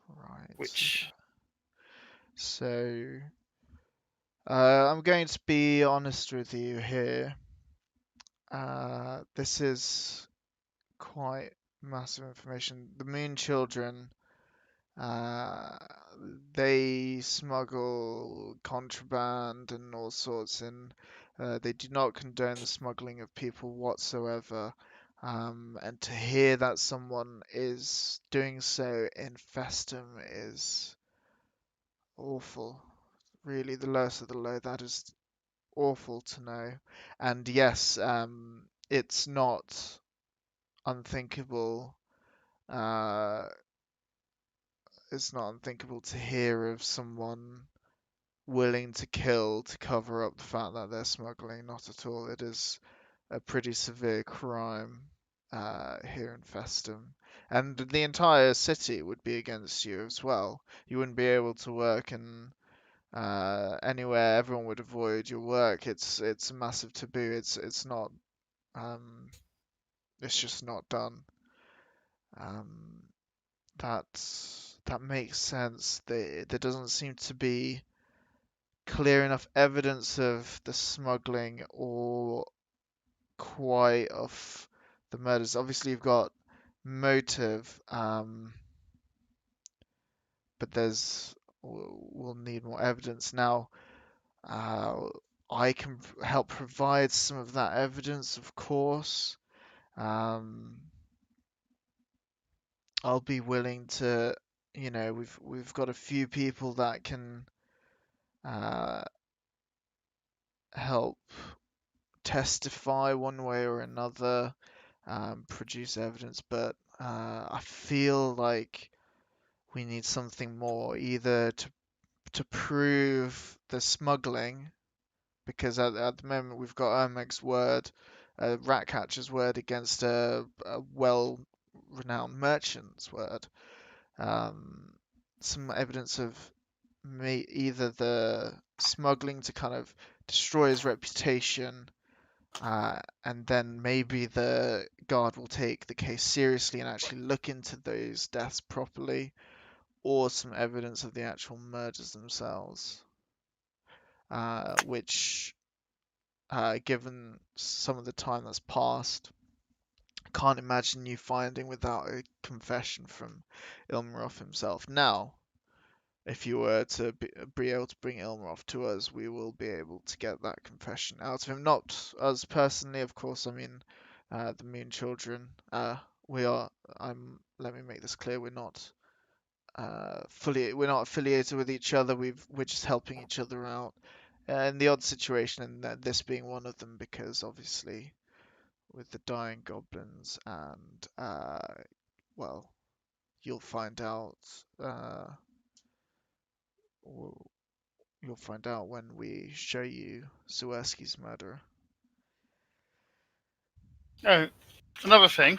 Right. which So, I'm going to be honest with you here. This is quite massive information. The Moon Children, uh, they smuggle contraband and all sorts, and they do not condone the smuggling of people whatsoever. And to hear that someone is doing so in Festum is awful. Really, the lowest of the low. That is awful to know. And yes, it's not unthinkable. Uh, it's not unthinkable to hear of someone willing to kill to cover up the fact that they're smuggling. Not at all. It is a pretty severe crime. here in Festum, and the entire city would be against you as well. You wouldn't be able to work in anywhere. Everyone would avoid your work. It's a massive taboo. It's not. It's just not done. Um, that makes sense. There doesn't seem to be clear enough evidence of the smuggling or quite of the murders. Obviously, you've got motive, but we'll need more evidence now. Uh, I can help provide some of that evidence, of course. Um, I'll be willing to, we've got a few people that can uh, help testify one way or another, produce evidence, but I feel like we need something more, either to prove the smuggling, because at the moment we've got Ermeg's word, Ratcatcher's word against a well-renowned merchant's word. Some evidence of either the smuggling to kind of destroy his reputation, and then maybe the guard will take the case seriously and actually look into those deaths properly, or some evidence of the actual murders themselves, which, given some of the time that's passed, can't imagine you finding without a confession from Ilmarov himself. Now, if you were to be able to bring Ilmarov to us, we will be able to get that confession out of him. Not us personally, of course. I mean, the Moon Children. We are. Let me make this clear. We're not affiliated with each other. We're just helping each other out in the odd situation, and this being one of them, because obviously with the dying goblins, and well, you'll find out. w- You'll find out when we show you Zawerski's murder. Oh, another thing.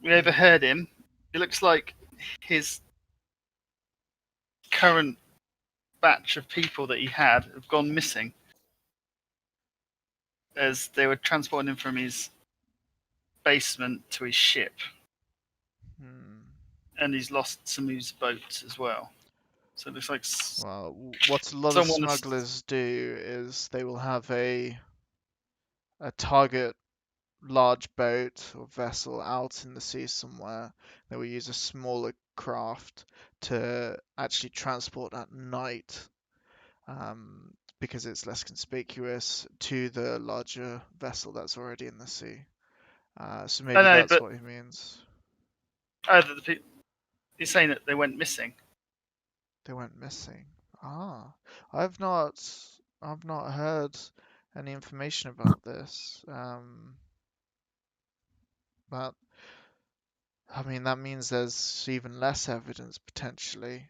We overheard him. It looks like his current batch of people that he had have gone missing as they were transporting him from his basement to his ship, Hmm. and he's lost some of his boats as well. So it looks like Well, what a lot of someone has. smugglers do is they will have a target large boat or vessel out in the sea somewhere. They will use a smaller craft to actually transport at night, because it's less conspicuous, to the larger vessel that's already in the sea. So I maybe know, that's but what he means. he's saying that they went missing. They went missing. Ah, I've not, I've not heard any information about this. But I mean, that means there's even less evidence potentially.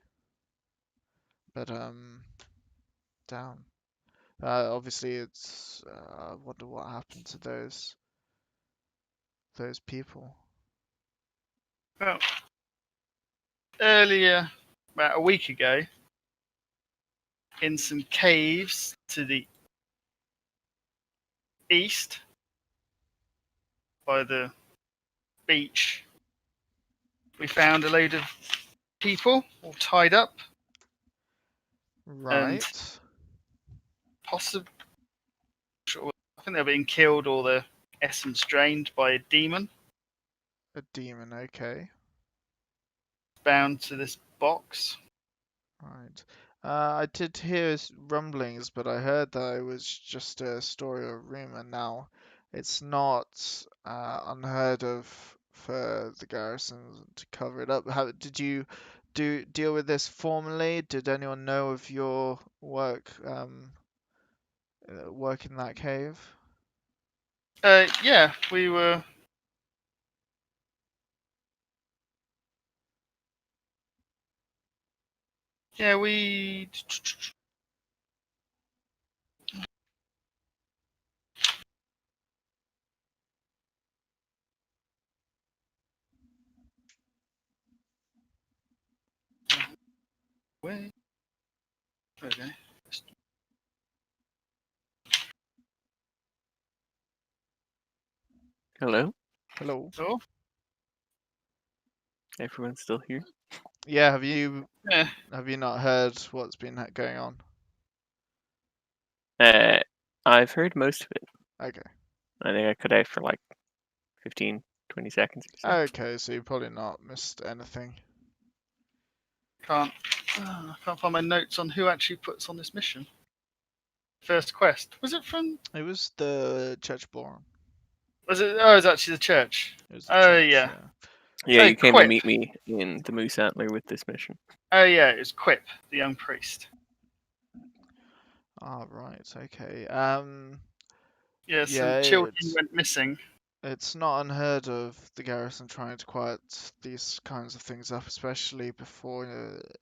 But damn. Obviously, I wonder what happened to those people. Well, earlier, about a week ago, in some caves to the east by the beach, we found a load of people all tied up and Right. possibly, I think they're being killed or the essence drained by a demon A demon. Okay. bound to this box. Right. I did hear rumblings, but I heard that it was just a story or rumor. Now, it's not unheard of for the garrison to cover it up. How did you deal with this formally? Did anyone know of your work in that cave? Yeah, we were. Yeah, we. Wait. There we go. Hello? Hello. Oh, Everyone's still here? Yeah, have you yeah. not heard what's been going on? I've heard most of it. Okay. I think I cut out for like 15, 20 seconds or so. Okay, so you've probably not missed anything. I can't find my notes on who actually puts on this mission. First quest. Was it from? It was the Church Boron. Was it? Oh, it was actually the church. It was the Oh church, yeah. Yeah, Oh, you came to Quip. meet me in the Moose Antler with this mission. Oh yeah, it was Quip, the young priest. Ah, right, okay. Yeah, some Yeah, children went missing. it's not unheard of the garrison trying to quiet these kinds of things up, especially before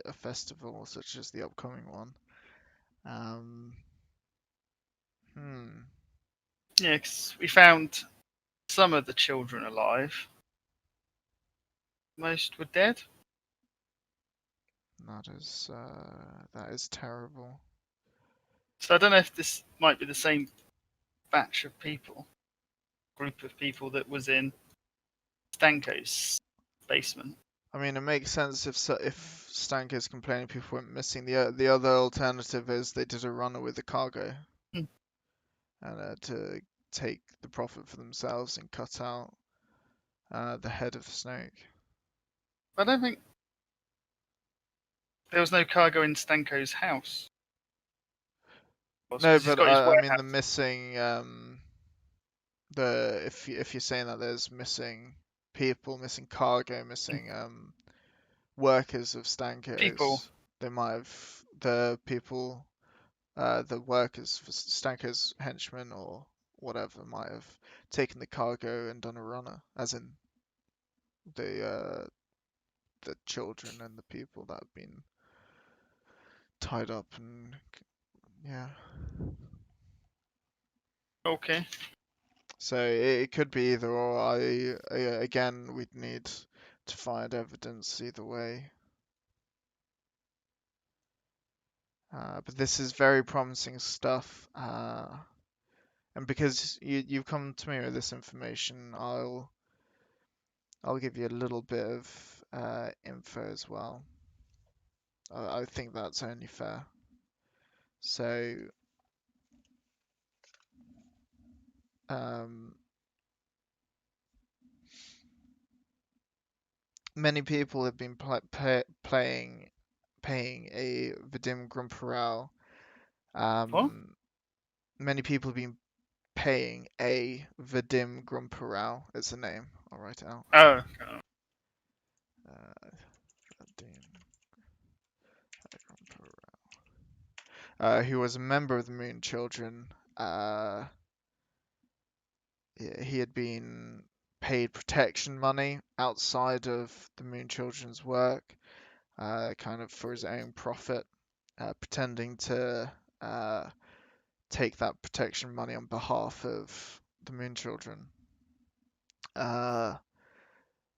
a festival such as the upcoming one. Hmm. Yeah, 'cause we found some of the children alive. Most were dead. That is terrible. So I don't know if this might be the same batch of people, group of people that was in Stanko's basement. I mean, it makes sense if Stank is complaining people went missing. The other alternative is they did a runner with the cargo, Hmm. and to take the profit for themselves and cut out the head of the snake. I don't think there was no cargo in Stanko's house. No, 'Cause he's but got his I mean the warehouse. missing if you're saying that there's missing people, missing cargo, missing workers of People. Stanko's, they might have the people, the workers for Stanko's henchmen or whatever might have taken the cargo and done a runner, as in the children and the people that have been tied up and yeah. Okay. So it could be either or. Again, we'd need to find evidence either way. But this is very promising stuff. And because you've come to me with this information, I'll give you a little bit of info as well. I think that's only fair. So, many people have been paying a Vadim Grumparel. What? Many people have been paying a Vadim Grumparel. It's a name. I'll write it out. Oh. Vadim Grumparel. Who was a member of the Moon Children. He had been paid protection money outside of the Moon Children's work, kind of for his own profit, pretending to take that protection money on behalf of the Moon Children.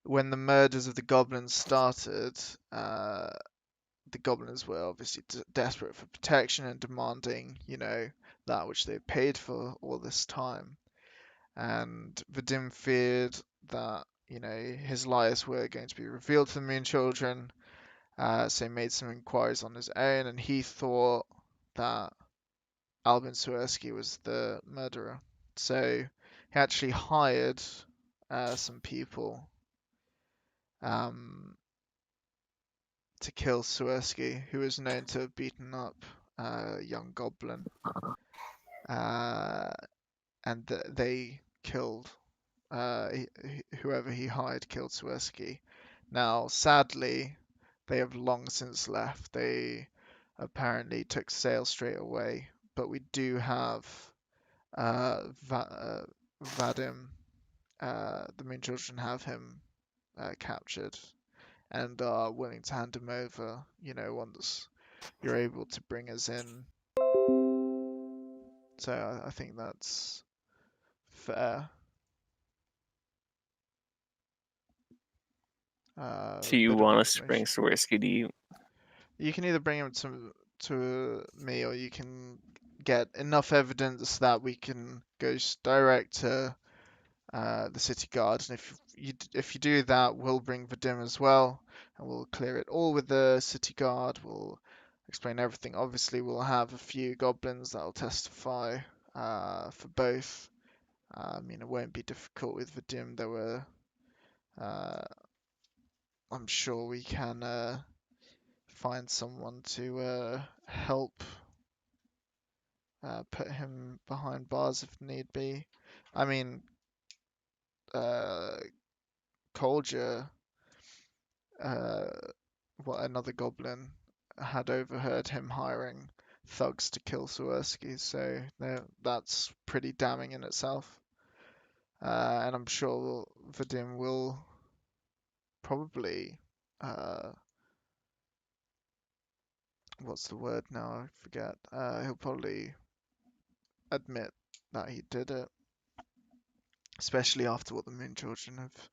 When the murders of the goblins started, the goblins were obviously desperate for protection and demanding, that which they paid for all this time. And Vadim feared that, his lies were going to be revealed to the Moon Children, so he made some inquiries on his own, and he thought that Albin Swirsky was the murderer. So he actually hired some people to kill Swirsky, who was known to have beaten up young Goblin. And they killed whoever he hired killed Swirsky. Now, sadly, they have long since left. They apparently took sail straight away, but we do have Vadim. The Moon Children have him captured and are willing to hand him over, once you're able to bring us in. So I think that's fair. So you Bit of want us to bring information. Swirsky to you? You can either bring him to me, or you can get enough evidence that we can go direct to the city guard. And if you do that, we'll bring Vadim as well, and we'll clear it all with the city guard. We'll explain everything. Obviously, we'll have a few goblins that'll testify for both. I mean, it won't be difficult with Vadim. I'm sure we can find someone to help put him behind bars if need be. I mean, Kolja, uh, another goblin, had overheard him hiring thugs to kill Swirsky, so that's pretty damning in itself. And I'm sure Vadim will probably, what's the word now? I forget. He'll probably admit that he did it, especially after what the Moon Children have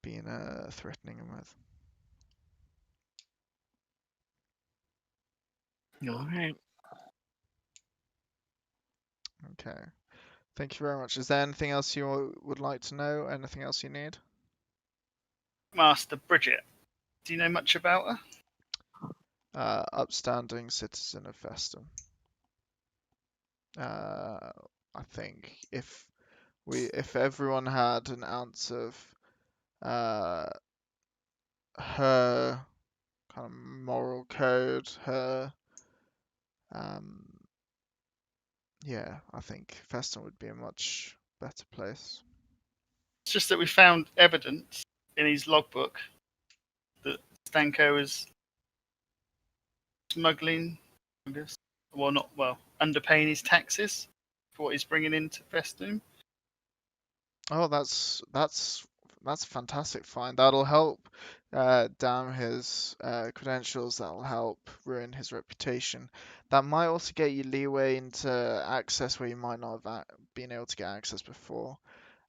been threatening him with. All right. Okay. Thank you very much. Is there anything else you would like to know? Anything else you need? Master Bridget. Do you know much about her? Upstanding citizen of Festum. I think if everyone had an ounce of her kind of moral code, um, yeah, I think Festum would be a much better place. It's just that we found evidence in his logbook that Stanko is smuggling, I guess, underpaying his taxes for what he's bringing into Festum. Oh, that's a fantastic find. That'll help damn his credentials. That'll help ruin his reputation. That might also get you leeway into access where you might not have been able to get access before.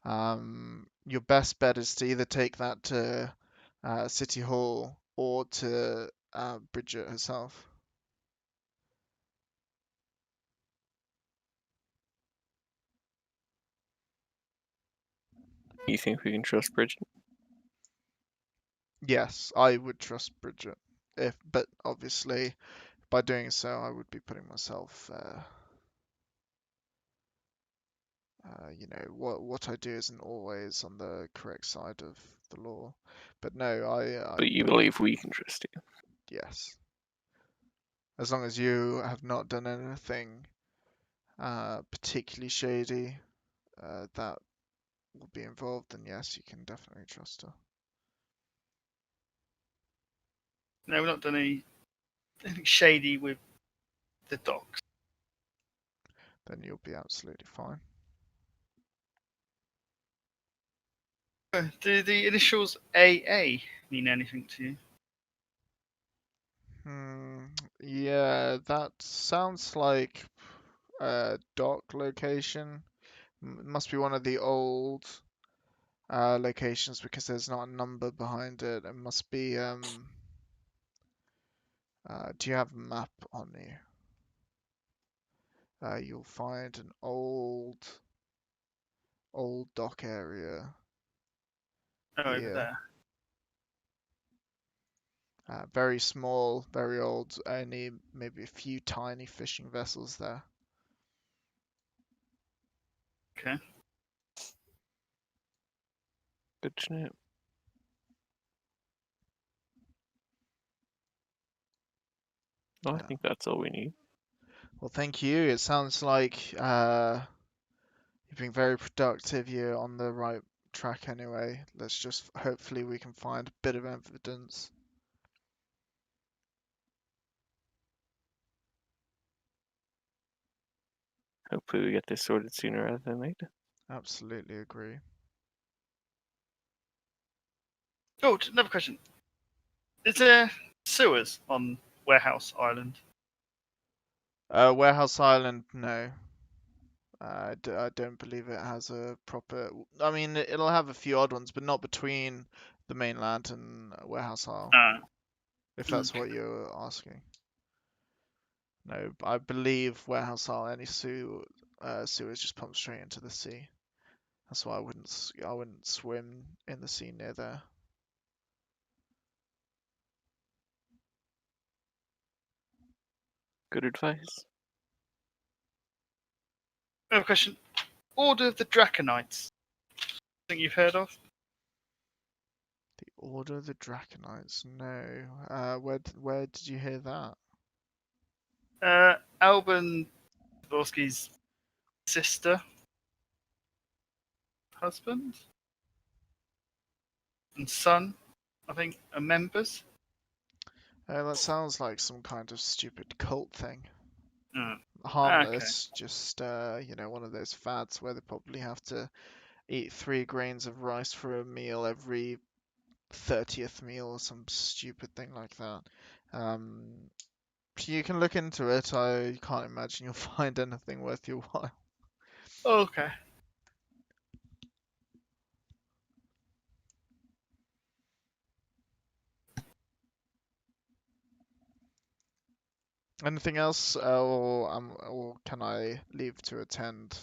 Your best bet is to either take that to City Hall or to Bridget herself. You think we can trust Bridget? Yes, I would trust Bridget. But obviously, by doing so, I would be putting myself what I do isn't always on the correct side of the law. But no, I But you believe we can trust you? yes. As long as you have not done anything particularly shady that will be involved, then yes, you can definitely trust her. No, we've not done anything shady with the docs. Then you'll be absolutely fine. Do the initials AA mean anything to you? Yeah, that sounds like a dock location. It must be one of the old locations because there's not a number behind it. It must be. Do you have a map on you? You'll find an old dock area Oh, over here. there. Very small, very old. Only maybe a few tiny fishing vessels there. Okay. Good to know. Well, I think that's all we need. Well, thank you. It sounds like you've been very productive. You're on the right track anyway. Let's just hopefully we can find a bit of evidence. Hopefully we get this sorted sooner rather than later. Absolutely agree. Oh, another question. Is there sewers on Warehouse Island? Warehouse Island, no. I don't believe it has a proper. I mean, it'll have a few odd ones, but not between the mainland and Warehouse Isle. Ah. if that's what you're asking. No, I believe warehouse style any sewers just pump straight into the sea. That's why I wouldn't swim in the sea near there. Good advice. I have a question. Order of the Draconites. Think you've heard of? The Order of the Draconites. No. Where did you hear that? Alban Dvorsky's sister, husband, and son, I think, are members. That sounds like some kind of stupid cult thing. Mm. Harmless, just one of those fads where they probably have to eat 3 grains of rice for a meal every 30th meal or some stupid thing like that. You can look into it. I can't imagine you'll find anything worth your while. Okay. Anything else, or can I leave to attend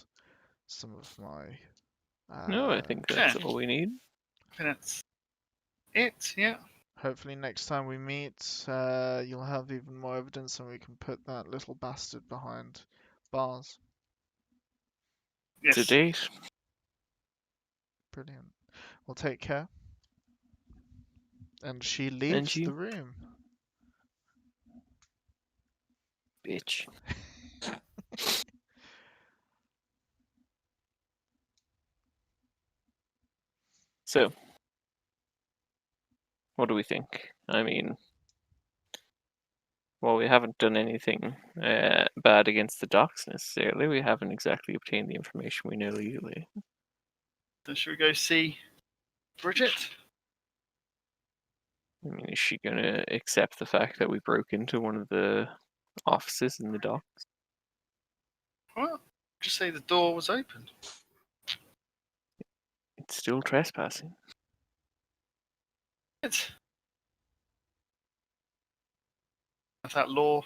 some of my? No, I think that's Yeah. all we need. I think that's it, yeah. Hopefully next time we meet, you'll have even more evidence, and we can put that little bastard behind bars. Yes. To date. Brilliant. Well, take care. And she And leaves you, the room. bitch. So, what do we think? I mean, well, we haven't done anything bad against the docks necessarily. We haven't exactly obtained the information we know legally. Then should we go see Bridget? I mean, is she going to accept the fact that we broke into one of the offices in the docks? Well, just say the door was open. It's still trespassing. If that law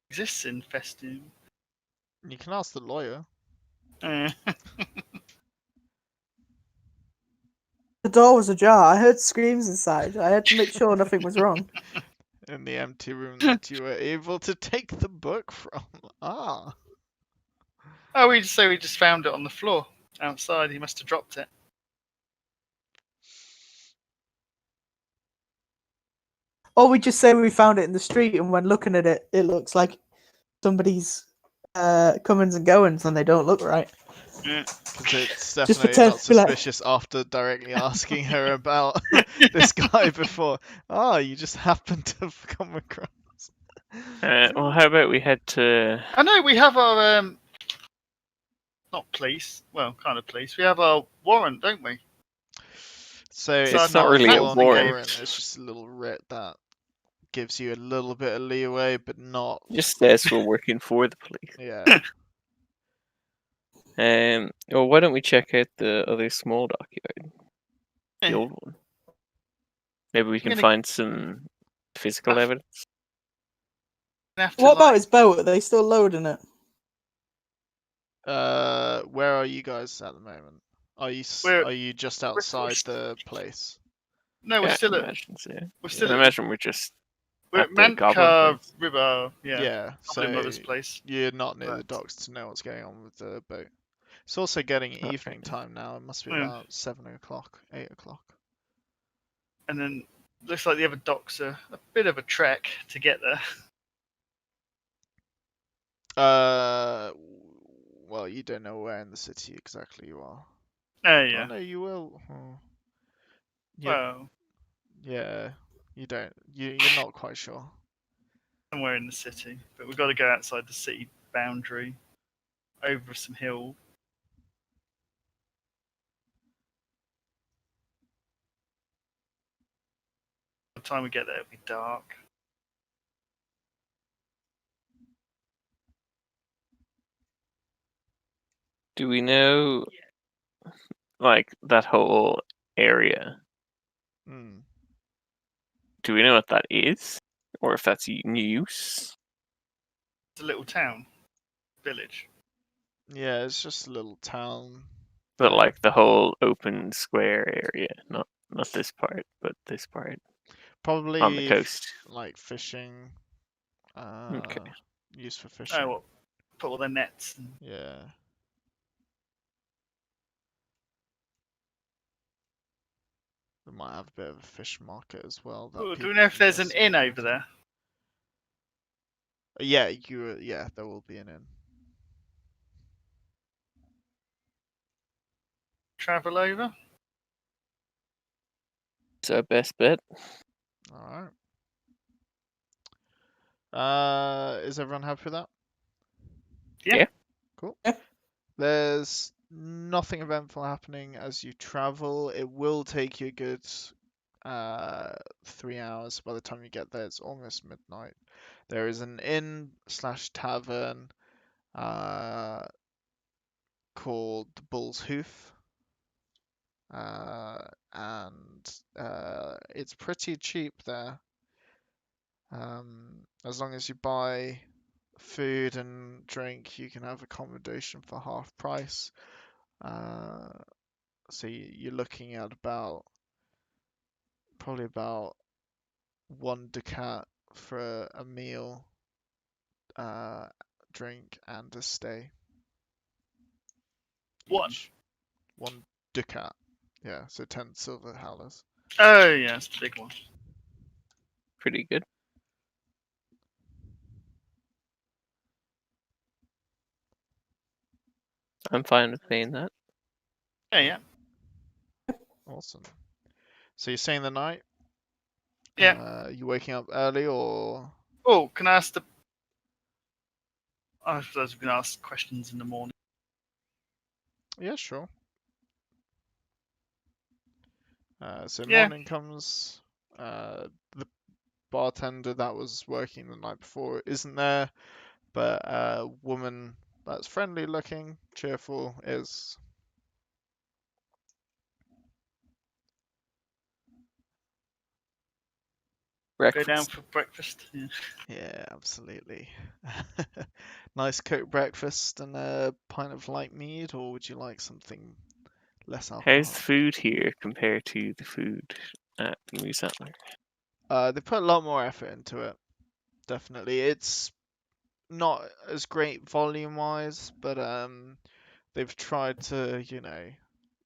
exists in Festoon. You can ask the lawyer. The door was ajar. I heard screams inside. I had to make sure nothing was wrong. In the empty room that you were able to take the book from. Ah. Oh, we just found it on the floor outside. He must have dropped it. Or we just say we found it in the street, and when looking at it, it looks like somebody's comings and goings, and they don't look right. Yeah. Because it's Just definitely pretend not to be like- suspicious after directly asking her about this guy before. Oh, you just happened to have come across. Well, how about we head to... I know we have our not police. Well, kind of police. We have our warrant, don't we? So It's it's not not really a full-on warrant. It's just a little writ that gives you a little bit of leeway, but not. Just says we're working for the police. Yeah. Well, why don't we check out the other small dockyard? The Yeah. old one. Maybe we can gonna- find some physical evidence. What about his boat? Are they still loading it? Where are you guys at the moment? Are you just outside the place? No, we're Yeah, still I at. imagine so. We're still I at. imagine we're just We're at at the Goblin Mancar place. River. Yeah. Yeah. Goblin So Mother's place. you're not near the Right. docks to know what's going on with the boat. It's also getting Okay. evening time now. It must be Yeah. about 7 o'clock, 8 o'clock. And then looks like the other docks are a bit of a trek to get there. Well, you don't know where in the city exactly you are. Oh Oh yeah. no, you will. Oh. Well, Yeah, you don't. You're not quite sure. somewhere in the city, but we've got to go outside the city boundary, over some hill. By the time we get there, it'll be dark. Do we know, like, that whole area? Hmm. Do we know what that is? Or if that's in use? It's a little town, village. Yeah, it's just a little town. But Yeah. like the whole open square area, not this part, but this part Probably on the coast. like fishing. Okay. Used for fishing. Oh, what? Put all their nets. And... Yeah. They might have a bit of a fish market as well. That Ooh, do people we know if can there's get an some inn food over to. there? Yeah, there will be an inn. Travel over? So best bet. All right. Is everyone happy with that? Yeah. Yeah. Cool. Yeah. There's nothing eventful happening as you travel. It will take you a good 3 hours by the time you get there. It's almost midnight. There is an inn slash tavern called the Bull's Hoof. And it's pretty cheap there. As long as you buy food and drink, you can have accommodation for half price. So you're looking at probably about 1 ducat for a meal, drink, and a stay One. each. 1 ducat. Yeah, so 10 silver howlers. Oh, yeah, it's the big one. Pretty good. I'm fine with paying that. Yeah. Awesome. So you're staying the night? Yeah. You waking up early or? Oh, can I ask the... I suppose we can ask questions in the morning. Yeah, sure. So Yeah. morning comes. The bartender that was working the night before isn't there, but a woman that's friendly looking, cheerful is. Go down Breakfast. for breakfast. Yeah. Yeah, absolutely. Nice cooked breakfast and a pint of light mead, or would you like something less How's the alcoholic? food here compared to the food at Moose Antler? They put a lot more effort into it. Definitely, it's not as great volume wise, but they've tried to,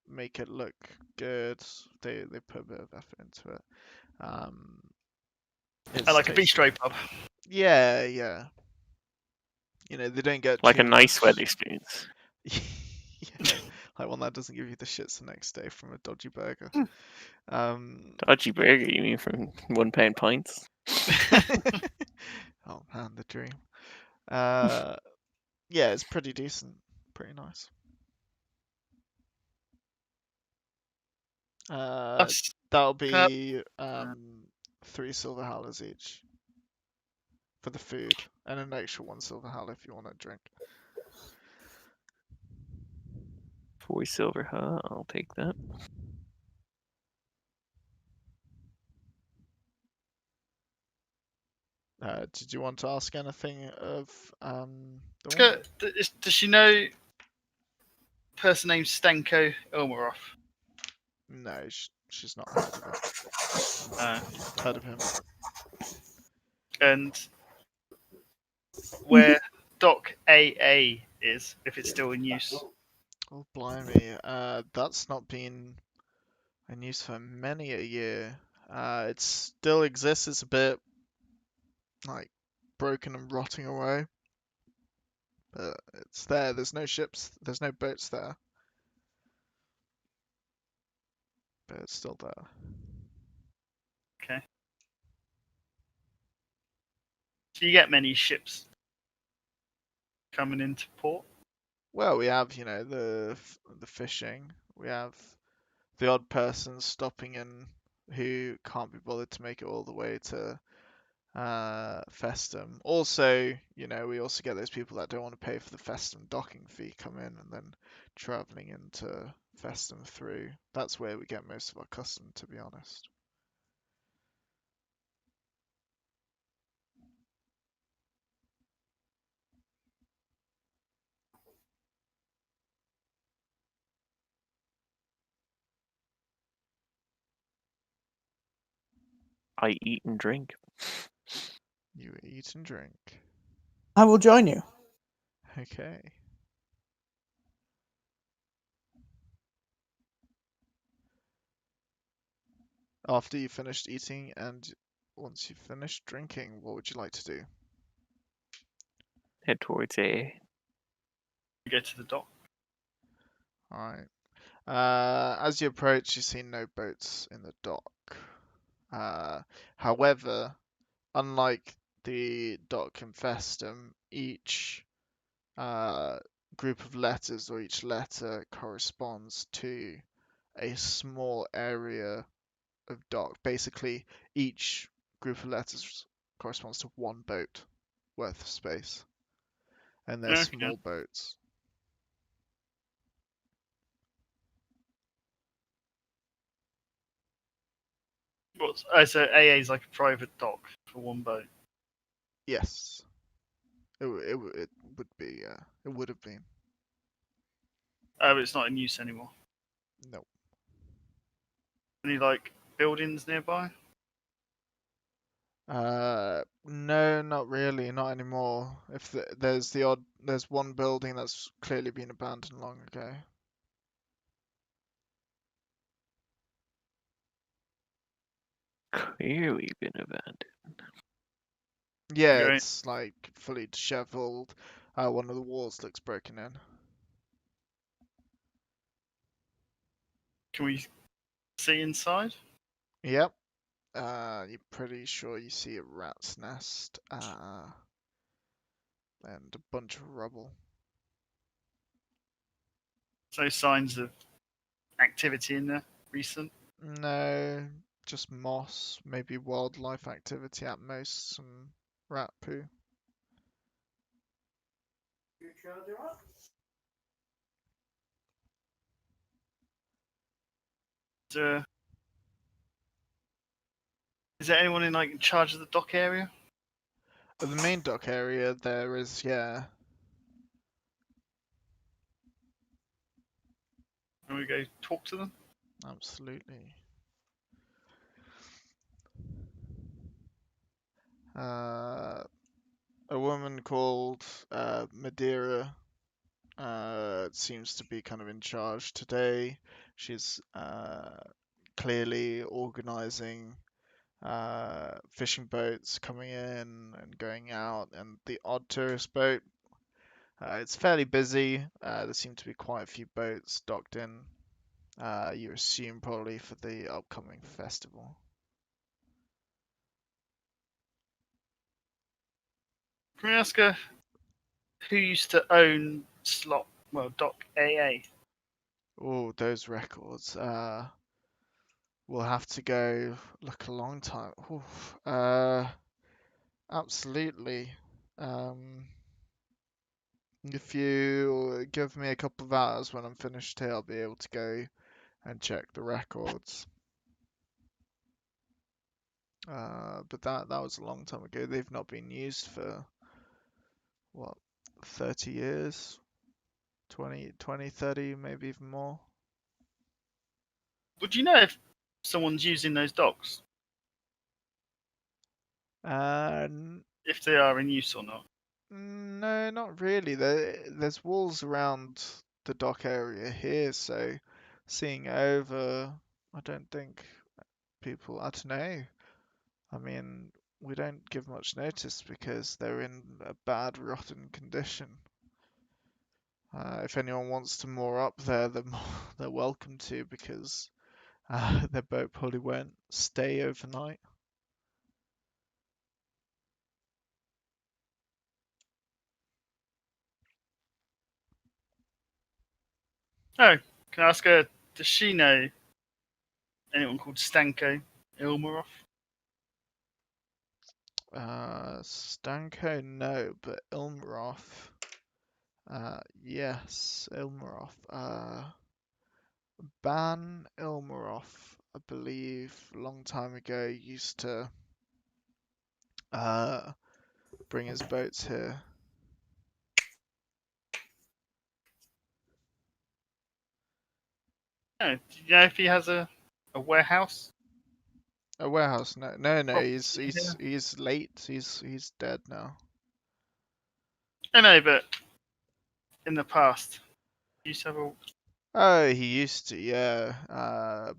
make it look good. They put a bit of effort into it. Um, I it's like a tasty. bistro pub. Yeah, yeah. They don't get Like too a nice much. Wetherspoons. Yeah, like one that doesn't give you the shits the next day from a dodgy burger. Dodgy burger, you mean from £1 pints? Oh man, the dream. Uh, yeah, it's pretty decent, pretty nice. That's That'll can I- be 3 silver howlers each for the food, and an extra 1 silver howler if you want a drink. 4 silver, huh? I'll take that. Did you want to ask anything of the let's woman? go. Does she know a person named Stanko Ilmarov? No, she's not heard of it. Heard of him. And where Doc AA is, if it's still in use. Oh, blimey. That's not been in use for many a year. It still exists. It's a bit like broken and rotting away, but it's there. There's no ships. There's no boats there, but it's still there. Okay. Do you get many ships coming into port? Well, we have, the fishing. We have the odd person stopping in who can't be bothered to make it all the way to Festum. Also, we also get those people that don't want to pay for the Festum docking fee come in and then traveling into Festum through. That's where we get most of our custom, to be honest. I eat and drink. You eat and drink. I will join you. Okay. After you finished eating and once you've finished drinking, what would you like to do? Head towards A. We go to the dock. Alright. As you approach, you see no boats in the dock. However, unlike the dock in Festum, each group of letters or each letter corresponds to a small area of dock. Basically, each group of letters corresponds to one boat worth of space, and they're Okay. small boats. So AA is like a private dock for one boat. Yes, it would be. It would have been. Oh, but it's not in use anymore. No. Any like buildings nearby? No, not really, not anymore. If there's one building that's clearly been abandoned long ago. Clearly been abandoned. Yeah, Okay. it's like fully disheveled. One of the walls looks broken in. Can we see inside? Yep. You're pretty sure you see a rat's nest, and a bunch of rubble. No signs of activity in there recent. No, just moss, maybe wildlife activity at most, some rat poo. Is is there anyone in like in charge of the dock area? At the main dock area, there is, yeah. Can we go talk to them? Absolutely. A woman called Madeira seems to be kind of in charge today. She's clearly organizing fishing boats coming in and going out, and the odd tourist boat. It's fairly busy. There seem to be quite a few boats docked in. You assume probably for the upcoming festival. Can we ask her who used to own dock AA? Oh, those records. We'll have to go look a long time. Oof. Absolutely. Um, if you give me a couple of hours when I'm finished here, I'll be able to go and check the records. But that was a long time ago. They've not been used for what, 30 years? 20, 30, maybe even more. Would you know if someone's using those docks? And If they are in use or not? no, not really. There's walls around the dock area here, so seeing over, I don't think people, I don't know. I mean, we don't give much notice because they're in a bad, rotten condition. If anyone wants to moor up there, they're welcome to because their boat probably won't stay overnight. Oh, can I ask her, does she know anyone called Stanko Ilmarov? Stanko, no, but Ilmarov, yes, Ilmarov. Ban Ilmarov, I believe, a long time ago, used to uh, bring his boats here. No, do you know if he has a warehouse? A warehouse? No, no, no. Oh, He's late. He's dead now. I know, but in the past, you used to have a. Oh, he used to, yeah.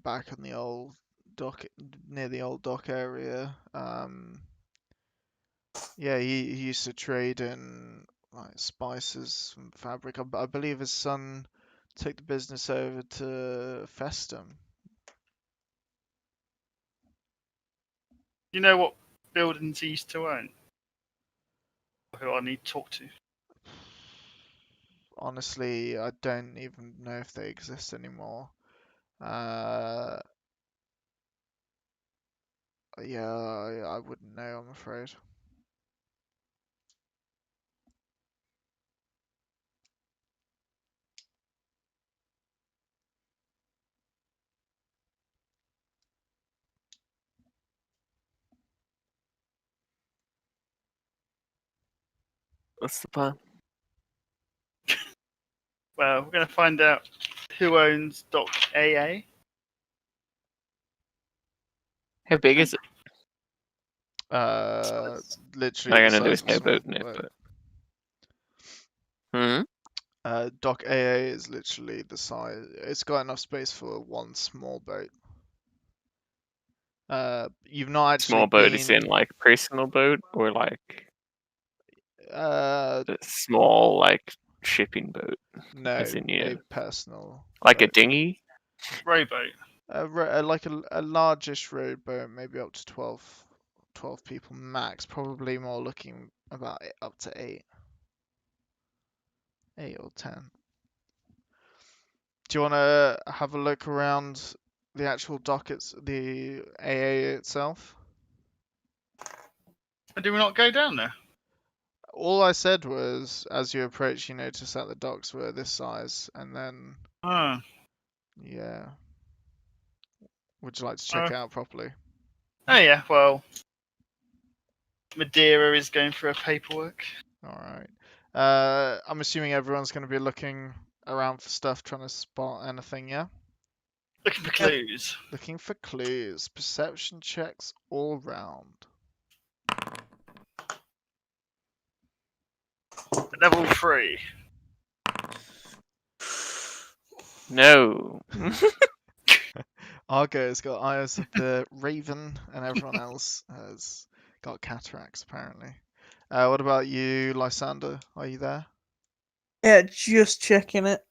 Back on the old dock, near the old dock area. Yeah, he used to trade in like spices and fabric. I believe his son took the business over to Festum. You know what buildings he used to own? Who I need to talk to? Honestly, I don't even know if they exist anymore. Uh, yeah, I wouldn't know, I'm afraid. What's the plan? Well, we're going to find out who owns Dock AA. How big And is it? Literally Like, the I know size there's of a no small boat in it, boat. but Dock AA is literally the size. It's got enough space for one small boat. You've not actually small boat is in been. like personal boat or like Uh, a small like shipping boat, no, as in a personal like a boat. dinghy. rowboat. Like a largish rowboat, maybe up to 12 people max. Probably more looking about up to 8 or 10. Do you want to have a look around the actual dock, the AA itself? And do we not go down there? All I said was, as you approach, you notice that the docks were this size, and then, Oh, yeah. Would you like to check it out properly? oh yeah, well, Madeira is going for her paperwork. Alright. I'm assuming everyone's going to be looking around for stuff, trying to spot anything, yeah? Looking for clues. Looking for clues. Perception checks all round. Level 3. No. Argo's got eyes of the raven, and everyone else has got cataracts, apparently. What about you, Lysander? Are you there? Yeah, just checking it.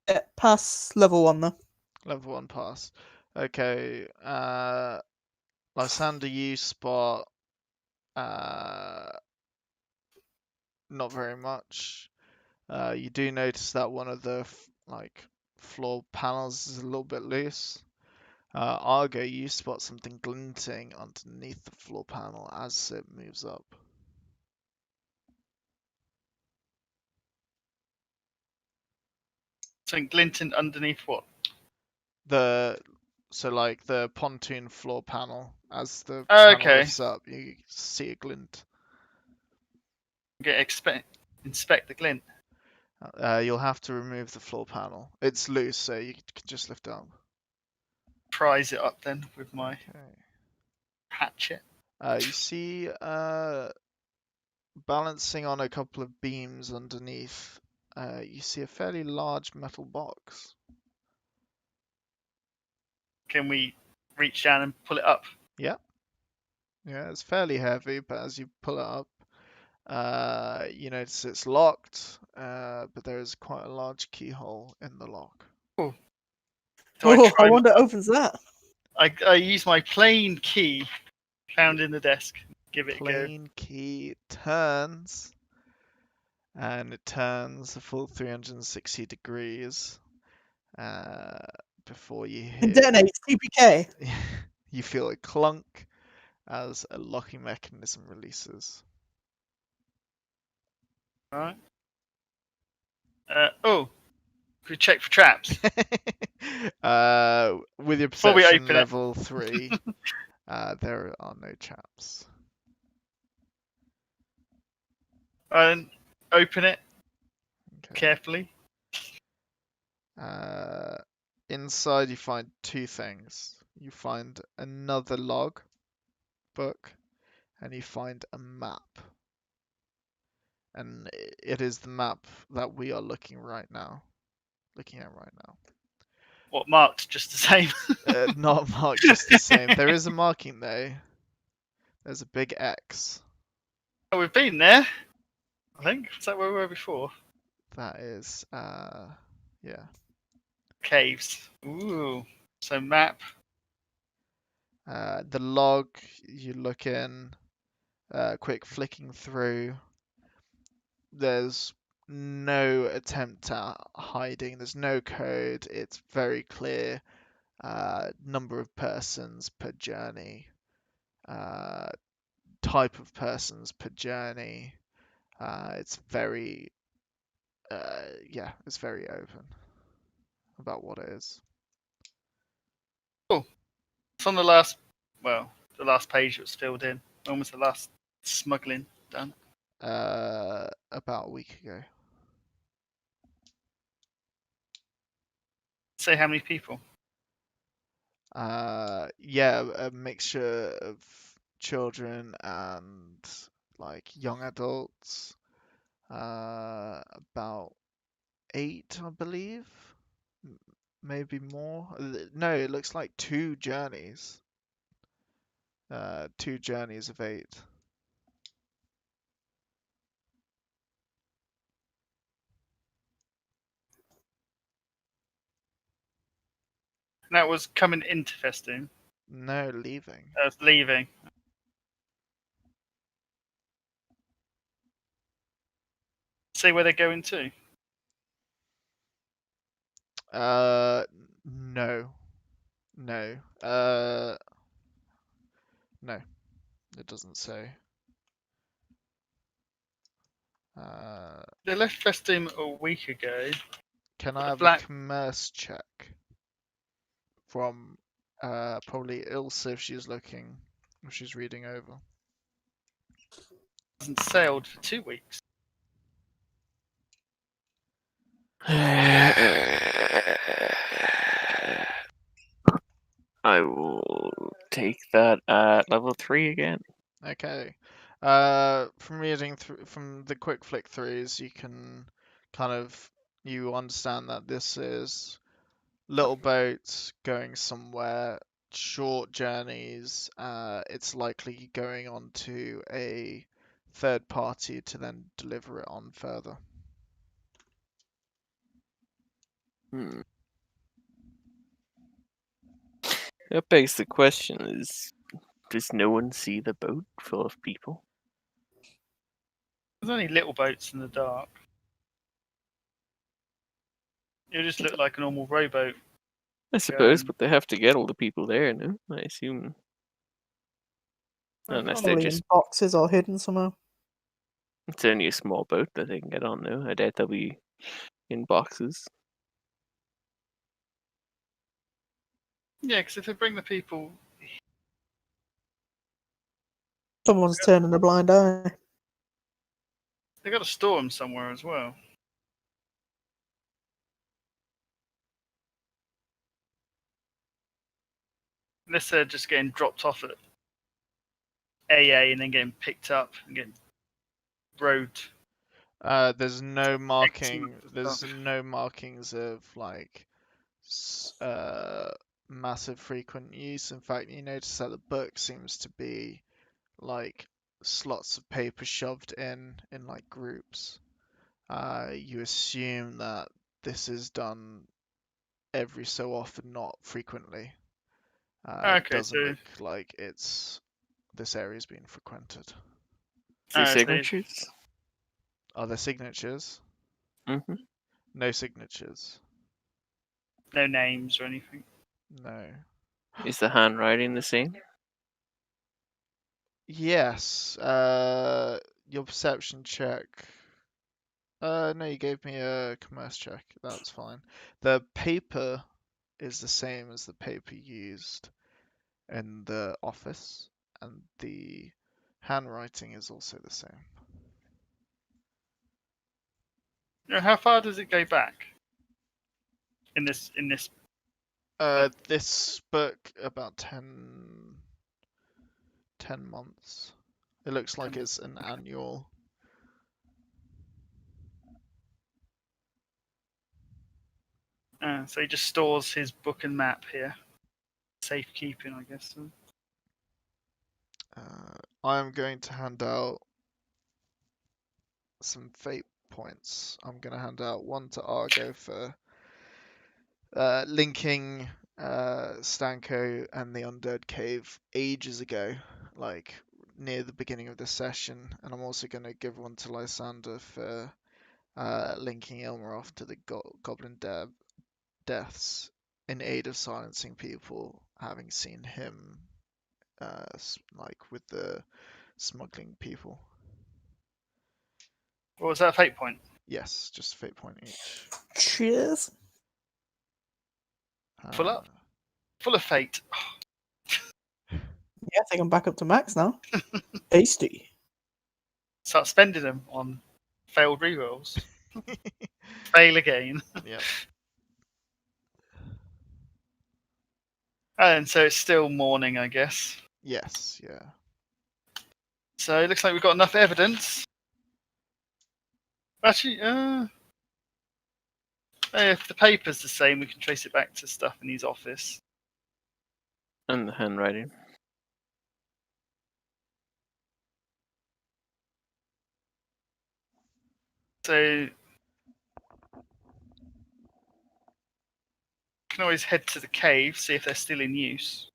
Yeah, pass level 1 though. Level 1 pass. Okay, Lysander, you spot not very much. You do notice that one of the floor panels is a little bit loose. Argo, you spot something glinting underneath the floor panel as it moves up. Something glinting underneath what? Like the pontoon floor panel, as the Oh, panel okay. lifts up, you see a glint. Inspect the glint. You'll have to remove the floor panel. It's loose, so you can just lift it up. Prise it up then with my Okay. hatchet. You see, balancing on a couple of beams underneath, you see a fairly large metal box. Can we reach down and pull it up? Yeah. Yeah, it's fairly heavy, but as you pull it up, you notice it's locked, but there is quite a large keyhole in the lock. Oh, I wonder who opens that. I use my plain key found in the desk. Give it a go. Plain key turns, and it turns a full 360 degrees before you And hear detonates TPK. you feel a clunk as a locking mechanism releases. Alright. Can we check for traps? With your Before we perception open it. level 3, there are no traps. And open it Okay. carefully. Inside you find two things. you find another log book, and you find a map. And it is the map that we are looking at right now. What marked just the same? Not marked just the same. There is a marking though. There's a big X. Oh, we've been there. I think. Is that where we were before? That is, yeah. Caves. Ooh. So map. The log, you look in, quick flicking through. There's no attempt at hiding. There's no code. It's very clear. Number of persons per journey. Type of persons per journey. It's very, yeah, it's very open about what it is. It's on the last. Well, the last page that was filled in. When was the last smuggling done? About a week ago. Say how many people? Yeah, a mixture of children and like young adults. About 8, I believe. Maybe more. No, it looks like 2 journeys. 2 journeys of 8. And that was coming into Festoon. No, leaving. That's leaving. See where they're going to. No. No. No. It doesn't say. They left Festoon a week ago. Can But I the have a black commerce check from probably Ilse if she's looking, if she's reading over? hasn't sailed for 2 weeks. I will take that at level 3 again. Okay. From reading through from the quick flick throughs, you can kind of you understand that this is little boats going somewhere, short journeys. It's likely going on to a third party to then deliver it on further. Hmm. That begs the question: does no one see the boat full of people? There's only little boats in the dark. It just looked like a normal rowboat. I suppose, Going. but they have to get all the people there, no? I assume. Unless they're Probably just. in boxes or hidden somewhere. It's only a small boat that they can get on, though. I doubt they'll be in boxes. Yeah, because if they bring the people, Someone's turning a blind eye. they got to store them somewhere as well. Unless they're just getting dropped off at AA and then getting picked up and getting rowed. There's no marking. There's stuff. no markings of like massive frequent use. In fact, you notice that the book seems to be like slots of paper shoved in like groups. You assume that this is done every so often, not frequently. It Okay, doesn't so look like this area's been frequented. Their so signatures? Are there signatures? Mm-hmm. No signatures. no names or anything. No. Is the handwriting the same? Yes. Your perception check. No, you gave me a commerce check. That's fine. The paper is the same as the paper used in the office, and the handwriting is also the same. How far does it go back? In this This book about 10 months. It looks like it's an annual. So he just stores his book and map here. Safekeeping, I guess. I'm going to hand out some fate points. I'm going to hand out one to Argo for linking Stanko and the Undead Cave ages ago, like near the beginning of the session, and I'm also going to give one to Lysander for linking Ilmaroth to the Goblin deaths in aid of silencing people, having seen him like with the smuggling people. What was that fate point? Yes, just a fate point each. Cheers. Full up. Full of fate. Yeah, I think I'm back up to max now. Tasty. Start spending them on failed rerolls. Fail again. Yep. And so it's still morning, I guess. Yes, yeah. So it looks like we've got enough evidence. Actually, if the paper's the same, we can trace it back to stuff in his office. And the handwriting. So you can always head to the cave, see if they're still in use.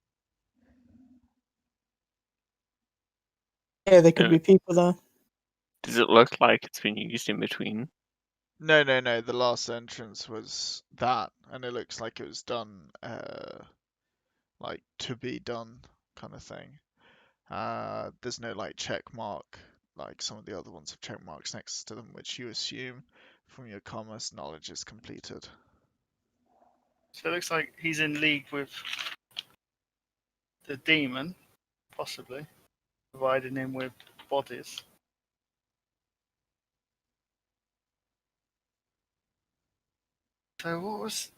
Yeah, there could be people there. Does it look like it's been used in between? No. The last entrance was that, and it looks like it was done, like to be done kind of thing. There's no like check mark like some of the other ones have check marks next to them, which you assume from your commerce knowledge is completed. So it looks like he's in league with the demon, possibly, providing him with bodies. So what was...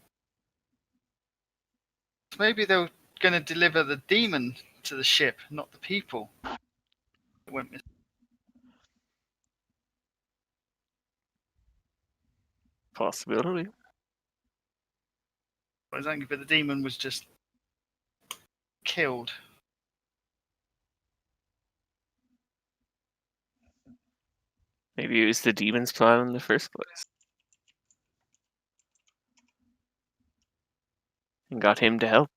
Maybe they were going to deliver the demon to the ship, not the people. It went missing. Possibility. But the demon was just killed. Maybe it was the demon's plan in the first place. And got him to help.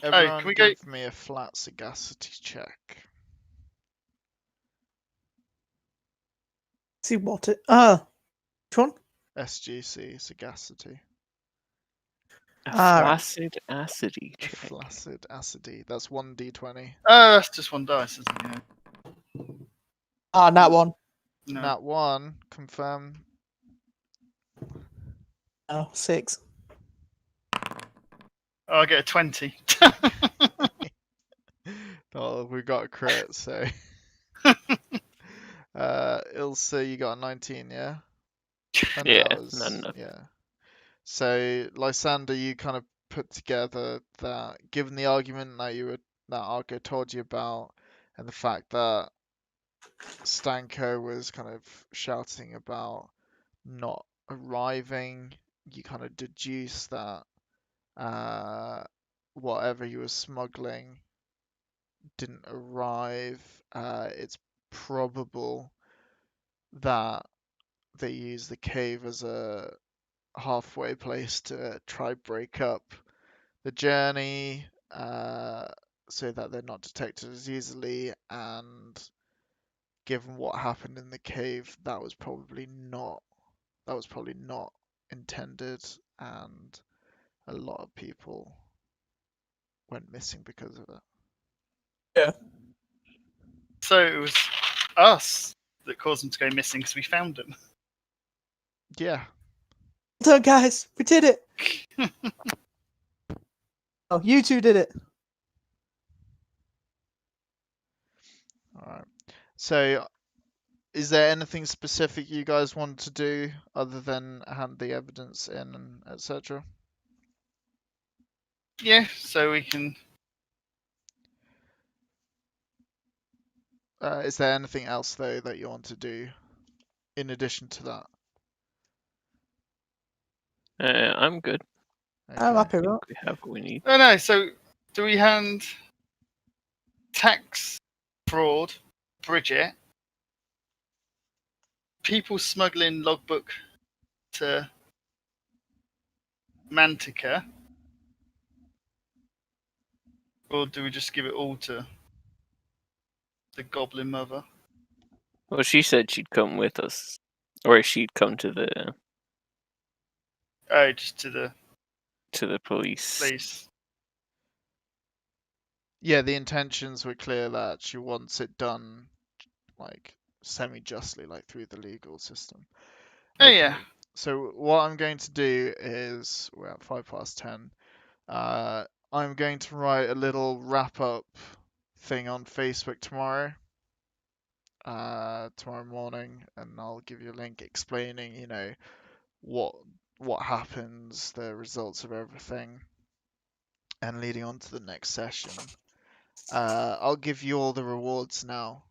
Everyone can we give me a flat sagacity check. See what it. Which one? SGC sagacity. A Ah. flaccid acidy A check. flaccid acidy. That's 1d20. That's just one dice, isn't it? Yeah. That one. No. Nat 1, confirm. Oh, 6. Oh, I get a 20. Oh, we got a crit, so. Ilse, you got a 19, yeah? Oh, no, Yeah, that was, not enough. yeah. So, Lysander, you kind of put together that, given the argument that Argo told you about, and the fact that Stanko was kind of shouting about not arriving, you kind of deduce that whatever you were smuggling didn't arrive. It's probable that they use the cave as a halfway place to try break up the journey, so that they're not detected as easily, and given what happened in the cave, that was probably not intended, and a lot of people went missing because of it. Yeah. So it was us that caused them to go missing because we found them. Yeah. Well done, guys. We did it. Oh, you two did it. All right. So is there anything specific you guys want to do other than hand the evidence in and etc.? Yeah, so we can. Is there anything else though that you want to do in addition to that? I'm good. I'm Okay. happy I with think that. we have what we need. Oh no, so do we hand tax fraud, Bridget, people smuggling logbook to Mantica, or do we just give it all to the Goblin Mother? Well, she said she'd come with us, or she'd come to the Oh, just to the police. police. Yeah, the intentions were clear that she wants it done like semi-justly, like through the legal system. Oh Okay. yeah. So what I'm going to do is we're at 10:05. I'm going to write a little wrap-up thing on Facebook tomorrow. Tomorrow morning, and I'll give you a link explaining, what happens, the results of everything, and leading on to the next session. I'll give you all the rewards now.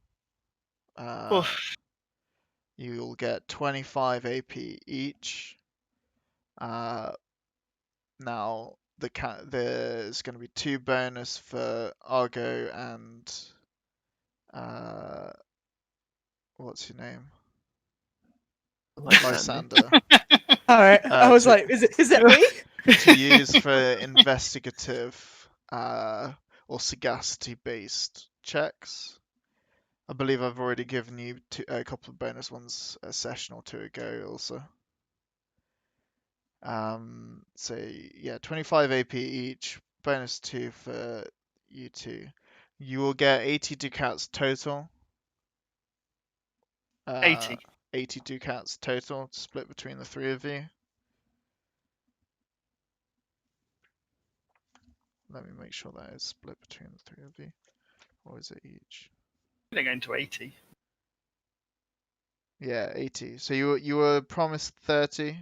You'll get 25 AP each. Now there's going to be 2 bonus for Argo and what's your name? Lysander. All right. I was like, is it me? To use for investigative or sagacity based checks. I believe I've already given you a couple of bonus ones a session or two ago also. So yeah, 25 AP each, bonus 2 for you two. You will get 80 ducats total. 80. 80 ducats total, split between the 3 of you. Let me make sure that is split between the 3 of you. Or is it each? They're going to 80. Yeah, 80. So you were promised 30,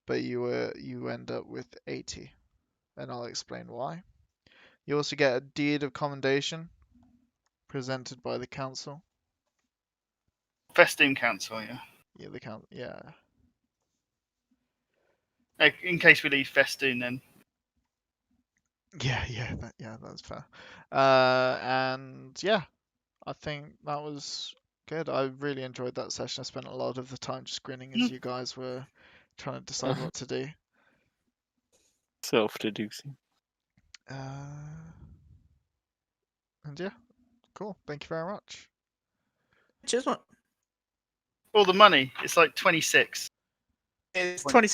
but you end up with 80, and I'll explain why. You also get a deed of commendation presented by the council. Festoon Council, yeah. Yeah, the council. Yeah. In case we leave Festoon, then. Yeah, that's fair. And yeah, I think that was good. I really enjoyed that session. I spent a lot of the time just grinning as you guys were trying to decide what to do. Self-deducing. And yeah, cool. Thank you very much. Cheers, man. All the money, it's like 26. It's 26